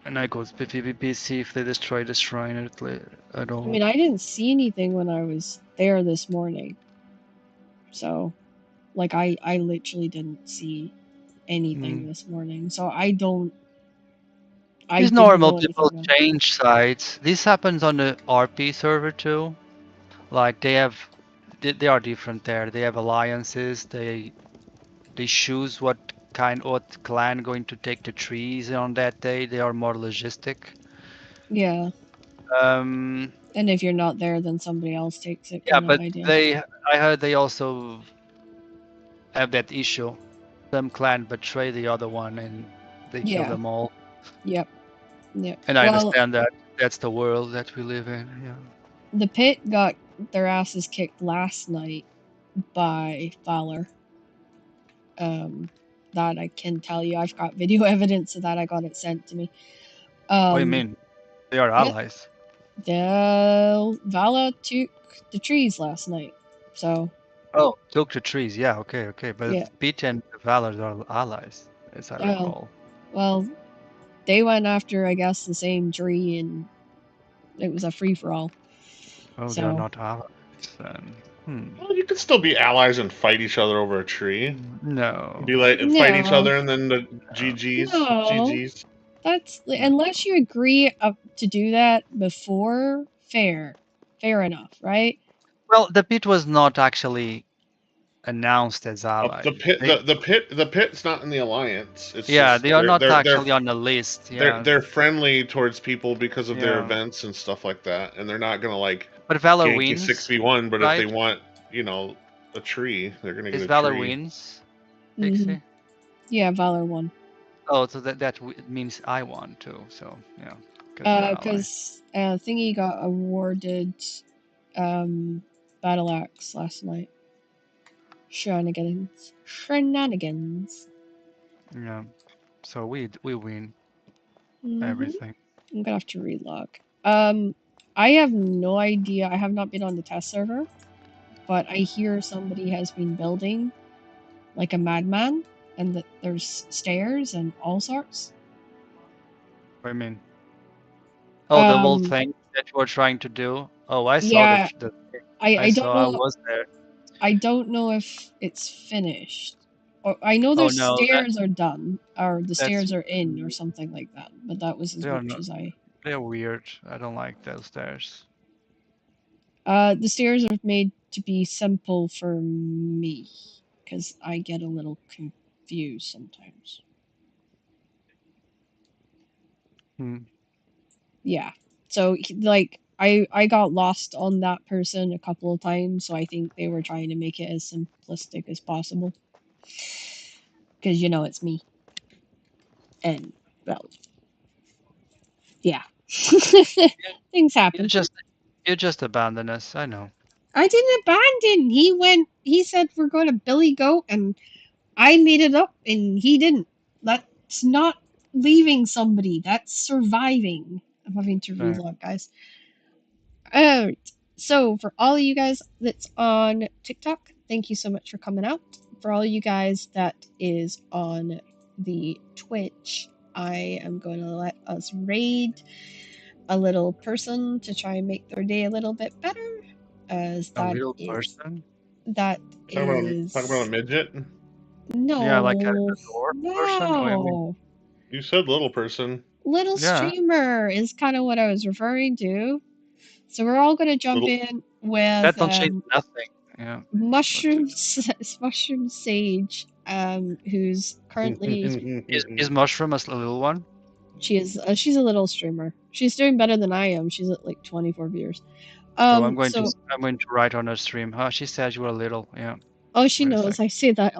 And I go to PvP, see if they destroy the shrine at I all. mean, I didn't see anything when I was there this morning. So, like, I literally didn't see anything this morning. So I don't. I It's didn't normal, know anything people about it. change sides. This happens on the RP server too. Like they are different there. They have alliances. They choose what clan going to take the trees on that day. They are more logistic. Yeah. Um, And if you're not there, then somebody else takes it, yeah, kind of but idea. I heard they also have that issue. Some clan betray the other one and they kill Yeah. them all. Yep. Yep. And I Well, understand that. That's the world that we live in. Yeah. the pit got their asses kicked last night by Valor. That I can tell you. I've got video evidence of that. I got it sent to me. What do you mean? They are allies. The Vala took the trees last night. So Oh, took the trees. Yeah, okay. But yeah. Pete and Valor are allies, as I recall. Well, they went after, I guess, the same tree, and it was a free for all. Oh, So, they are not allies then. Well, you could still be allies and fight each other over a tree. No. Be like fight each No. other and then the GGs. No. GGs. That's unless you agree to do that before. Fair enough, right? Well, the pit was not actually announced as allies. The pit's not in the alliance. It's yeah, just, they are not actually on the list. Yeah, they're friendly towards people because of their Yeah. events and stuff like that, and they're not gonna like but Valor gank you wins. 6v1. But right? if they want, a tree, they're gonna get Is a Valor tree. wins? Mhm. Pixie? Yeah, Valor won. Oh, so that means I won too. So yeah, because they're allies. Because Thingy got awarded Battle Axe last night. Shenanigans. Yeah, so we win Mhm. everything. I'm gonna have to relog. I have no idea. I have not been on the test server, but I hear somebody has been building like a madman, and that there's stairs and all sorts. What do you mean? Oh, the whole thing that you were trying to do. Oh, I saw Yeah, the I don't saw. I know. was there. I don't know if it's finished. Or I know Oh the no, stairs are done, or the that's stairs are in, or something like that. But that was as they are much not. as I. They're weird. I don't like those stairs. The stairs are made to be simple for me, because I get a little confused sometimes. Yeah. So like I got lost on that person a couple of times, so I think they were trying to make it as simplistic as possible. Because it's me. And well, yeah. Things happen. You just abandoned us. I know. I didn't abandon. He said we're going to Billy Goat, and I made it up, and he didn't. That's not leaving somebody. That's surviving. I'm having to Right. relog, guys. Alright. So for all of you guys that's on TikTok, thank you so much for coming out. For all of you guys that is on the Twitch, I am going to let us raid a little person to try and make their day a little bit better. As A little person? That Talk about a midget? No. Yeah, like a dwarf person? Or, I mean, No. You said little person. Little Yeah. streamer is kind of what I was referring to. So we're all going to jump in with that don't change nothing. Yeah. Mushroom Sage, who's currently Is Mushroom a little one? she's a little streamer. She's doing better than I am. She's at like 24 viewers. So I'm going to write on her stream. She said you were little. Yeah. Oh, she Wait a knows. sec. I say that